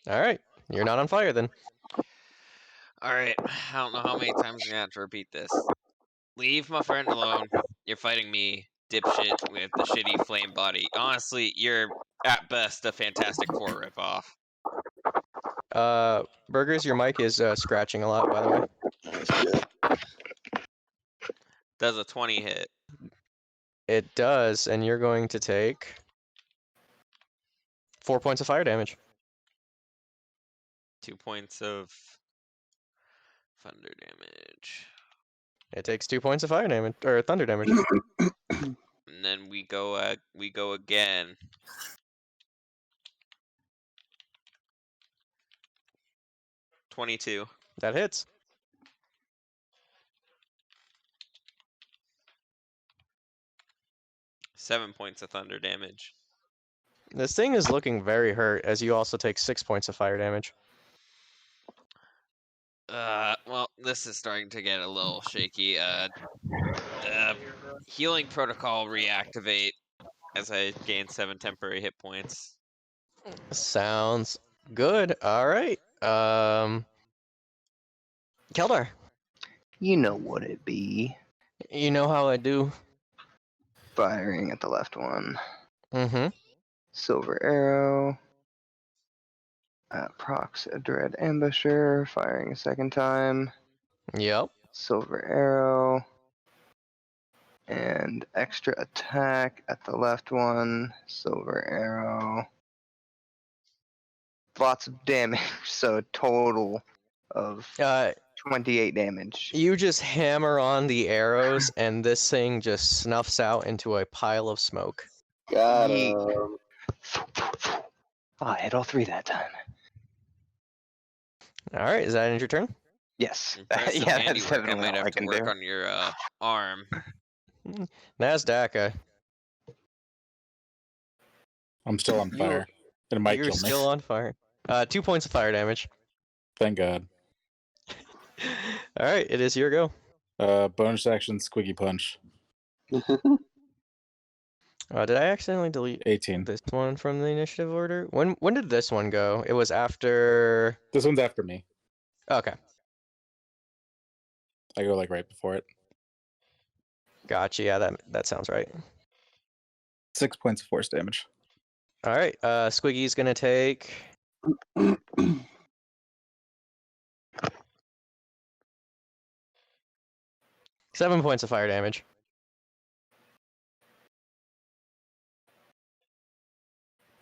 Alright, you're not on fire then. Alright, I don't know how many times I'm gonna have to repeat this. Leave my friend alone. You're fighting me, dipshit, with the shitty flame body. Honestly, you're at best a Fantastic Four ripoff. Burgers, your mic is scratching a lot, by the way. That's good. Does a 20 hit? It does, and you're going to take 4 points of fire damage. 2 points of thunder damage. It takes 2 points of fire damage, or thunder damage. And then we go again. $22. That hits. $7 points of thunder damage. This thing is looking very hurt, as you also take 6 points of fire damage. Well, this is starting to get a little shaky. Healing protocol reactivate as I gain 7 temporary hit points. Sounds good. Alright. Keldar, You know what it be. you know how I do. Firing at the left one. Mm-hmm. Silver arrow. Procs a dread ambusher. Firing a second time. Yep. Silver arrow. And extra attack at the left one. Silver arrow. Lots of damage, so a total of 28 damage. You just hammer on the arrows, and this thing just snuffs out into a pile of smoke. Got Yeet. him. Oh, I hit all 3 that time. Alright, is that end your turn? Yes. Impressive Yeah, that's handiwork. I definitely might all I have to can work do. on your arm. Nasdaq, I'm still on fire. It might you're kill me. still on fire. 2 points of fire damage. Thank God. Alright, it is your go. Bonus action, squiggy punch. Did I accidentally delete 18. this one from the initiative order? When did this one go? It was after... This one's after me. Okay, I go like right before it. gotcha. Yeah, that sounds right. 6 points of force damage. Alright, Squiggy's gonna take... 7 points of fire damage.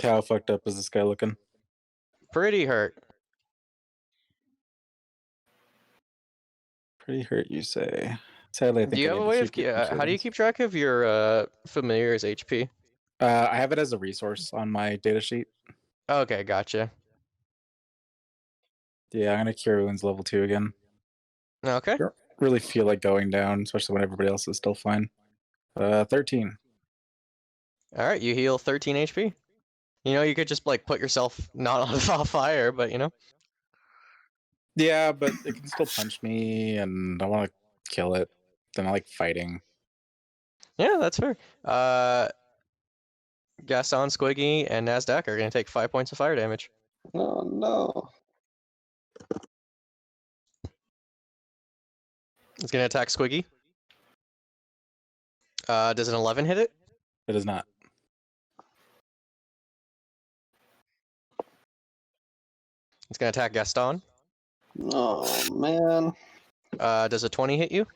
How fucked up is this guy looking? Pretty hurt. Pretty hurt, you say. Sadly, I think Do you I have a need to way keep getting of... how do you tokens. keep track of your familiar's HP? I have it as a resource on my data sheet. Okay, gotcha. Yeah, I'm gonna cure wounds level 2 again. Okay. Don't really feel like going down, especially when everybody else is still fine. 13. Alright, you heal 13 HP. You know, you could just, like, put yourself not on fire, but, you know. Yeah, but it can still punch me, and I want to kill it. Then I like fighting. Yeah, that's fair. Gaston, Squiggy, and Nasdaq are going to take 5 points of fire damage. Oh no. It's going to attack Squiggy. Does an 11 hit it? It is not. It's gonna attack Gaston. Oh man. Does a 20 hit you?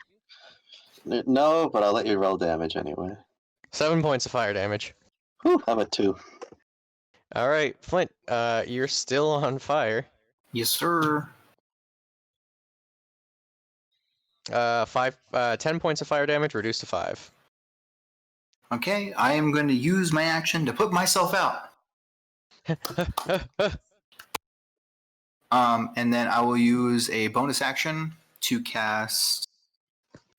No, but I'll let you roll damage anyway. 7 points of fire damage. Whew, I'm at 2. All right, Flint. You're still on fire. Yes, sir. 10 points of fire damage reduced to 5. Okay, I am going to use my action to put myself out. And then I will use a bonus action to cast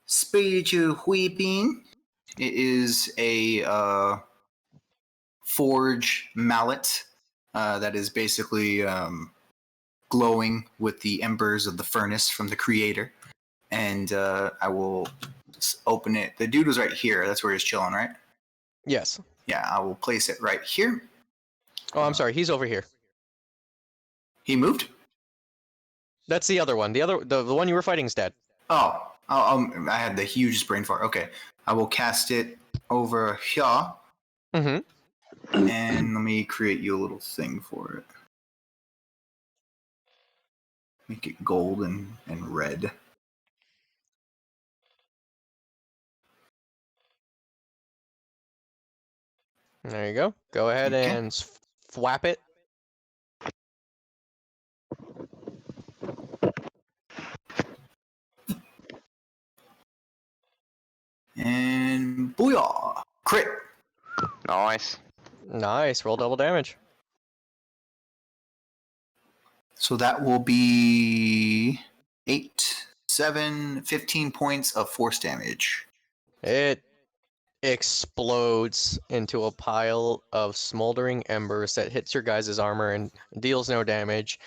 Spiritual Weeping. It is a forge mallet that is basically glowing with the embers of the furnace from the creator. And I will open it. The dude was right here. That's where he's chilling, right? Yes. Yeah, I will place it right here. Oh, I'm sorry. He's over here. He moved? That's the other one. The one you were fighting is dead. Oh, I had the hugest brain fart. Okay, I will cast it over here. Mm-hmm. And let me create you a little thing for it. Make it gold and red. There you go. Go ahead Okay. and thwap it. And booyah! Crit! Nice. Nice. Roll double damage. So that will be 8, 7, 15 points of force damage. It explodes into a pile of smoldering embers that hits your guys' armor and deals no damage.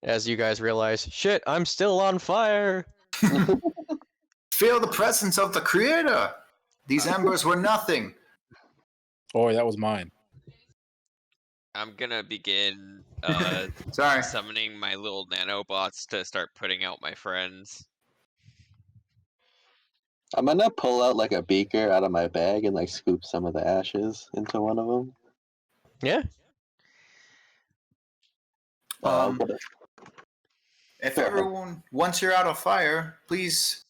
As you guys realize, shit, I'm still on fire! Feel the presence of the creator! These embers were nothing. Oh, that was mine. I'm gonna begin Sorry. summoning my little nanobots to start putting out my friends. I'm gonna pull out like a beaker out of my bag and like scoop some of the ashes into one of them. Yeah. If everyone, once you're out of fire, please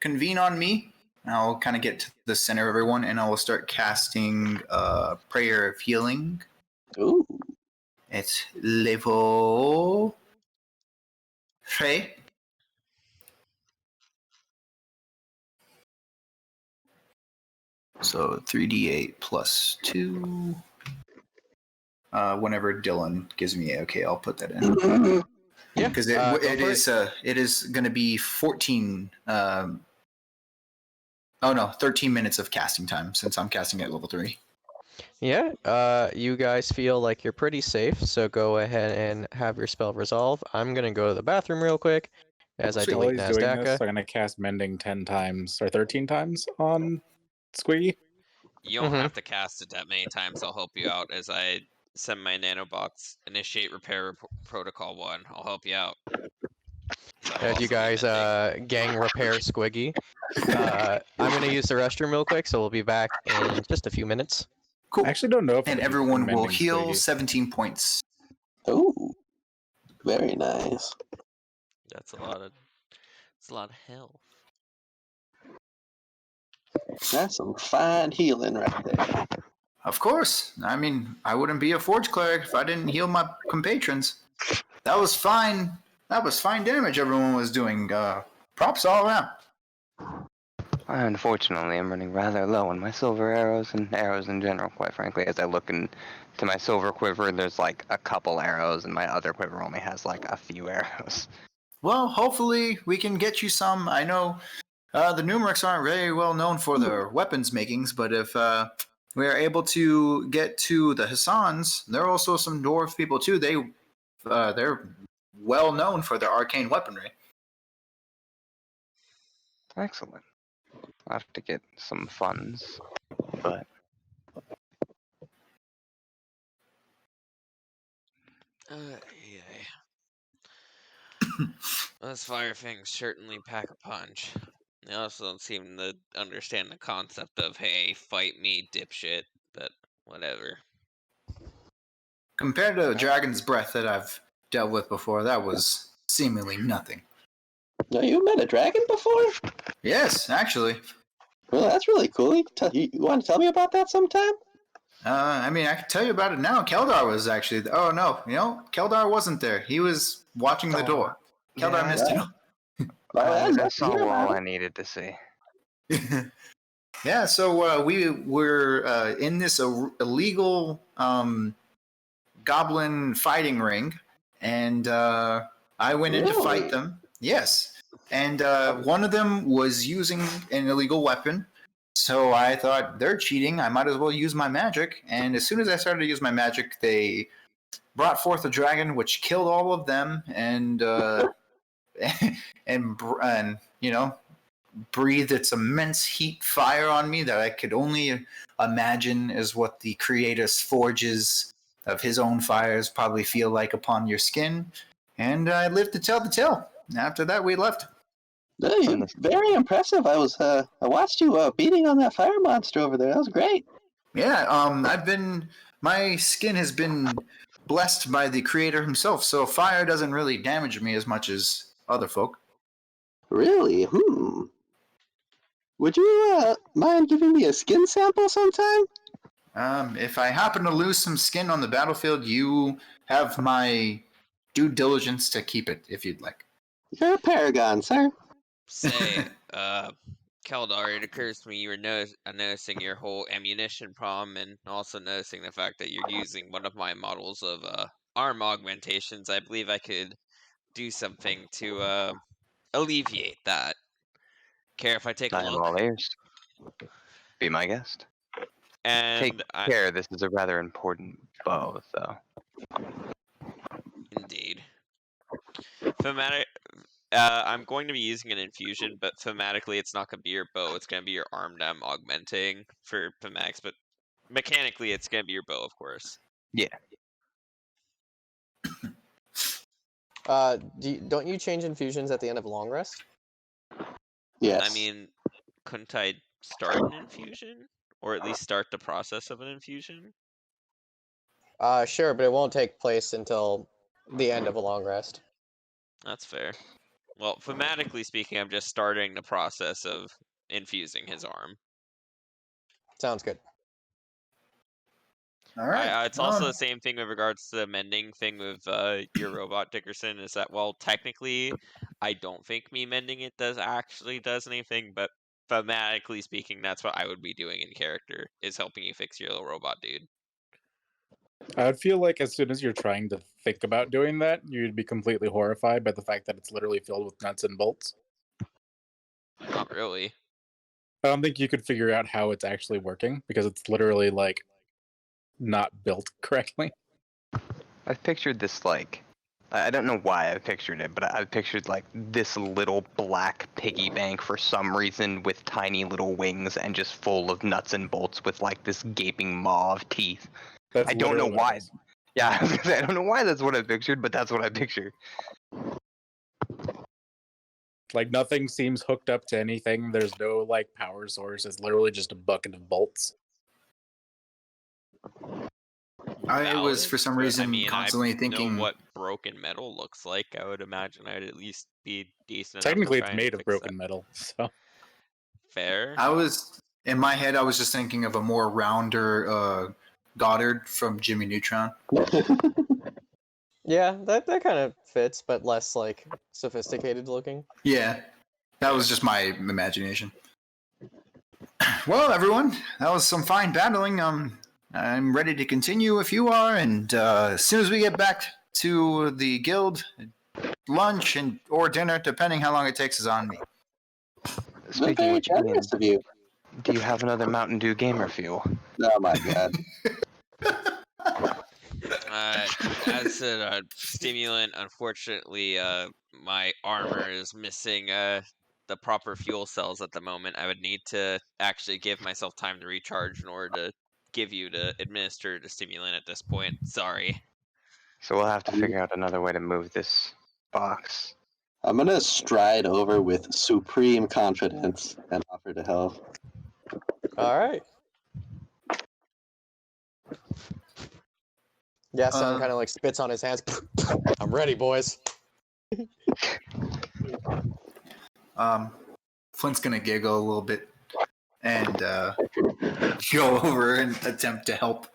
convene on me. And I'll kind of get to the center of everyone, and I will start casting Prayer of Healing. Ooh. It's level 3. So 3d8 plus 2. Whenever Dylan gives me okay, I'll put that in. Yeah. Because it is going to be 14. 13 minutes of casting time since I'm casting at level 3. Yeah, you guys feel like you're pretty safe, so go ahead and have your spell resolve. I'm gonna go to the bathroom real quick as I While delete he's doing this, Nazdaka. I'm gonna cast Mending 10 times or 13 times on Squiggy. You don't have to cast it that many times. I'll help you out as I send my nanobots. Initiate repair protocol 1. I'll help you out. As you guys gang repair Squiggy. I'm gonna use the restroom real quick, so we'll be back in just a few minutes. Cool. I actually don't know if And it'll be everyone will Mending heal Squiggy. 17 points. Ooh. Very nice. That's a lot of health. That's some fine healing right there. Of course. I mean, I wouldn't be a Forge Cleric if I didn't heal my compatrons. That was fine. That was fine damage everyone was doing. Props all around. Unfortunately, I'm running rather low on my silver arrows and arrows in general, quite frankly. As I look into my silver quiver, there's like a couple arrows, and my other quiver only has like a few arrows. Well, hopefully we can get you some. I know the Numerics aren't very well known for their weapons makings, but if we are able to get to the Hassans, there are also some dwarf people too. They're well known for their arcane weaponry. Excellent. I'll have to get some funds, but Yeah. Those fire things certainly pack a punch. They also don't seem to understand the concept of, hey, fight me, dipshit, but whatever. Compared to Dragon's Breath that I've dealt with before. That was seemingly nothing. No, you met a dragon before? Yes, actually. Well, that's really cool. You want to tell me about that sometime? I mean, I can tell you about it now. Keldar was actually. Oh no, Keldar wasn't there. He was watching the door. Keldar Yeah. missed I saw all I needed to see. it. Yeah, so we were in this illegal goblin fighting ring, and I went in to fight Really? them. Yes, and one of them was using an illegal weapon. So I thought they're cheating. I might as well use my magic. And as soon as I started to use my magic, they brought forth a dragon, which killed all of them, and and breathed its immense heat fire on me that I could only imagine is what the Creator's forges of his own fires probably feel like upon your skin. And I lived to tell the tale. After that, we left. No, very impressive. I watched you beating on that fire monster over there. That was great. Yeah, my skin has been blessed by the Creator himself, so fire doesn't really damage me as much as other folk. Really? Would you mind giving me a skin sample sometime? If I happen to lose some skin on the battlefield, you have my due diligence to keep it, if you'd like. You're a paragon, sir. Say, Keldar, it occurs to me you were noticing your whole ammunition problem, and also noticing the fact that you're using one of my models of arm augmentations. I believe I could do something to alleviate that. Care if I take a I am look? all ears. Be my guest. And Take care, this is a rather important bow, though. Indeed. Thematic. I'm going to be using an infusion, but thematically, it's not going to be your bow. It's going to be your arm that I'm augmenting for thematics, but mechanically, it's going to be your bow, of course. Yeah. Don't you change infusions at the end of a long rest? Yes. I mean, couldn't I start an infusion? Or at least start the process of an infusion? Sure, but it won't take place until the end of a long rest. That's fair. Well, thematically speaking, I'm just starting the process of infusing his arm. Sounds good. All right. It's also the same thing with regards to the mending thing with your robot, Dickerson, is that, well, technically, I don't think me mending it does anything, but thematically speaking, that's what I would be doing in character, is helping you fix your little robot dude. I would feel like as soon as you're trying to think about doing that, you'd be completely horrified by the fact that it's literally filled with nuts and bolts. Not really. I don't think you could figure out how it's actually working because it's literally like not built correctly. I've pictured this I don't know why I pictured it, but I've pictured like this little black piggy bank for some reason with tiny little wings and just full of nuts and bolts with like this gaping maw of teeth. That's I don't know literally why. what it is. Yeah, I was gonna say, I don't know why that's what I pictured, but that's what I pictured. Like nothing seems hooked up to anything. There's no like power source. It's literally just a bucket of bolts. I was, Valid, for some but, reason, constantly I thinking. know what broken metal looks like. I would imagine I'd at least be decent. Technically, enough it's to try made and of fix broken that. metal. So Fair. In my head, I was just thinking of a more rounder Goddard from Jimmy Neutron. Yeah, that kind of fits, but less like sophisticated looking. Yeah, that was just my imagination. Well, everyone, that was some fine battling. I'm ready to continue if you are, and as soon as we get back to the guild, lunch or dinner, depending how long it takes, is on me. Speaking very of which, Ian, generous of you. do you have another Mountain Dew gamer fuel? Oh my god. As a stimulant, unfortunately, my armor is missing the proper fuel cells at the moment. I would need to actually give myself time to recharge in order to give you to administer the stimulant at this point. Sorry. So we'll have to figure out another way to move this box. I'm gonna stride over with supreme confidence and offer to help. All right. Yeah, Son kind of like spits on his hands. I'm ready, boys. Flint's gonna giggle a little bit and go over and attempt to help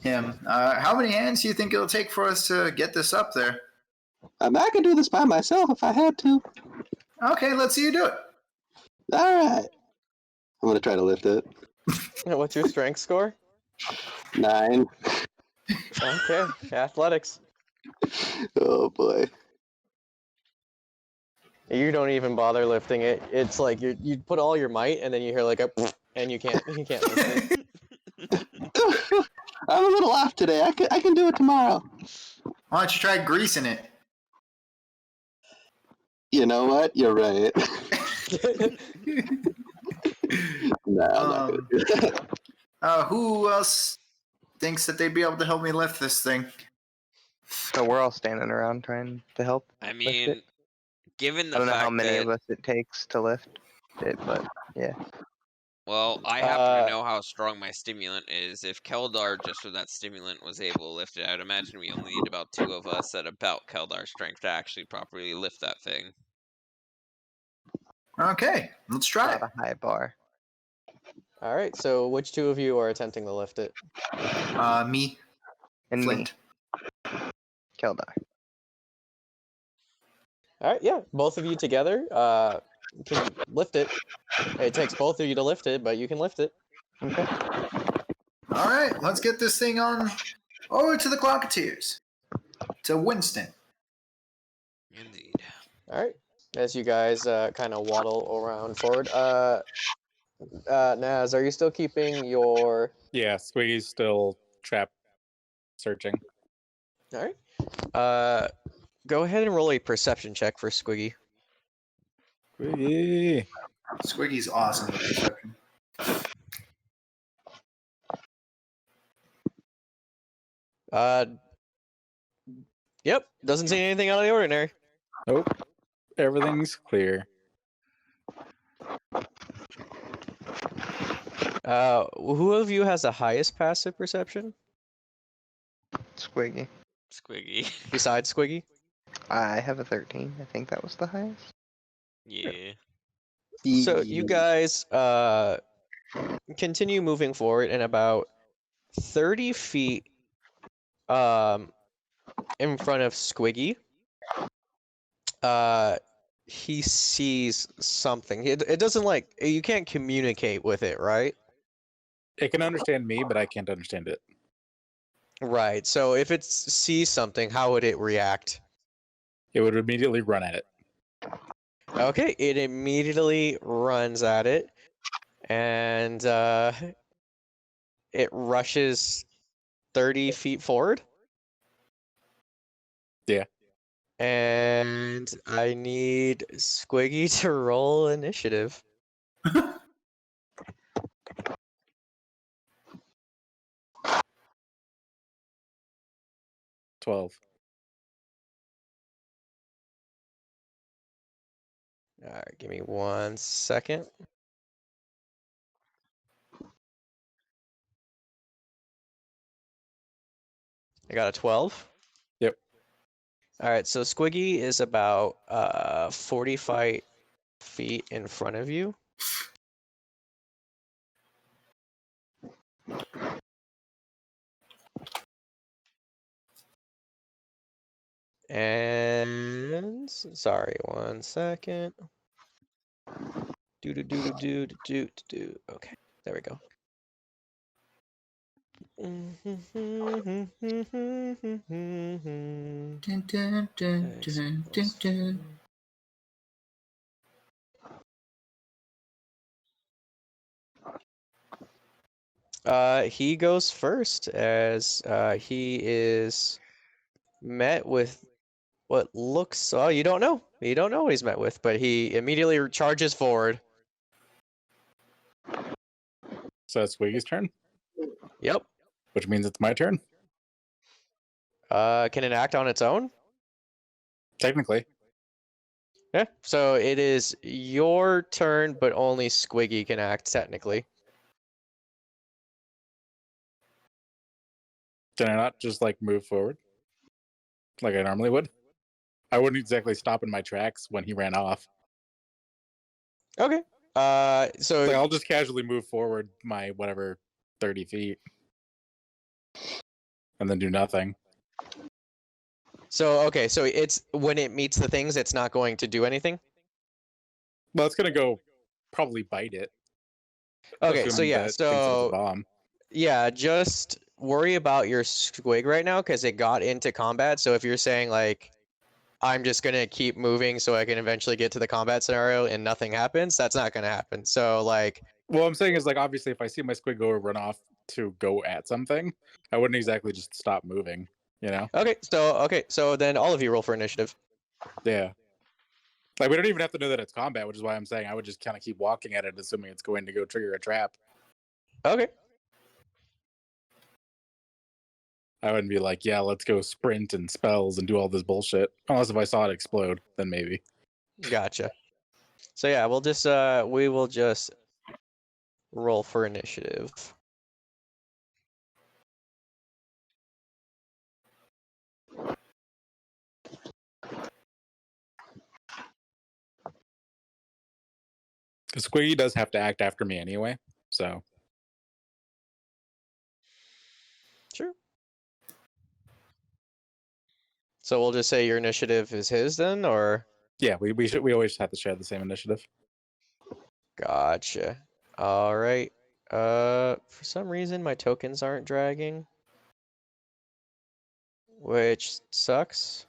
him. How many hands do you think it'll take for us to get this up there? I could do this by myself if I had to. Okay, let's see you do it. All right. I'm gonna try to lift it. What's your strength score? 9. Okay, athletics. Oh boy. You don't even bother lifting it. It's like you put all your might, and then you hear like a, and you can't lift it. I'm a little off today. I can do it tomorrow. Why don't you try greasing it? You know what? You're right. No, I'm not gonna do that. Who else thinks that they'd be able to help me lift this thing? So we're all standing around trying to help. I lift mean, it. given I the don't know fact how many that of us it takes to lift it, but yeah. well, I happen to know how strong my stimulant is. If Keldar, just with that stimulant, was able to lift it, I'd imagine we only need about 2 of us at about Keldar's strength to actually properly lift that thing. Okay, let's try it. Not a high bar. All right. So which 2 of you are attempting to lift it? Me, And Flint. me, Keldar. All right. Yeah, both of you together can lift it. It takes both of you to lift it, but you can lift it. Okay. All right, let's get this thing on over to the Clocketeers. To Winston. Indeed. All right. As you guys kind of waddle around forward. Naz, are you still keeping your? Yeah, Squiggy's still trapped, searching. All right. Go ahead and roll a perception check for Squiggy. Squiggy. Squiggy's awesome with perception. Yep. Doesn't see anything out of the ordinary. Nope. Everything's clear. Who of you has the highest passive perception Squiggy. Squiggy. besides Squiggy? I have a 13. I think that was the highest. Yeah. So you guys continue moving forward, and about 30 feet in front of Squiggy, he sees something. It doesn't like, you can't communicate with it, right? It can understand me, but I can't understand it. Right. So if it sees something, how would it react? It would immediately run at it. Okay, it immediately runs at it, and it rushes 30 feet forward. Yeah. And I need Squiggy to roll initiative. 12. All right, give me 1 second. I got a 12. Yep. All right, so Squiggy is about 45 feet in front of you. And sorry, 1 second. Do. Okay, there we go. Dun, dun, dun, dun, dun, dun. He goes first as he is met with what looks. Oh, you don't know. You don't know what he's met with, but he immediately charges forward. So it's Squiggy's turn, Yep. which means it's my turn. Can it act on its own? Technically. Yeah. So it is your turn, but only Squiggy can act technically. Can I not just like move forward like I normally would? I wouldn't exactly stop in my tracks when he ran off. Okay. So Like, I'll just casually move forward my whatever 30 feet, and then do nothing. okay, so it's when it meets the things, it's not going to do anything. Well, it's gonna go probably bite it. Okay, so assuming yeah, that thinks it's a so bomb. yeah, just worry about your squig right now because it got into combat. So if you're saying like, I'm just gonna keep moving so I can eventually get to the combat scenario and nothing happens, that's not gonna happen. So like, What I'm saying is, like, obviously, if I see my squid go run off to go at something, I wouldn't exactly just stop moving. You know? okay, so then all of you roll for initiative. Yeah. Like, we don't even have to know that it's combat, which is why I'm saying I would just kind of keep walking at it, assuming it's going to go trigger a trap. Okay. I wouldn't be like, yeah, let's go sprint and spells and do all this bullshit. Unless if I saw it explode, then maybe. Gotcha. So yeah, we will just roll for initiative. Because Squiggy does have to act after me anyway, so. Sure. So we'll just say your initiative is his then, or? Yeah, we always have to share the same initiative. Gotcha. All right. For some reason my tokens aren't dragging, which sucks.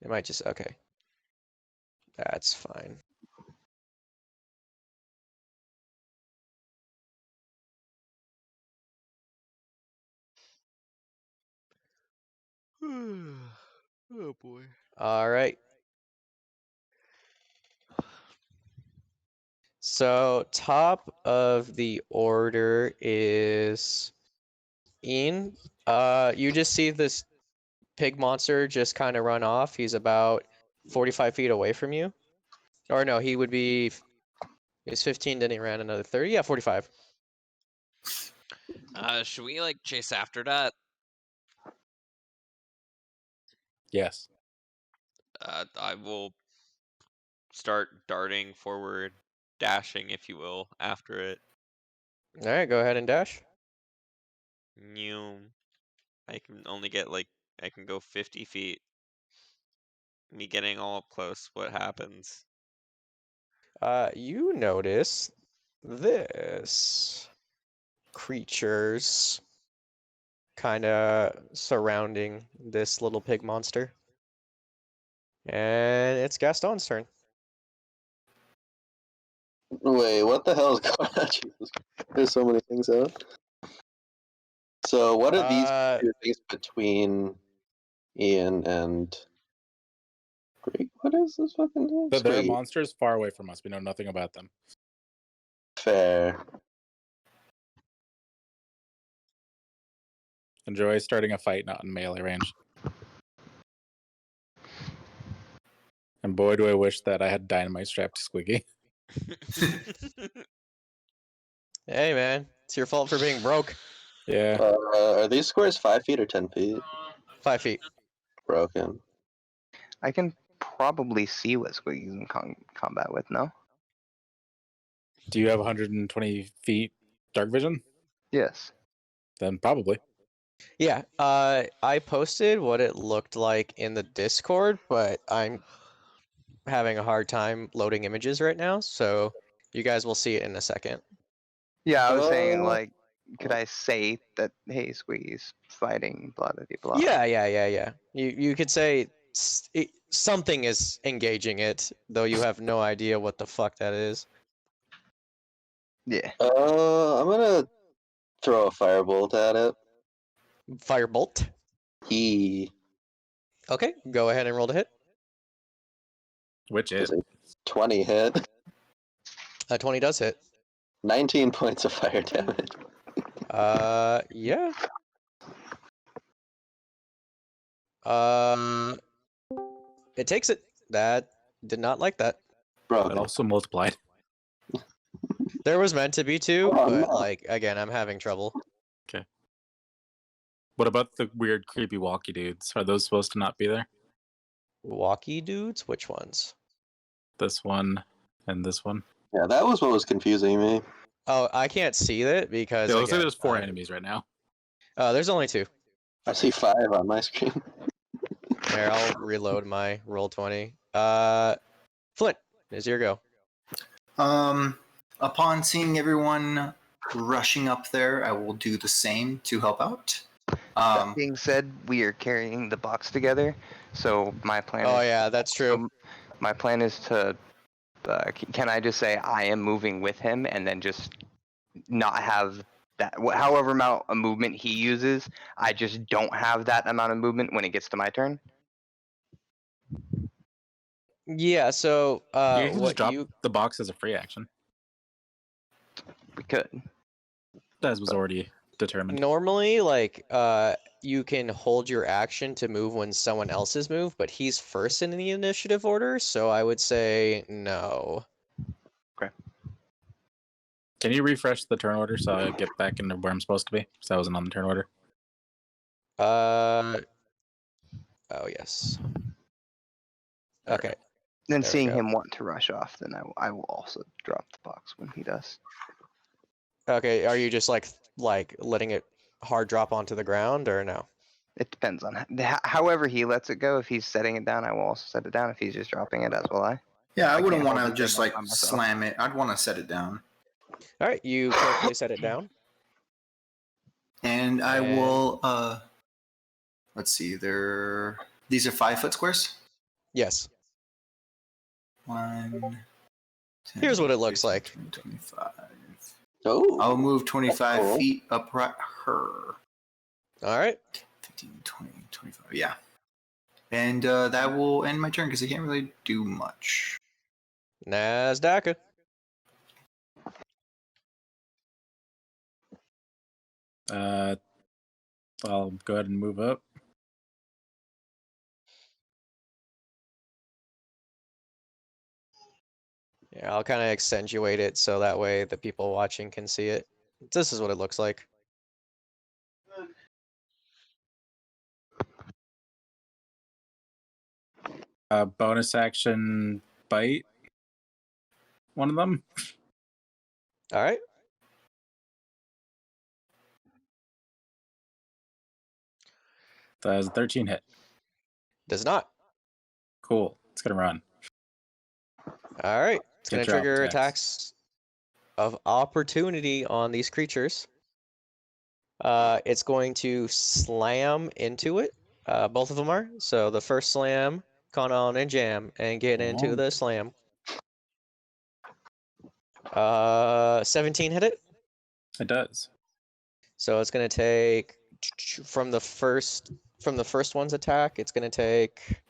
It might just okay. That's fine. Oh boy. All right. So top of the order is Ian. You just see this pig monster just kind of run off. He's about 45 feet away from you. Or no, he would be. He's 15, then he ran another 30. Yeah, 45. Should we like chase after that? Yes. I will start darting forward, dashing, if you will, after it. All right, go ahead and dash. New. I can only get like I can go 50 feet. Me getting all up close. What happens? You notice this creatures kind of surrounding this little pig monster. And it's Gaston's turn. Wait, what the hell is going on? Jesus. There's so many things out. So what are these two things between Ian and Greek? What is this fucking name? But there are Squiggy. monsters far away from us. We know nothing about them. Fair. Enjoy starting a fight not in melee range. And boy, do I wish that I had dynamite strapped to Squiggy. Hey, man. It's your fault for being broke. Yeah. Are these squares 5 feet or 10 feet? 5 feet. Broken. I can probably see what Squiggy's in combat with, no? Do you have 120 feet dark vision? Yes. Then probably. Yeah, I posted what it looked like in the Discord, but I'm having a hard time loading images right now, so you guys will see it in a second. Yeah, I was saying, Uh, like, could I say that, hey, Squiggy's fighting, blah, blah, blah, blah. Yeah. You could say something is engaging it, though you have no idea what the fuck that is. Yeah. I'm gonna throw a firebolt at it. Firebolt. E. Okay, go ahead and roll to hit. Which Does is? a 20 hit. 20 does hit. 19 points of fire damage. Yeah. It takes it. That did not like that. That Broken. also multiplied. There was meant to be two, Oh, but no. like again, I'm having trouble. What about the weird, creepy walkie dudes? Are those supposed to not be there? Walkie dudes? Which ones? This one and this one. Yeah, that was what was confusing me. Oh, I can't see that because Yeah, it looks like again, there's 4 enemies right now. there's only 2. I see 5 on my screen. There, I'll reload my roll 20. Flint, is your go. Upon seeing everyone rushing up there, I will do the same to help out. That being said, we are carrying the box together, so my plan. Oh is yeah, that's true. My plan is to. Can I just say I am moving with him, and then just not have that? However amount of movement he uses, I just don't have that amount of movement when it gets to my turn. Yeah, so You can just what drop you the box as a free action. We could. That was already determined. normally like you can hold your action to move when someone else's move, but he's first in the initiative order, so I would say no. Can you refresh the turn order so I get back into where I'm supposed to be? Because I wasn't on the turn order. Oh yes. There we Okay. Then There we seeing go. him want to rush off, then I will also drop the box when he does. Okay, are you just like letting it hard drop onto the ground or no? It depends on however he lets it go. If he's setting it down, I will also set it down. If he's just dropping it, as will I. Yeah, I I wouldn't can't want hold to the just thing like by myself. slam it. I'd want to set it down. All right, you carefully set it down. And I And- will let's see, these are 5-foot squares? Yes. 1 10, Here's what it looks 15, like. 20, 25. Oh, I'll move 25 cool. feet upright her. All right. 15, 20, 25. Yeah. And that will end my turn because I can't really do much. Nasdaq. I'll go ahead and move up. Yeah, I'll kind of accentuate it so that way the people watching can see it. This is what it looks like. Bonus action bite. One of them. All right. That's a 13 hit. Does not. Cool. It's gonna run. All right. It's going Get to your trigger attacks. attacks of opportunity on these creatures. It's going to slam into it. Both of them are. So the first slam, con on and jam, and get into Oh. the slam. 17 hit it. It does. So it's going to take from the first one's attack. It's going to take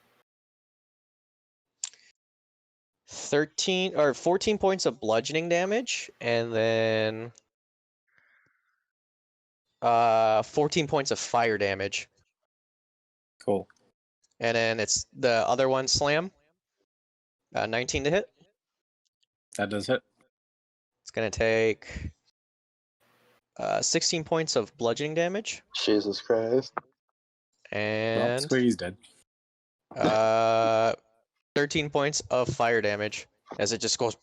13 or 14 points of bludgeoning damage, and then 14 points of fire damage. Cool. And then it's the other one slam. 19 to hit. That does hit. It's going to take 16 points of bludgeoning damage. Jesus Christ. Well, And Squiggy's dead. 13 points of fire damage as it just goes.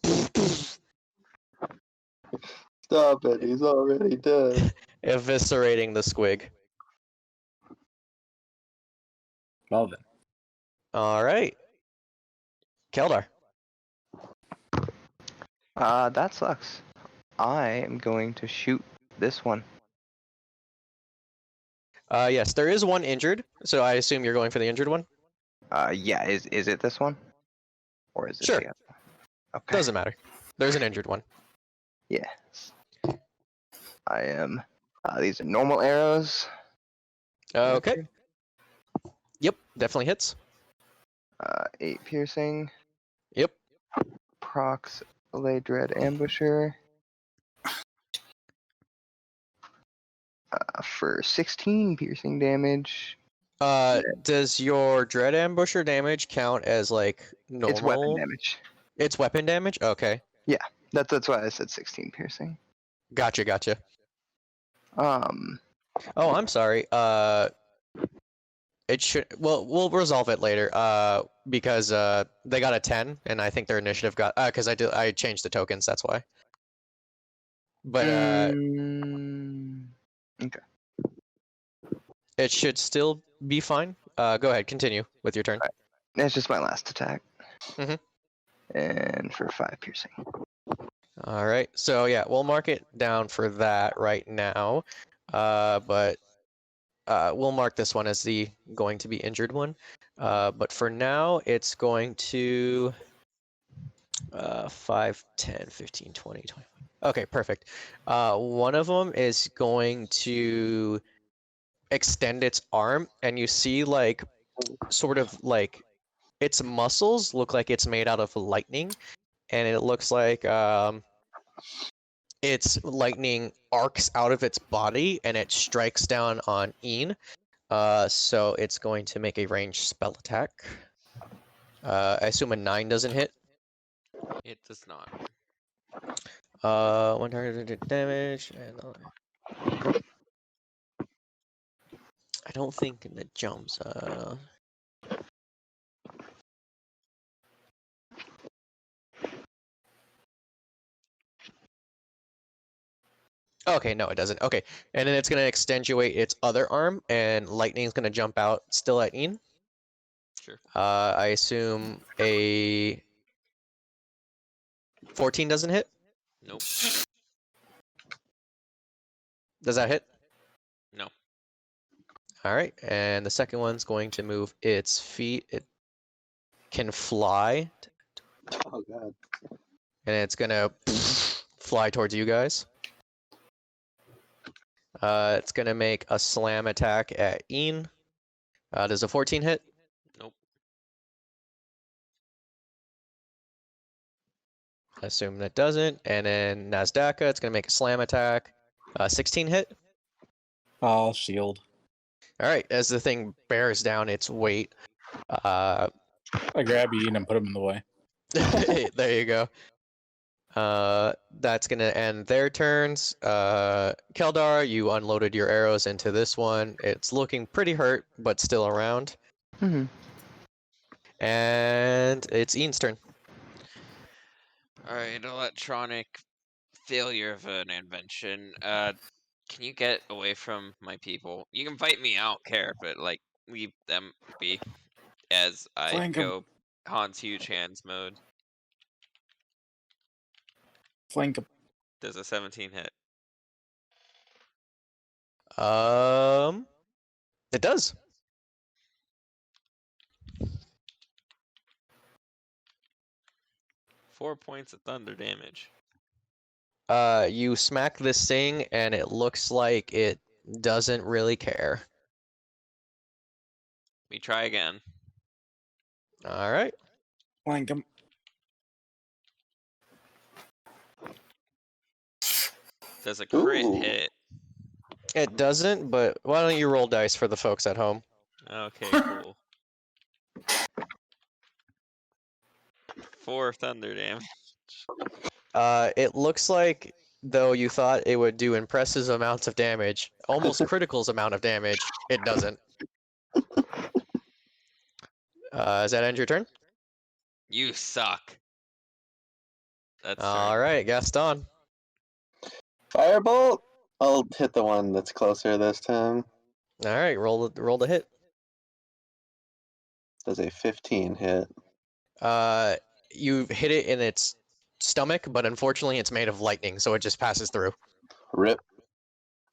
Stop it, he's already dead. Eviscerating the squig. Well then. All right. Keldar. That sucks. I am going to shoot this one. Yes, there is one injured, so I assume you're going for the injured one. Yeah, is it this one? Or is it Sure. the other? Okay. Doesn't matter. There's an injured one. Yes. I am. These are normal arrows. Okay. Yep, definitely hits. 8 piercing. Yep. Procs, Lay Dread Ambusher. For 16 piercing damage. Does your Dread Ambusher damage count as like normal? It's weapon damage. It's weapon damage? Okay. That's why I said 16 piercing. Gotcha. And Oh, I'm sorry. It should. Well, we'll resolve it later. Because they got a 10, and I think their initiative got. Because I changed the tokens. That's why. But Okay. it should still be fine. Go ahead. Continue with your turn. Right. That's just my last attack. Mhm. And for 5 piercing. All right. So yeah, we'll mark it down for that right now. But we'll mark this one as the going to be injured one. But for now, it's going to 5, 10, 15, 20, 20. Okay, perfect. One of them is going to extend its arm, and you see like sort of like its muscles look like it's made out of lightning, and it looks like its lightning arcs out of its body and it strikes down on Ian. So it's going to make a ranged spell attack. I assume a 9 doesn't hit. It does not. One target did damage, and I don't think it jumps. Okay, no, it doesn't. Okay, and then it's gonna extenuate its other arm, and lightning's gonna jump out still at Ian. Sure. I assume a 14 doesn't hit. Nope. Does that hit? No. All right, and the second one's going to move its feet. It can fly, Oh god. and it's gonna fly towards you guys. It's gonna make a slam attack at Ian. Does a 14 hit? Nope. I assume that doesn't. And then Nazdaka, it's gonna make a slam attack. 16 hit. I'll shield. All right, as the thing bears down its weight, I grab Ian and put him in the way. there you go. That's gonna end their turns. Keldar, you unloaded your arrows into this one. It's looking pretty hurt, but still around. Mm-hmm. And it's Ian's turn. Alright, electronic failure of an invention. Can you get away from my people? You can fight me, I don't care, but like leave them be as I Flank 'em. go Han's huge hands mode. Flank him. Does a 17 hit? It does. Four points of thunder damage. You smack this thing, and it looks like it doesn't really care. We try again. All right. Flank him. Does a crit Ooh. hit? It doesn't, but why don't you roll dice for the folks at home? Okay, cool. 4 thunder damage. It looks like, though you thought it would do impressive amounts of damage, almost critical's amount of damage, it doesn't. Does that end your turn? You suck. That's All right, Gaston. Firebolt. I'll hit the one that's closer this time. All right, roll the hit. Does a 15 hit? You hit it in its stomach, but unfortunately, it's made of lightning, so it just passes through. Rip.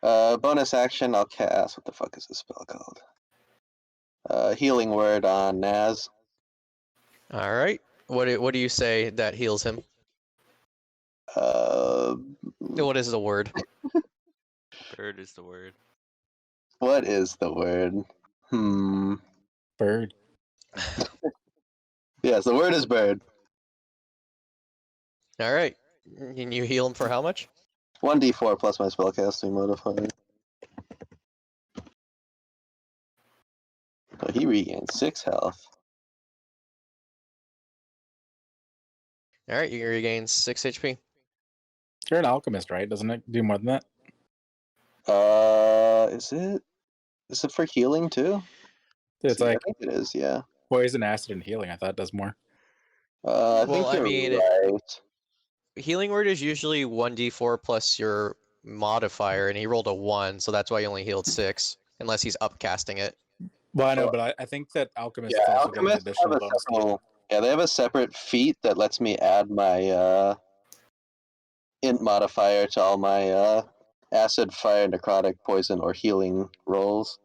Bonus action. I'll cast. What the fuck is this spell called? Healing word on Naz. All right. What do you say that heals him? What is the word? Bird is the word. What is the word? Bird. Yes, the word is bird. All right. Can you heal him for how much? 1d4 plus my spellcasting modifier. So he regains 6 health. All right, you regain 6 HP. You're an alchemist, right? Doesn't it do more than that? Is it? Is it for healing too? It's I like think it is. Yeah. poison, acid, and healing. I thought it does more. I think Well, I you're mean, right. healing word is usually 1d4 plus your modifier, and he rolled a 1, so that's why he only healed 6, unless he's upcasting it. Well, I know, Well, but I think that alchemists Yeah, also get an alchemists have additional a bonus to separate. Yeah, they have a separate feat that lets me add my int modifier to all my acid, fire, necrotic, poison, or healing rolls.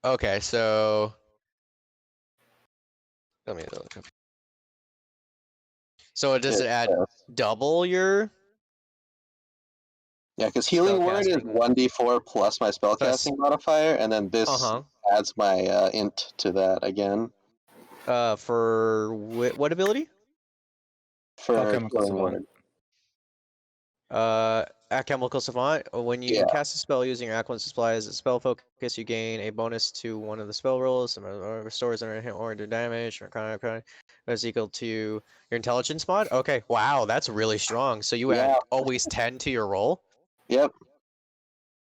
Okay, so let me look up. So does it add double your Yeah, because healing word is spellcasting? 1d4 plus my spellcasting modifier, and then this adds my int to that again For what ability? for Alchemical healing savant. word. Alchemical Savant. When you Yeah. cast a spell using your Aquan supply as a spell focus, you gain a bonus to one of the spell rolls, or restores or hit or do damage, or kind of that's equal to your intelligence mod. Okay, wow, that's really strong. So you add Yeah. always 10 to your roll. Yep.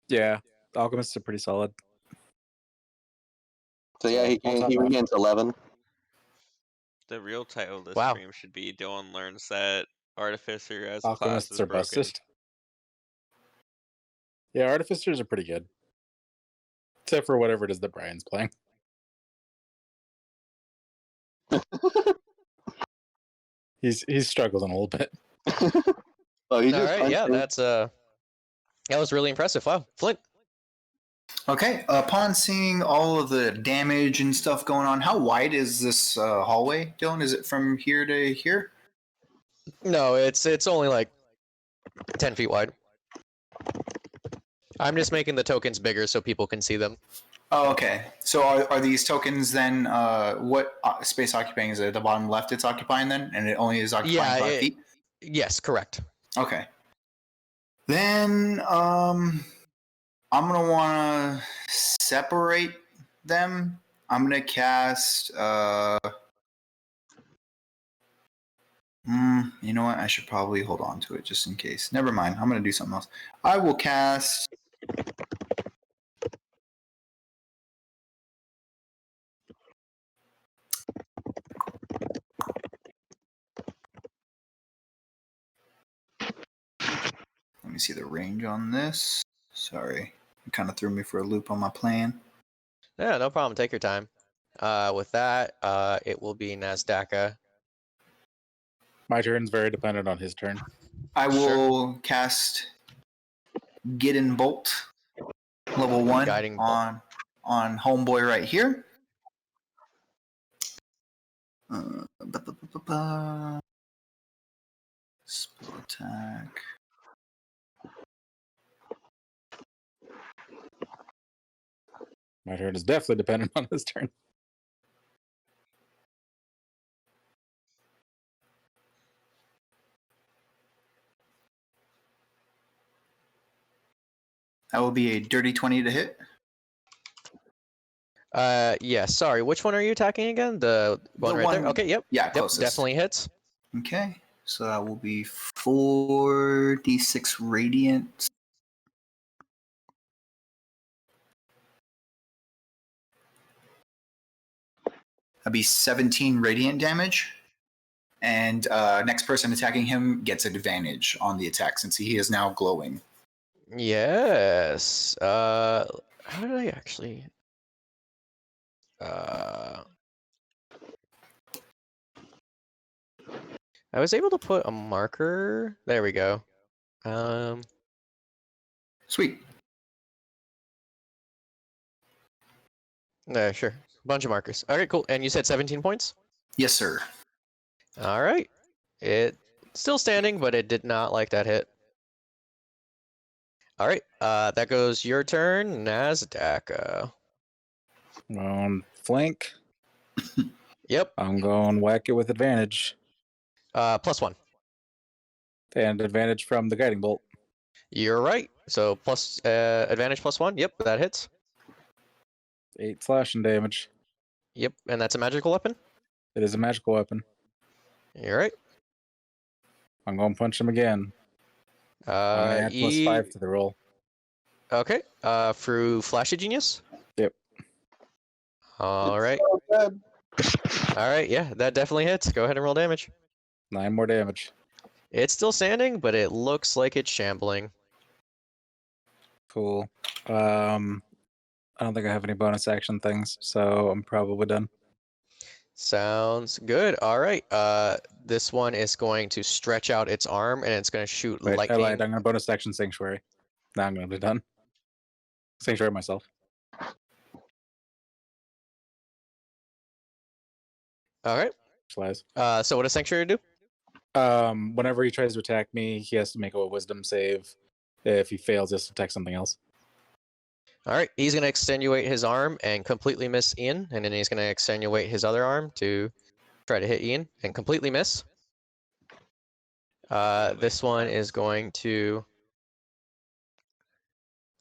Yeah, alchemists are pretty solid. So yeah, he regains 11. The real title of this Wow. stream should be Dylan learns that Artificer as a class Alchemists is are broken. busted. Yeah, artificers are pretty good. Except for whatever it is that Brian's playing. he's struggling a little bit. Oh, he All just right, yeah, punched me. that was really impressive. Wow, Flint. Okay, upon seeing all of the damage and stuff going on, how wide is this hallway, Dylan? Is it from here to here? No, it's only like 10 feet wide. I'm just making the tokens bigger so people can see them. Oh, okay. So are these tokens then, what space occupying is it? At the bottom left it's occupying then? And it only is occupying 5 feet? Yes, correct. Okay. Then I'm going to want to separate them. I'm going to cast... you know what? I should probably hold on to it just in case. Never mind. I'm going to do something else. I will cast... Let me see the range on this. Sorry. It kind of threw me for a loop on my plan. Yeah, no problem. Take your time. With that, it will be Nazdaka. My turn's very dependent on his turn. I will cast Guiding Bolt, level 1, Guiding Bolt. on homeboy right here. Spell attack. My turn is definitely dependent on his turn. That will be a dirty 20 to hit. Yeah, sorry. Which one are you attacking again? The one right there? Okay, yep. Yeah, Yep, closest. definitely hits. Okay, so that will be 4d6 radiant. That'd be 17 radiant damage. And next person attacking him gets advantage on the attack since he is now glowing. Yes. How did I actually? I was able to put a marker. There we go. Sweet. No, sure. Bunch of markers. All right, cool. And you said 17 points? Yes, sir. All right. It still standing, but it did not like that hit. All right. That goes your turn, Nazdaka. Flank. Yep. I'm going whack it with advantage. +1. And advantage from the guiding bolt. You're right. So plus advantage +1. Yep, that hits. 8 slashing damage. Yep, and that's a magical weapon. It is a magical weapon. You're right. I'm going to punch him again. I add +5 to the roll. Okay. Through Flash of Genius. Yep. All right. So good. All right. Yeah, that definitely hits. Go ahead and roll damage. 9 more damage. It's still standing, but it looks like it's shambling. Cool. I don't think I have any bonus action things, so I'm probably done. Sounds good. All right. This one is going to stretch out its arm and it's going to shoot Wait, I lightning. lied. I'm gonna bonus action Sanctuary. Now I'm gonna be done. Sanctuary myself. All right. Flies. So what does Sanctuary do? Whenever he tries to attack me, he has to make a Wisdom save. If he fails, he has to attack something else. All right. He's going to extenuate his arm and completely miss Ian, and then he's going to extenuate his other arm to try to hit Ian and completely miss. This one is going to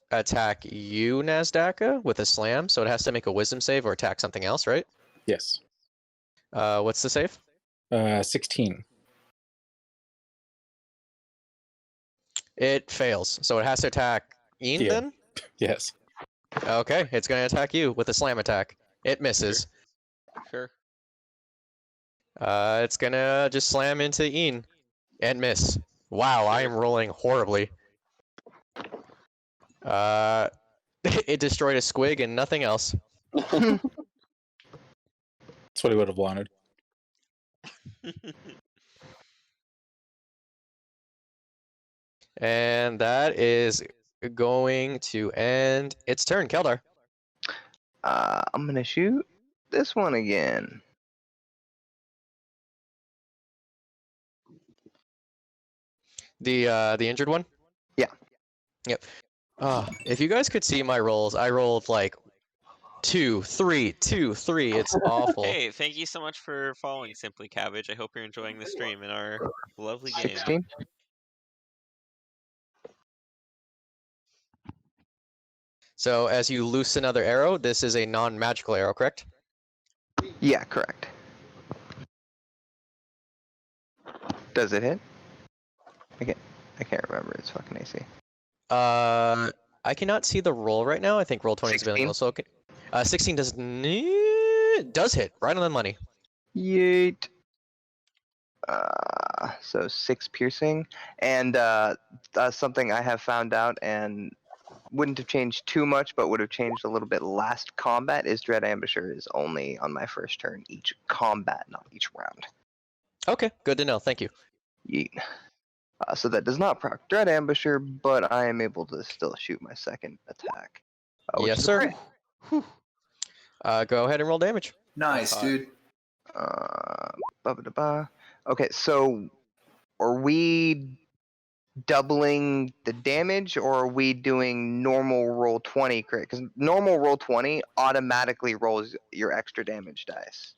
attack you, Nazdaka, with a slam, so it has to make a Wisdom save or attack something else, right? Yes. What's the save? 16. It fails, so it has to attack Ian Yeah. then? Yes. Okay, it's going to attack you with a slam attack. It misses. Sure. It's going to just slam into Ian and miss. Wow, I am rolling horribly. It destroyed a squig and nothing else. That's what he would have wanted. And that is going to end its turn. Keldar. I'm gonna shoot this one again. The injured one? Yeah. Yep. If you guys could see my rolls, I rolled like 2, 3, 2, 3. It's awful. Hey, thank you so much for following Simply Cabbage. I hope you're enjoying the stream and our lovely game. 16. So as you loose another arrow, this is a non-magical arrow, correct? Yeah, correct. Does it hit? I can't remember. It's fucking AC. I cannot see the roll right now. I think roll 20 has been 16? also okay. 16 does hit right on the money. Yeet. So 6 piercing, and something I have found out and wouldn't have changed too much, but would have changed a little bit last combat is Dread Ambusher is only on my first turn each combat, not each round. Okay, good to know. Thank you. Yeet. So that does not proc Dread Ambusher, but I am able to still shoot my second attack. Which Yes, is a sir. crit. Go ahead and roll damage. Nice, dude. Okay, so are we doubling the damage or are we doing normal roll 20 crit? Because normal roll 20 automatically rolls your extra damage dice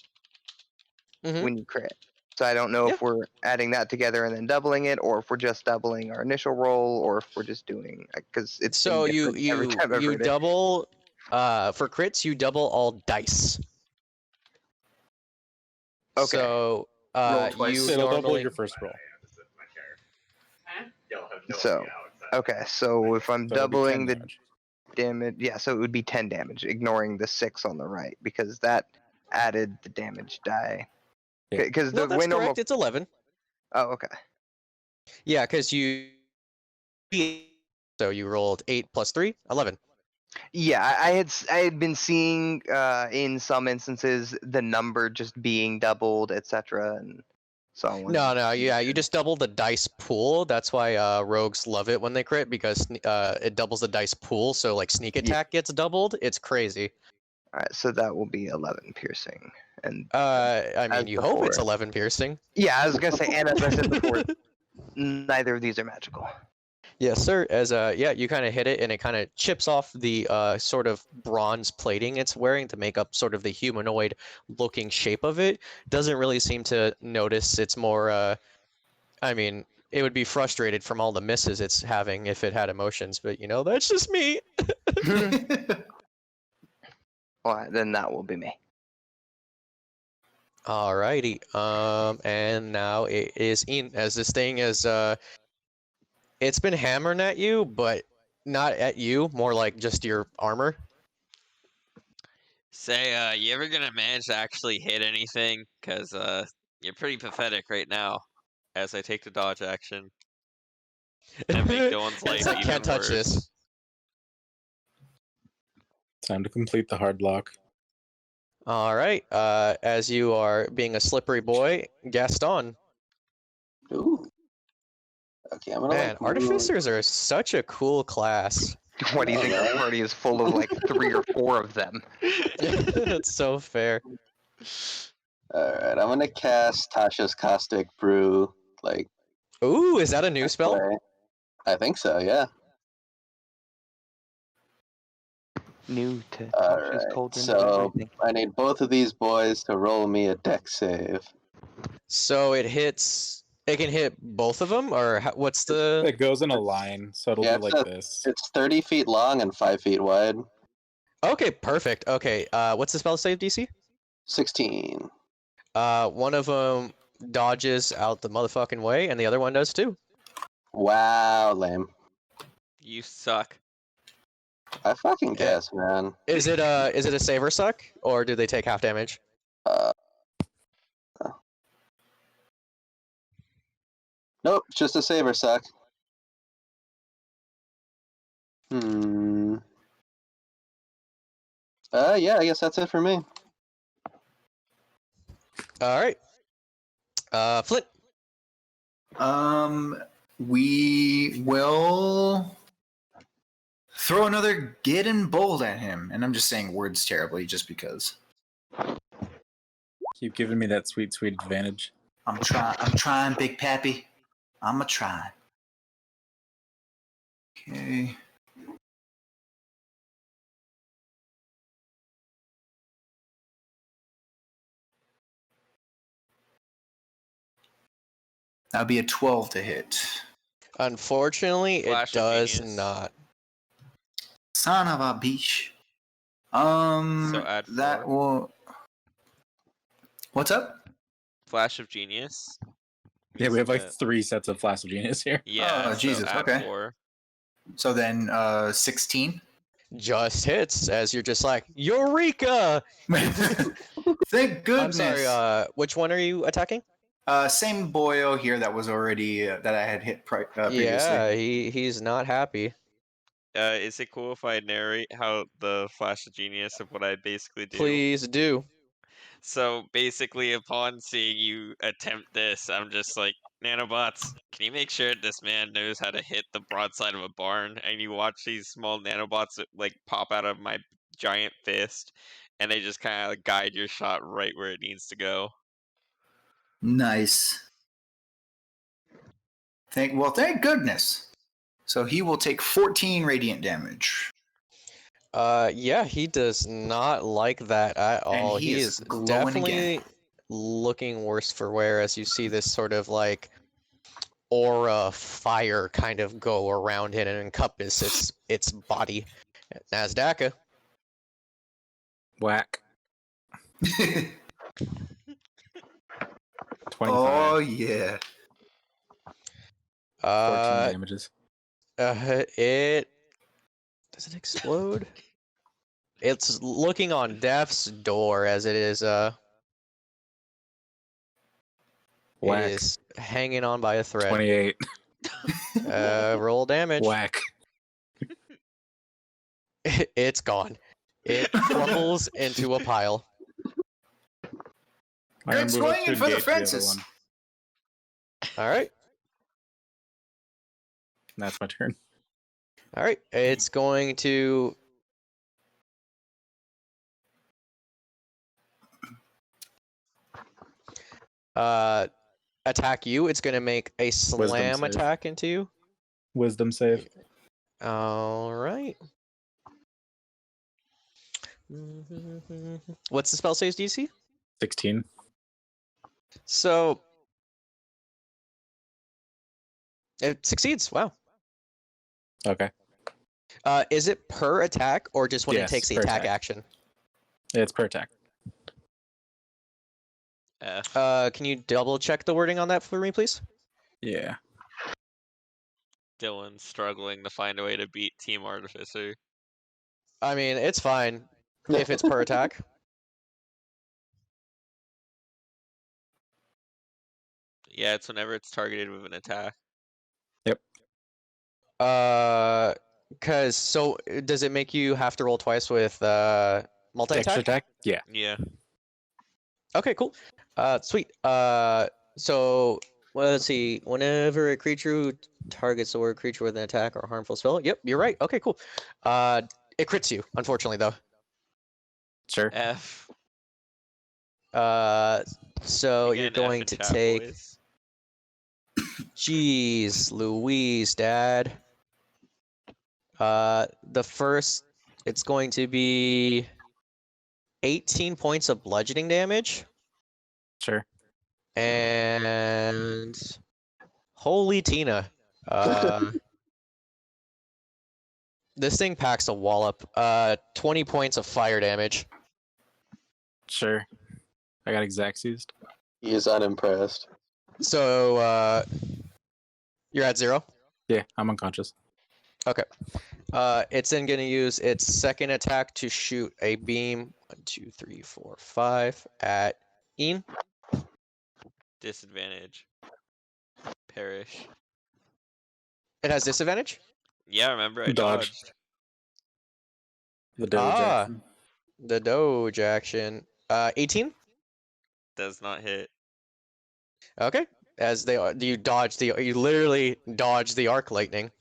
when you crit. So I don't know if we're adding that together and then doubling it, or if we're just doubling our initial roll, or if we're just doing, because it's So been different every time I've you read it. double for crits. You double all dice. Okay. So Roll twice. you It'll double normally your first roll. So okay, so if I'm So it'll be 10 doubling the damage. damage, yeah, so it would be 10 damage, ignoring the 6 on the right, because that added the damage die. Yeah. Because no, the that's way correct. normal. It's 11. Oh, okay. Yeah, because you. So you rolled 8 plus 3, 11. Yeah, I had been seeing in some instances the number just being doubled, etc. And so on. No, yeah, you just double the dice pool. That's why rogues love it when they crit, because it doubles the dice pool. So like sneak attack gets doubled. It's crazy. All right, so that will be 11 piercing, and I mean, as you hope it's before. 11 piercing. yeah, I was gonna say, and as I said before, neither of these are magical. Yes, sir. As yeah, you kind of hit it, and it kind of chips off the sort of bronze plating it's wearing to make up sort of the humanoid-looking shape of it. Doesn't really seem to notice. It's more. I mean, it would be frustrated from all the misses it's having if it had emotions, but you know, that's just me. Well, then that will be me. Alrighty. And now it is in as this thing is It's been hammering at you, but not at you. More like just your armor. Say, you ever gonna manage to actually hit anything? Cause you're pretty pathetic right now. As I take the dodge action and make Dylan's life It's like, even can't touch worse. this. Time to complete the hard block. All right. As you are being a slippery boy, Gaston. Ooh. Okay, I'm gonna Man, like artificers are such a cool class. What do you think? The party is full of like 3 or 4 of them. That's so fair. Alright, I'm gonna cast Tasha's Caustic Brew, like, Ooh, is that a new spell? way. I think so, yeah. New to Tasha's Alright, Cauldron. so I need both of these boys to roll me a deck save. So it hits. It can hit both of them, or what's the? It goes in a line, so it'll Yeah, be like this. It's 30 feet long and 5 feet wide. Okay, perfect. Okay, what's the spell save DC? 16. One of them dodges out the motherfucking way, and the other one does too. Wow, lame. You suck. I fucking guess, man. Is it a save or suck, or do they take half damage? Nope, just a save or suck. Yeah, I guess that's it for me. All right. Flint. We will throw another get and bolt at him, and I'm just saying words terribly just because. Keep giving me that sweet, sweet advantage. I'm trying, Big Pappy. I'm a trying. Okay. That'll be a 12 to hit. Unfortunately, Flash it of does genius. not. Son of a bitch. So add that 4. will. What's up? Flash of genius. Yeah, we have like Means 3 sets of Flash of Genius here. Yeah. Oh, so Jesus, add okay. 4. So then, 16. Just hits as you're just like Eureka. Thank goodness. I'm sorry. Which one are you attacking? Same boyo here that was already that I had hit previously. Yeah, he's not happy. Is it cool if I narrate how the Flash of Genius of what I basically do? Please do. So basically, upon seeing you attempt this, I'm just like, nanobots, can you make sure this man knows how to hit the broadside of a barn? And you watch these small nanobots like pop out of my giant fist, and they just kind of guide your shot right where it needs to go. Nice. Thank goodness. So he will take 14 radiant damage. Yeah, he does not like that at all. And he is glowing definitely again. looking worse for wear as you see this sort of like aura fire kind of go around it and encompass its body. Nasdaq. Whack. 25. Oh yeah. 14 damages. It does it explode? It's looking on death's door as it is Whack. it is hanging on by a thread. 28. Roll damage. Whack. It's gone. It crumbles into a pile. Greg's remember going to in for the engage other fences. one. All right. That's my turn. All right. It's going to attack you. It's going to make a slam save. attack into you. Wisdom save. All right. What's the spell saves DC? 16. So it succeeds. Wow. Okay. Is it per attack or just when it Yes, takes the per attack attack. action? It's per attack. F. Can you double check the wording on that for me, please? Yeah. Dylan's struggling to find a way to beat Team Artificer. I mean, it's fine if it's per attack. Yeah, it's whenever it's targeted with an attack. Cause so does it make you have to roll twice with multi Extra attack? attack? Yeah. Yeah. Okay, cool. Sweet. So well, let's see. Whenever a creature targets a word creature with an attack or harmful spell. Yep, you're right. Okay, cool. It crits you, unfortunately, though. Sure. F. So Again, you're going F to in chat, take. boys. Jeez, Louise, Dad. The first, it's going to be 18 points of bludgeoning damage. Sure. And holy Tina. This thing packs a wallop. 20 points of fire damage. Sure. I got exact seized. He is unimpressed. So, you're at 0? Yeah, I'm unconscious. Okay. It's then going to use its second attack to shoot a beam. 1, 2, 3, 4, 5 at Ian. Disadvantage. Perish. It has disadvantage? Yeah, remember I Dodge. dodged. The Doge Ah. action. The Doge action. 18? Does not hit. Okay. As they are, you literally dodge the arc lightning.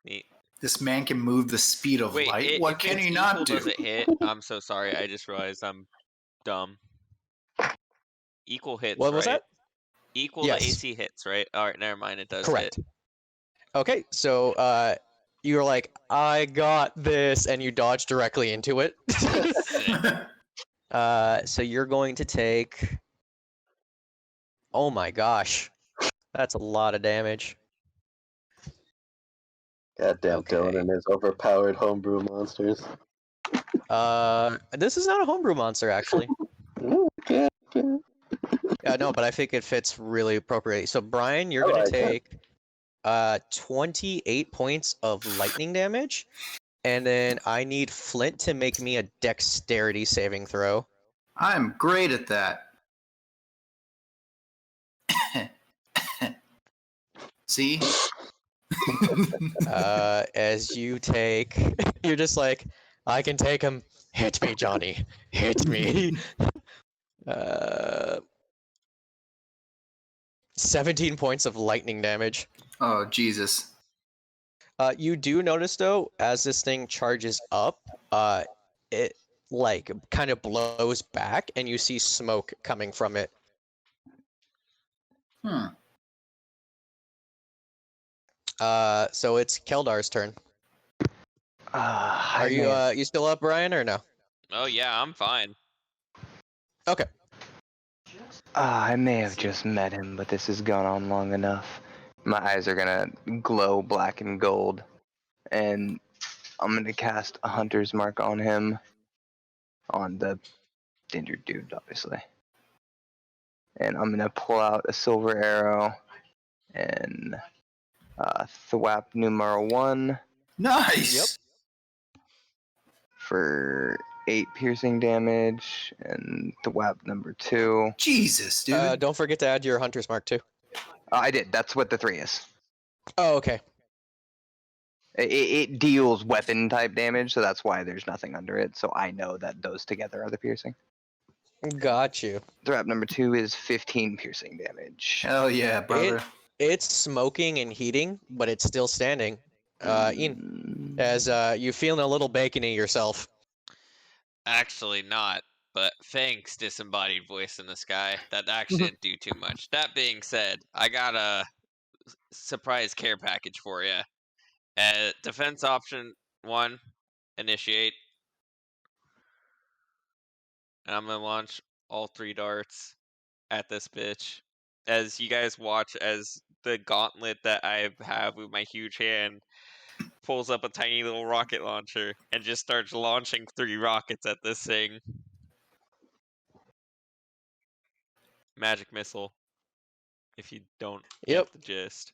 Neat. This man can move the speed of Wait, light. What if can it's he equal, not do? does it hit? I'm so sorry. I just realized I'm dumb. Equal hits, What was right? that? Equal Yes. to AC hits, right? Alright, never mind. It does Correct. hit. Okay, so you're like, I got this, and you dodge directly into it. Sick. So you're going to take. Oh my gosh, that's a lot of damage. Goddamn Okay. Dylan and his overpowered homebrew monsters. This is not a homebrew monster, actually. Okay. Yeah, no, but I think it fits really appropriately. So Brian, you're I gonna like it. take 28 points of lightning damage, and then I need Flint to make me a dexterity saving throw. I'm great at that. See? As you take, you're just like, I can take him. Hit me, Johnny. Hit me. 17 points of lightning damage. Oh, Jesus. You do notice though, as this thing charges up, it like kind of blows back, and you see smoke coming from it. So it's Keldar's turn. Are you you still up, Brian, or no? Oh yeah, I'm fine. Okay. I may have just met him, but this has gone on long enough. My eyes are gonna glow black and gold, and I'm gonna cast a hunter's mark on him, on the injured dude, obviously. And I'm gonna pull out a silver arrow and thwap numero 1 Nice. for 8 piercing damage, and thwap number 2. Jesus, dude. Don't forget to add your hunter's mark too. I did. That's what the 3 is. Oh, okay. It deals weapon type damage, so that's why there's nothing under it. So I know that those together are the piercing. Got you. Threat number 2 is 15 piercing damage. Hell yeah, brother. It's smoking and heating, but it's still standing. Ian, as you feeling a little bacony yourself. Actually not, but thanks, disembodied voice in the sky. That actually didn't do too much. That being said, I got a surprise care package for you. Defense option 1, initiate. And I'm gonna launch all 3 darts at this bitch. As you guys watch as the gauntlet that I have with my huge hand pulls up a tiny little rocket launcher and just starts launching 3 rockets at this thing. Magic missile. If you don't get the gist.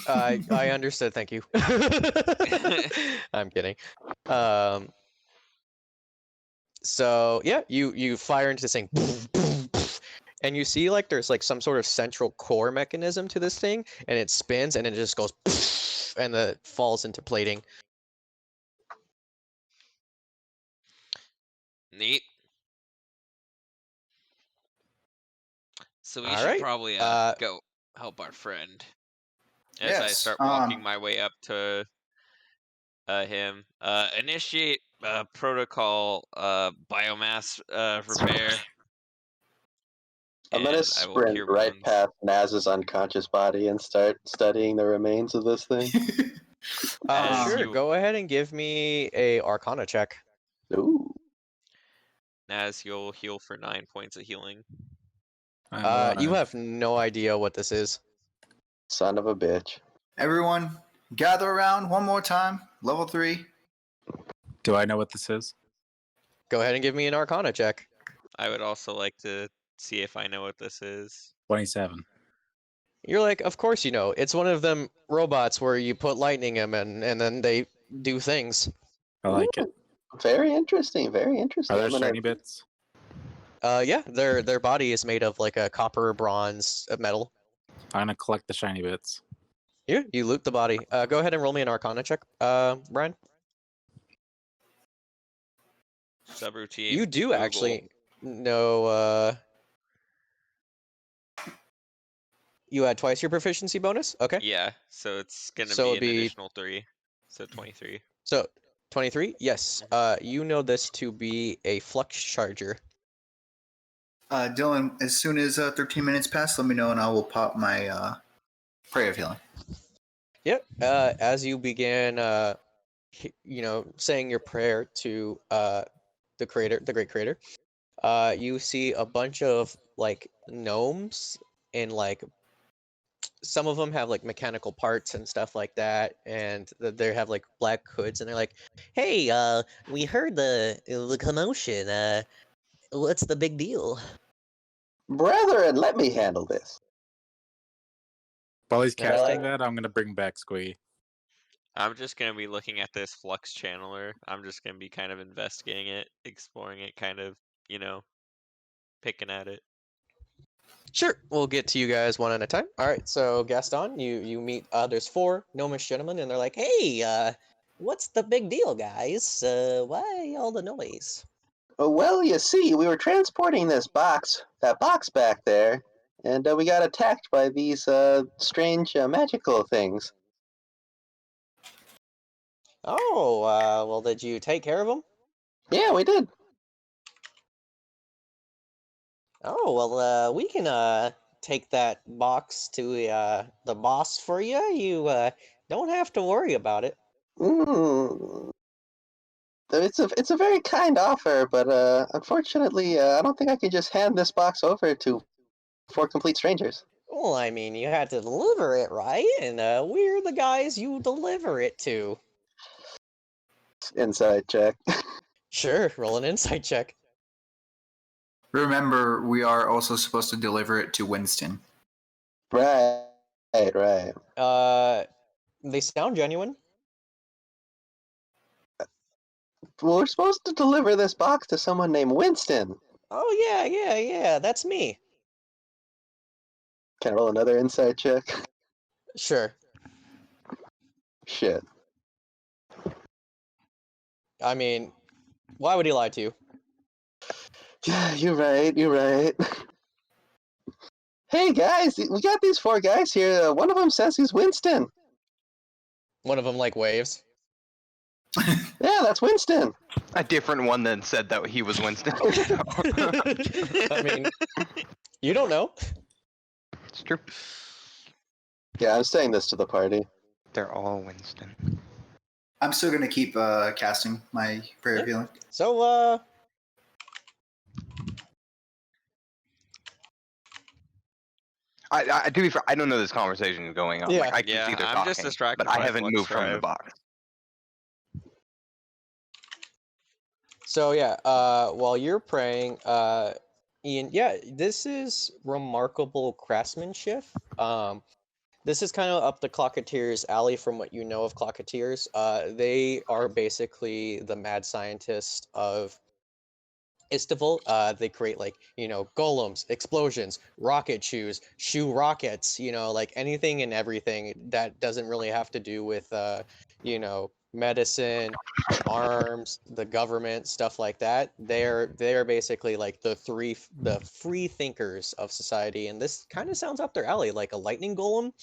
I understood. Thank you. I'm kidding. So yeah, you fire into this thing, and you see like there's like some sort of central core mechanism to this thing, and it spins and it just goes, and it falls into plating. Neat. So we All should right. probably go help our friend. As I Yes, start walking my way up to him, initiate protocol biomass repair. I'm gonna And I will sprint cure right wounds. past Naz's unconscious body and start studying the remains of this thing. As Sure. you- Go ahead and give me a Arcana check. Ooh. As you'll heal for 9 points of healing. You have no idea what this is. Son of a bitch. Everyone, gather around one more time. Level 3. Do I know what this is? Go ahead and give me an Arcana check. I would also like to see if I know what this is. 27. You're like, of course you know. It's one of them robots where you put lightning in them and then they do things. I like it. Very interesting. Very interesting. Are there I'm gonna- shiny bits? Yeah, their body is made of like a copper, bronze, metal. I'm gonna collect the shiny bits. You loot the body. Go ahead and roll me an Arcana check, Brian. Subroutine. You do Google. actually know. You had twice your proficiency bonus. Okay. Yeah, so it's gonna So be it'd an be- additional 3. So 23. So 23. Yes. You know this to be a flux charger. Dylan, as soon as 13 minutes pass, let me know and I will pop my prayer of healing. Yep. As you begin, saying your prayer to the creator, the great creator, you see a bunch of like gnomes, and like some of them have like mechanical parts and stuff like that, and they have like black hoods, and they're like, "Hey, we heard the commotion. What's the big deal?" Brethren, let me handle this. While he's Yeah, I casting like- that, I'm gonna bring back Squee. I'm just gonna be looking at this flux channeler. I'm just gonna be kind of investigating it, exploring it, kind of, picking at it. Sure, we'll get to you guys one at a time. All right, so Gaston, you meet there's 4 gnomish gentlemen, and they're like, "Hey, what's the big deal, guys? Why all the noise?" Oh, well, you see, we were transporting that box back there, and we got attacked by these strange magical things. Oh, well, did you take care of them? Yeah, we did. Oh, well, we can take that box to the boss for you. You don't have to worry about it. Mm. It's a very kind offer, but unfortunately, I don't think I can just hand this box over to 4 complete strangers. Well, I mean, you had to deliver it, right? And we're the guys you deliver it to. Inside check. Sure, roll an insight check. Remember, we are also supposed to deliver it to Winston. Right. They sound genuine. Well, we're supposed to deliver this box to someone named Winston. Oh, yeah, that's me. Can I roll another inside check? Sure. Shit. I mean, why would he lie to you? Yeah, you're right. Hey guys, we got these 4 guys here. One of them says he's Winston. One of them, like, waves. Yeah, that's Winston. A different one than said that he was Winston. I mean, you don't know. It's true. Yeah, I'm saying this to the party. They're all Winston. I'm still going to keep casting my prayer of healing. So, To be fair, I don't know this conversation is going on. Yeah. Like, I can Yeah, see they're I'm talking, just distracted but I by haven't flux moved from the drive. box. So yeah, while you're praying, Ian, yeah, this is remarkable craftsmanship. this is kind of up the Clocketeers' alley from what you know of Clocketeers. They are basically the mad scientist of Istival. They create like, golems, explosions, rocket shoe rockets, like anything and everything that doesn't really have to do with medicine, arms, the government, stuff like that. They're basically like the free thinkers of society, and this kind of sounds up their alley, like a lightning golem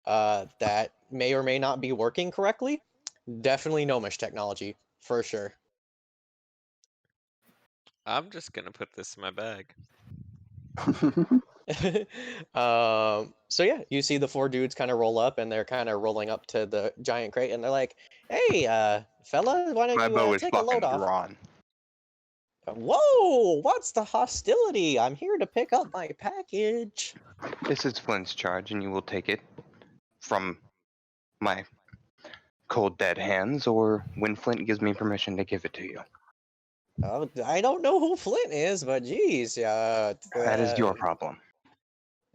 that may or may not be working correctly. Definitely gnomish technology, for sure. I'm just gonna put this in my bag. So yeah, you see the four dudes kind of roll up, and they're kind of rolling up to the giant crate, and they're like, "Hey, fella, why don't My you bow is take a load fucking off?" drawn. Whoa, what's the hostility? I'm here to pick up my package. This is Flint's charge, and you will take it from my cold dead hands, or when Flint gives me permission to give it to you. Oh, I don't know who Flint is, but geez, That is your problem.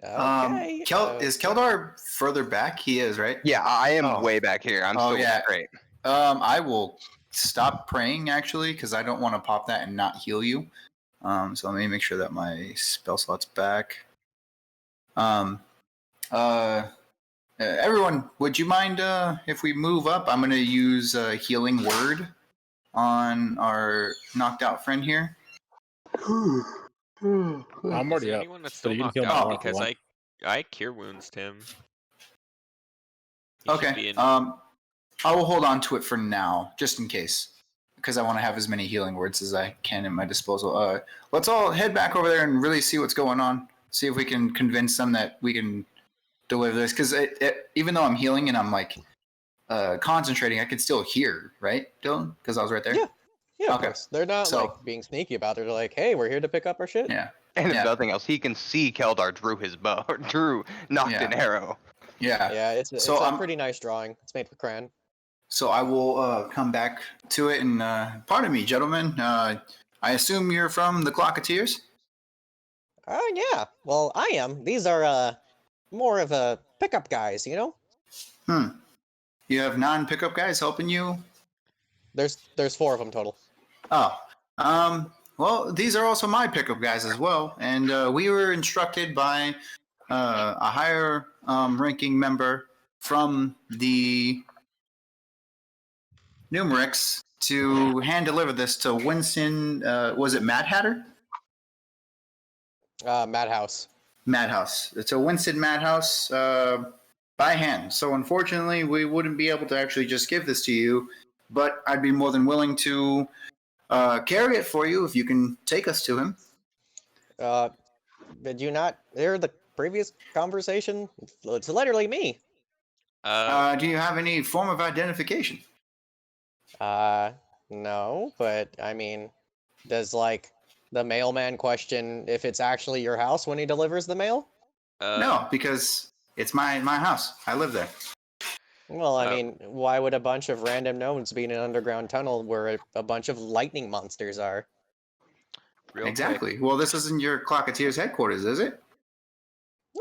Okay. Is Keldar further back? He is, right? Yeah, I am Oh. way back here. I'm still great. I will stop praying actually, because I don't want to pop that and not heal you. So let me make sure that my spell slot's back. Everyone, would you mind if we move up? I'm going to use a healing word on our knocked out friend here. I'm Is already there up. anyone that's So still you can knocked heal out? more if you Because want. I cure wounds him. He should be Okay. in- I will hold on to it for now, just in case, because I want to have as many healing words as I can at my disposal. Let's all head back over there and really see what's going on. See if we can convince them that we can deliver this. Because even though I'm healing and I'm like concentrating, I can still hear, right, Dylan? Because I was right there. Yeah, of Okay. course. They're not So- like being sneaky about it. They're like, hey, we're here to pick up our shit. Yeah. And if Yeah. nothing else, he can see Keldar drew his bow, knocked an arrow. Yeah. Yeah, it's So a I'm- pretty nice drawing. It's made with crayon. So I will come back to it. And pardon me, gentlemen. I assume you're from the Clocketeers? Yeah. Well, I am. These are more of a pickup guys, you know? You have non-pickup guys helping you? There's 4 of them total. Oh. Well, these are also my pickup guys as well. And we were instructed by a higher ranking member from the Numerix to hand deliver this to Winston. Was it Mad Hatter? Madhouse. Madhouse. It's a Winston Madhouse by hand. So unfortunately, we wouldn't be able to actually just give this to you, but I'd be more than willing to carry it for you if you can take us to him. Did you not hear the previous conversation? It's literally me. Do you have any form of identification? No, but I mean, does like the mailman question if it's actually your house when he delivers the mail? No, because it's my house. I live there. Well, I Oh. mean, why would a bunch of random gnomes be in an underground tunnel where a bunch of lightning monsters are? Real quick, Exactly. Well, this isn't your Clocketeers headquarters, is it?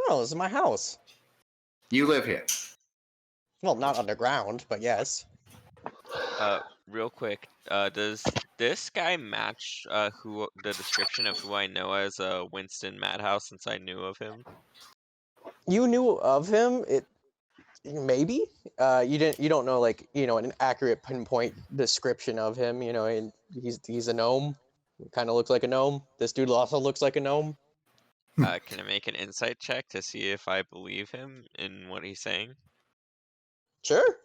No, this is my house. You live here. Well, not underground, but yes. real quick, does this guy match who the description of who I know as Winston Madhouse since I knew of him? You knew of him? Maybe. You don't know like, an accurate pinpoint description of him, and he's a gnome. Kind of looks like a gnome. This dude also looks like a gnome. Can I make an insight check to see if I believe him in what he's saying? Sure.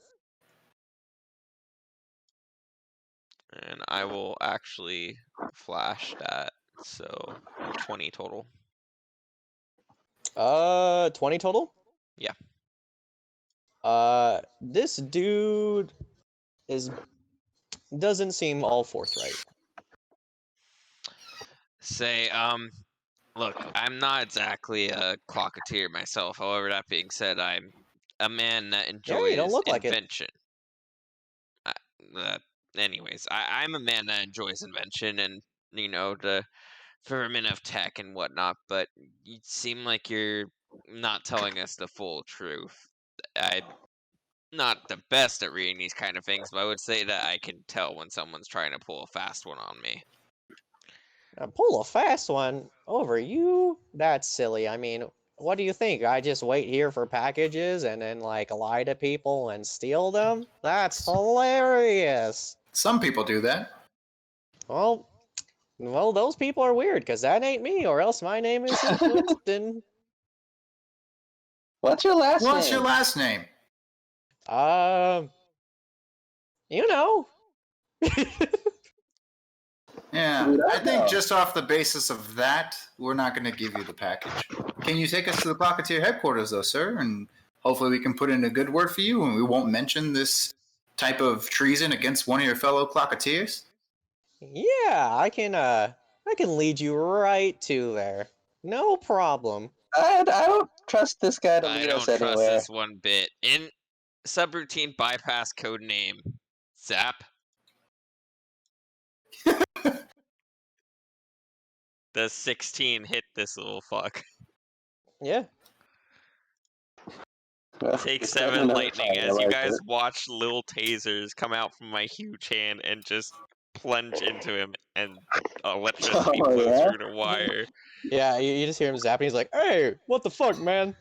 And I will actually flash that. So 20 total. 20 total? Yeah. This dude doesn't seem all forthright. Say, look, I'm not exactly a clocketeer myself. However, that being said, I'm a man that enjoys you don't look like it. invention. Anyways, I'm a man that enjoys invention and, the firmament of tech and whatnot, but you seem like you're not telling us the full truth. I'm not the best at reading these kind of things, but I would say that I can tell when someone's trying to pull a fast one on me. Pull a fast one over you? That's silly. I mean, what do you think? I just wait here for packages and then like lie to people and steal them? That's hilarious. Some people do that. Well, those people are weird because that ain't me, or else my name isn't Winston. What's your last name? What's your last name? You know. Yeah, Dude, I I think know. just off the basis of that, we're not going to give you the package. Can you take us to the Clocketeer headquarters, though, sir? And hopefully we can put in a good word for you, and we won't mention this type of treason against one of your fellow Clocketeers. Yeah, I can lead you right to there. No problem. I don't trust this guy to I lead don't us trust anywhere. this one bit. In subroutine bypass code name, Zap. The 16 hit this little fuck. Yeah. Well, Take it's 7 definitely lightning fine, I as you like guys it. watch little tasers come out from my huge hand and just plunge into him, and electricity Oh, flows yeah? through the wire. Yeah, you just hear him zapping. He's like, "Hey, what the fuck, man?"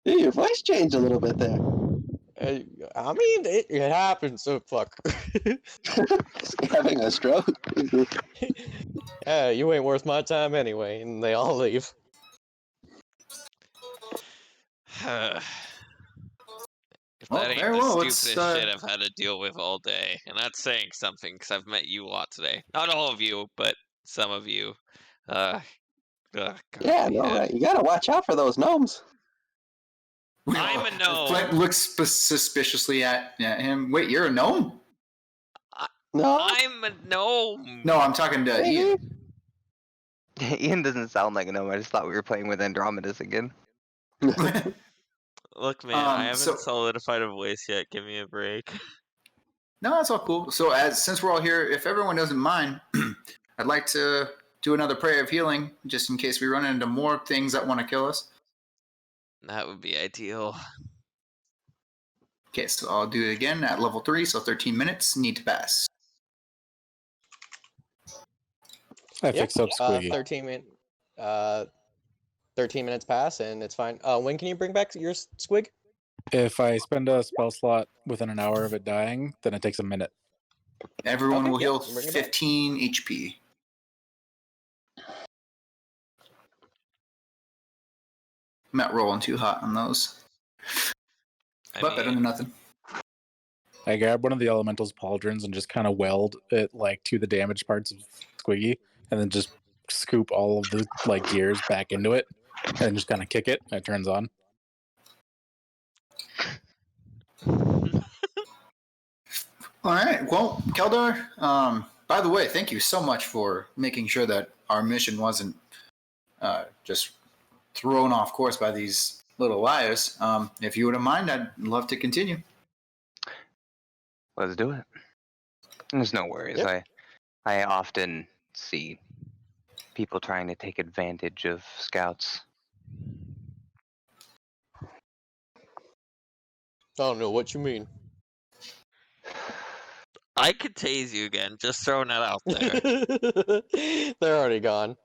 Hey, your voice changed a little bit there. I mean, it happens. So fuck. Having a stroke. Yeah, you ain't worth my time anyway, and they all leave. If Well, that ain't very the well, stupidest shit I've had to deal with all day, and that's saying something because I've met you a lot today. Not all of you, but some of you. God, Yeah, no, right. You gotta watch out for those gnomes. I'm a gnome. Flint looks suspiciously at him. Wait, you're a gnome? No? I'm a gnome. No, I'm talking to Ian. Ian doesn't sound like a gnome. I just thought we were playing with Andromedas again. Look, man, I haven't so- solidified a voice yet. Give me a break. No, that's all cool. So, since we're all here, if everyone doesn't mind, I'd like to do another prayer of healing, just in case we run into more things that want to kill us. That would be ideal. Okay, so I'll do it again at level 3, so 13 minutes. Need to pass. I fixed up Squiggy. 13 minutes pass, and it's fine. When can you bring back your squig? If I spend a spell slot within an hour of it dying, then it takes a minute. Everyone Okay, will yeah, heal bring it back. 15 HP. I'm not rolling too hot on those, but better than nothing. I grab one of the elemental's pauldrons and just kind of weld it like to the damaged parts of Squiggy, and then just scoop all of the like gears back into it, and just kind of kick it, and it turns on. All right. Well, Keldar, by the way, thank you so much for making sure that our mission wasn't just thrown off course by these little liars. If you wouldn't mind, I'd love to continue. Let's do it. There's no worries. Yep. I often see people trying to take advantage of scouts. I don't know what you mean. I could tase you again. Just throwing that out there. They're already gone.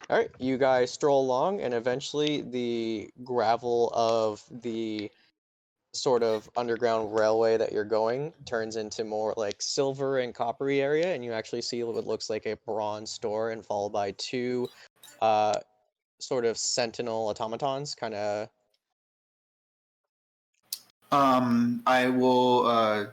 All right, you guys stroll along, and eventually the gravel of the sort of underground railway that you're going turns into more like silver and coppery area, and you actually see what looks like a bronze store, and followed by two sort of sentinel automatons, kind of. I will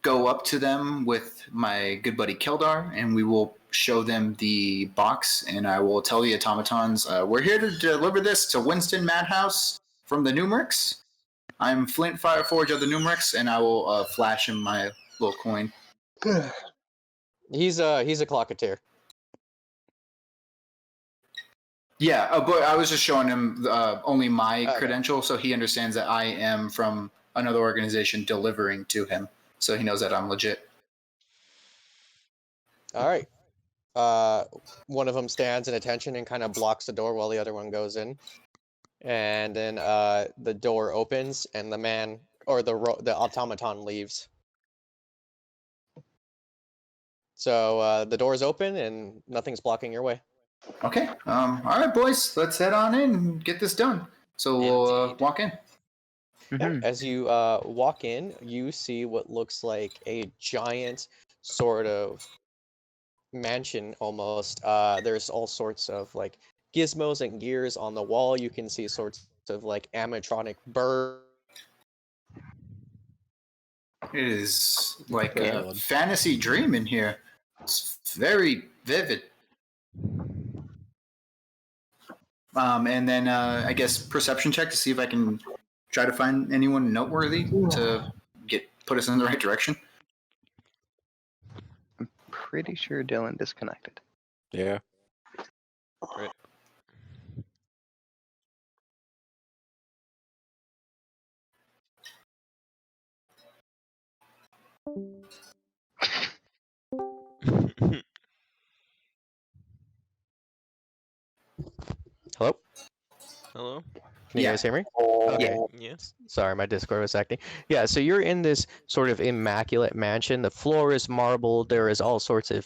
go up to them with my good buddy Keldar, and we will show them the box, and I will tell the automatons, we're here to deliver this to Winston Madhouse from the Numerix. I'm Flint Fireforge of the Numerix, and I will flash him my little coin. He's a clocketeer. Yeah, but I was just showing him only my Okay. credential, so he understands that I am from another organization delivering to him, so he knows that I'm legit. All right. one of them stands in attention and kind of blocks the door while the other one goes in. And then the door opens and the man or the automaton leaves. So the door's open and nothing's blocking your way. Okay. All right, boys. Let's head on in and get this done. So we'll Indeed. walk in. Yeah, as you walk in, you see what looks like a giant sort of mansion almost. There's all sorts of like gizmos and gears on the wall. You can see sorts of like animatronic birds. It is like a fantasy dream in here. It's very vivid. And then I guess perception check to see if I can try to find anyone noteworthy to put us in the right direction. I'm pretty sure Dylan disconnected. Yeah. Right. Hello? Hello? Can you guys hear me? Oh, Okay. Yes. Sorry, my Discord was acting. Yeah, so you're in this sort of immaculate mansion. The floor is marble. There is all sorts of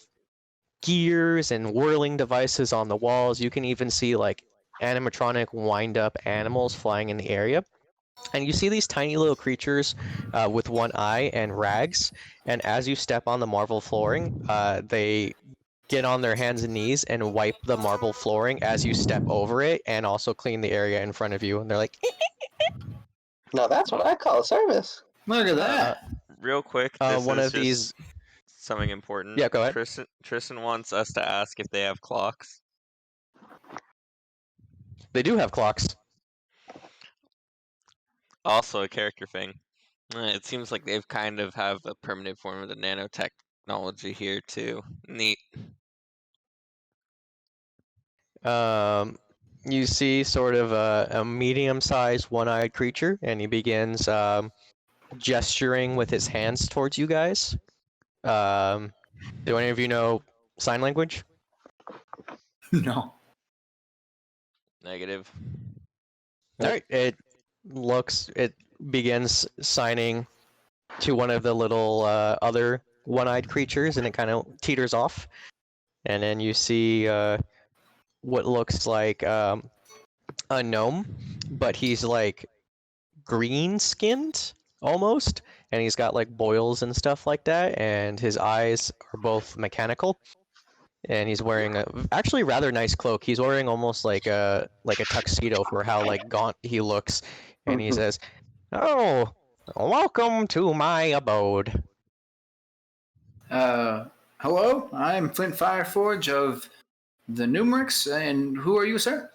gears and whirling devices on the walls. You can even see like animatronic wind-up animals flying in the area. And you see these tiny little creatures with one eye and rags. And as you step on the marble flooring, they get on their hands and knees and wipe the marble flooring as you step over it and also clean the area in front of you. And they're like, now that's what I call a service. Look at that. Real quick, this one is of just these. something important. Yeah, go ahead. Tristan wants us to ask if they have clocks. They do have clocks. Also a character thing. It seems like they've kind of have a primitive form of the nanotechnology here too. Neat. You see sort of a medium-sized one-eyed creature, and he begins gesturing with his hands towards you guys. Do any of you know sign language? No. Negative. All right. It begins signing to one of the little other one-eyed creatures, and it kind of teeters off. And then you see what looks like a gnome, but he's like green-skinned almost, and he's got like boils and stuff like that, and his eyes are both mechanical. And he's wearing a actually rather nice cloak. He's wearing almost like a tuxedo for how like gaunt he looks. And he says, "Oh, welcome to my abode." Hello, I'm Flint Fireforge of the Numerix, and who are you, sir?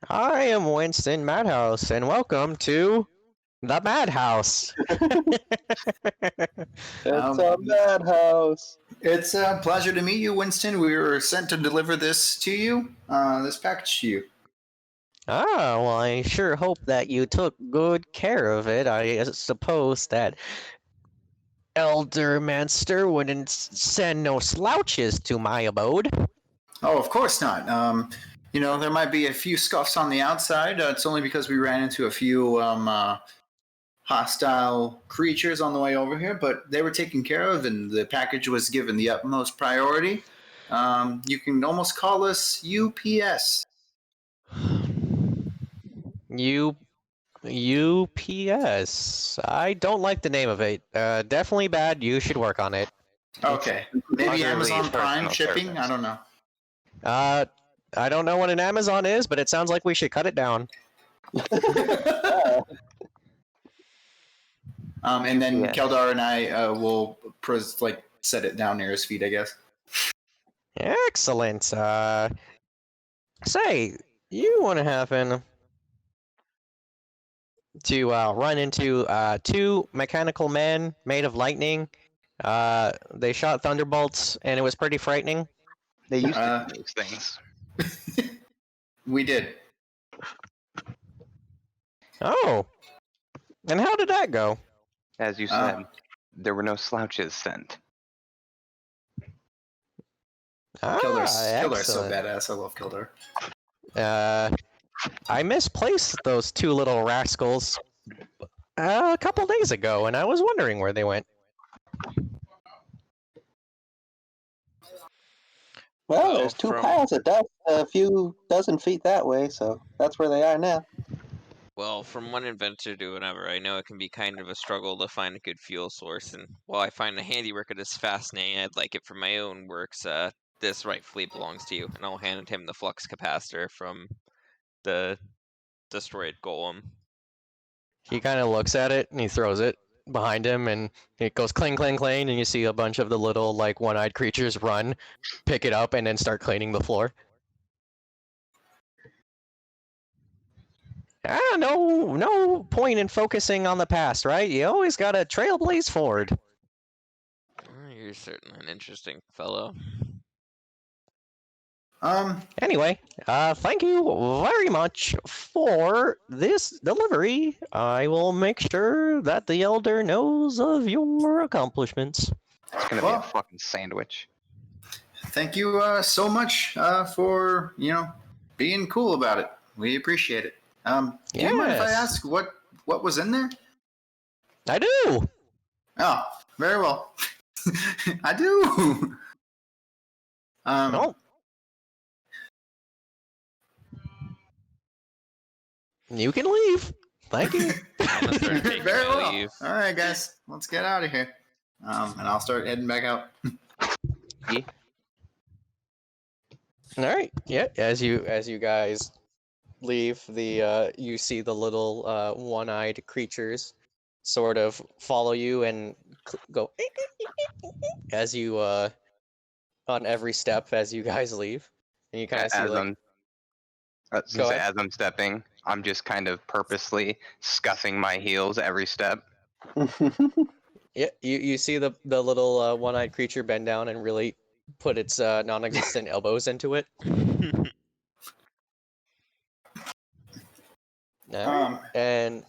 I am Winston Madhouse, and welcome to the Madhouse. It's a madhouse. It's a pleasure to meet you, Winston. We were sent to deliver this to you, this package to you. Ah, well, I sure hope that you took good care of it. I suppose that Elder Manster wouldn't send no slouches to my abode. Oh, of course not. You know, there might be a few scuffs on the outside. It's only because we ran into a few hostile creatures on the way over here, but they were taken care of, and the package was given the utmost priority. You can almost call us UPS. UPS. I don't like the name of it. Definitely bad. You should work on it. Okay. Maybe Utterly Amazon Prime personal shipping? service. I don't know. I don't know what an Amazon is, but it sounds like we should cut it down. And then Yeah. Keldar and I will set it down near his feet, I guess. Excellent. Say, you want to happen to run into two mechanical men made of lightning. They shot thunderbolts, and it was pretty frightening. They used to do those things. We did. Oh, and how did that go? As you said, there were no slouches sent. Kildar's so excellent. badass. I love Kildar. I misplaced those two little rascals a couple days ago, and I was wondering where they went. Well, there's two paths a few dozen feet that way, so that's where they are now. Well, from one adventure to another, I know it can be kind of a struggle to find a good fuel source, and while I find the handiwork of this fascinating, I'd like it for my own works. This rightfully belongs to you, and I'll hand him the flux capacitor from the destroyed golem. He kind of looks at it and he throws it behind him, and it goes clang, clang, clang, and you see a bunch of the little like one-eyed creatures run, pick it up, and then start cleaning the floor. No point in focusing on the past, right? You always gotta trailblaze forward. You're certainly an interesting fellow. Anyway, thank you very much for this delivery. I will make sure that the Elder knows of your accomplishments. It's gonna be a fucking sandwich. Thank you so much for being cool about it. We appreciate it. Do you mind if I ask what was in there? I do. Oh, very well. I do. Oh. You can leave. Thank you. Very well. Leave. All right, guys, let's get out of here. And I'll start heading back out. Yeah. All right. Yeah. As you guys leave, you see the little one-eyed creatures sort of follow you and go as you on every step as you guys leave, and you kind of see like. As I'm stepping, I'm just kind of purposely scuffing my heels every step. Yeah, you see the little one-eyed creature bend down and really put its non-existent elbows into it. And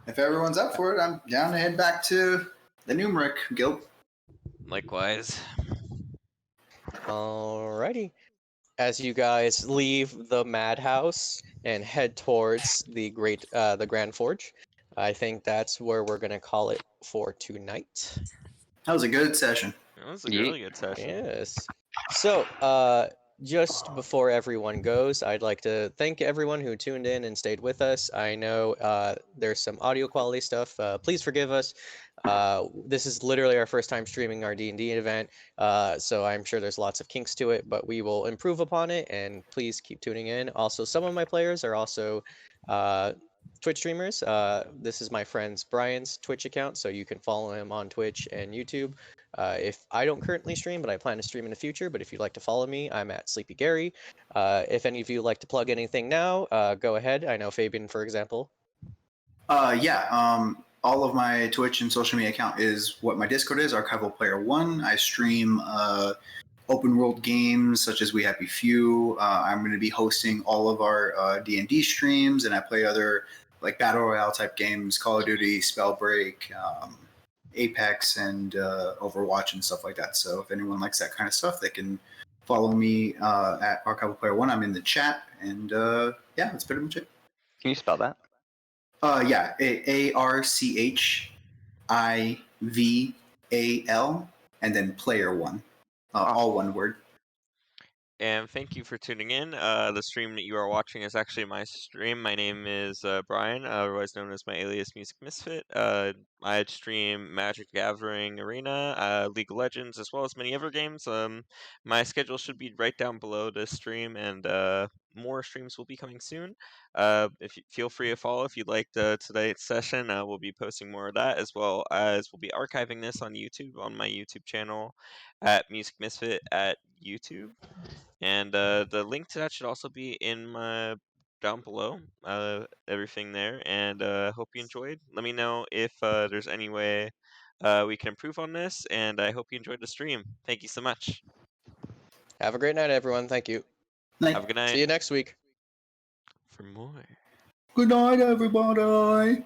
if everyone's up for it, I'm down to head back to the Numeric Guild. Likewise. Alrighty. As you guys leave the madhouse and head towards the Grand Forge, I think that's where we're gonna call it for tonight. That was a good session. That was a really good session. Yes. So, just before everyone goes, I'd like to thank everyone who tuned in and stayed with us. I know there's some audio quality stuff. Please forgive us. This is literally our first time streaming our D&D event, so I'm sure there's lots of kinks to it, but we will improve upon it, and please keep tuning in. Also, some of my players are also Twitch streamers. This is my friend's Brian's Twitch account, so you can follow him on Twitch and YouTube. If I don't currently stream, but I plan to stream in the future, but if you'd like to follow me, I'm at Sleepygary. If any of you like to plug anything now, go ahead. I know Fabian, for example. All of my Twitch and social media account is what my Discord is, Archival Player 1. I stream open world games such as We Happy Few. I'm going to be hosting all of our D&D streams, and I play other like Battle Royale type games, Call of Duty, Spellbreak, Apex, and Overwatch and stuff like that. So if anyone likes that kind of stuff, they can follow me at Archival Player 1. I'm in the chat, and that's pretty much it. Can you spell that? ARCHIVAL, and then Player 1. All one word. And thank you for tuning in. The stream that you are watching is actually my stream. My name is Brian, otherwise known as my alias Music Misfit. I stream Magic the Gathering Arena, League of Legends, as well as many other games. My schedule should be right down below this stream, and more streams will be coming soon. If you feel free to follow if you'd like today's session. We'll be posting more of that, as well as we'll be archiving this on YouTube, on my YouTube channel at Music Misfit at YouTube. And the link to that should also be in my down below, everything there. And hope you enjoyed. Let me know if there's any way we can improve on this, and I hope you enjoyed the stream. Thank you so much. Have a great night, everyone. Thank you. Night. Have a good night. See you next week. For more. Good night, everybody.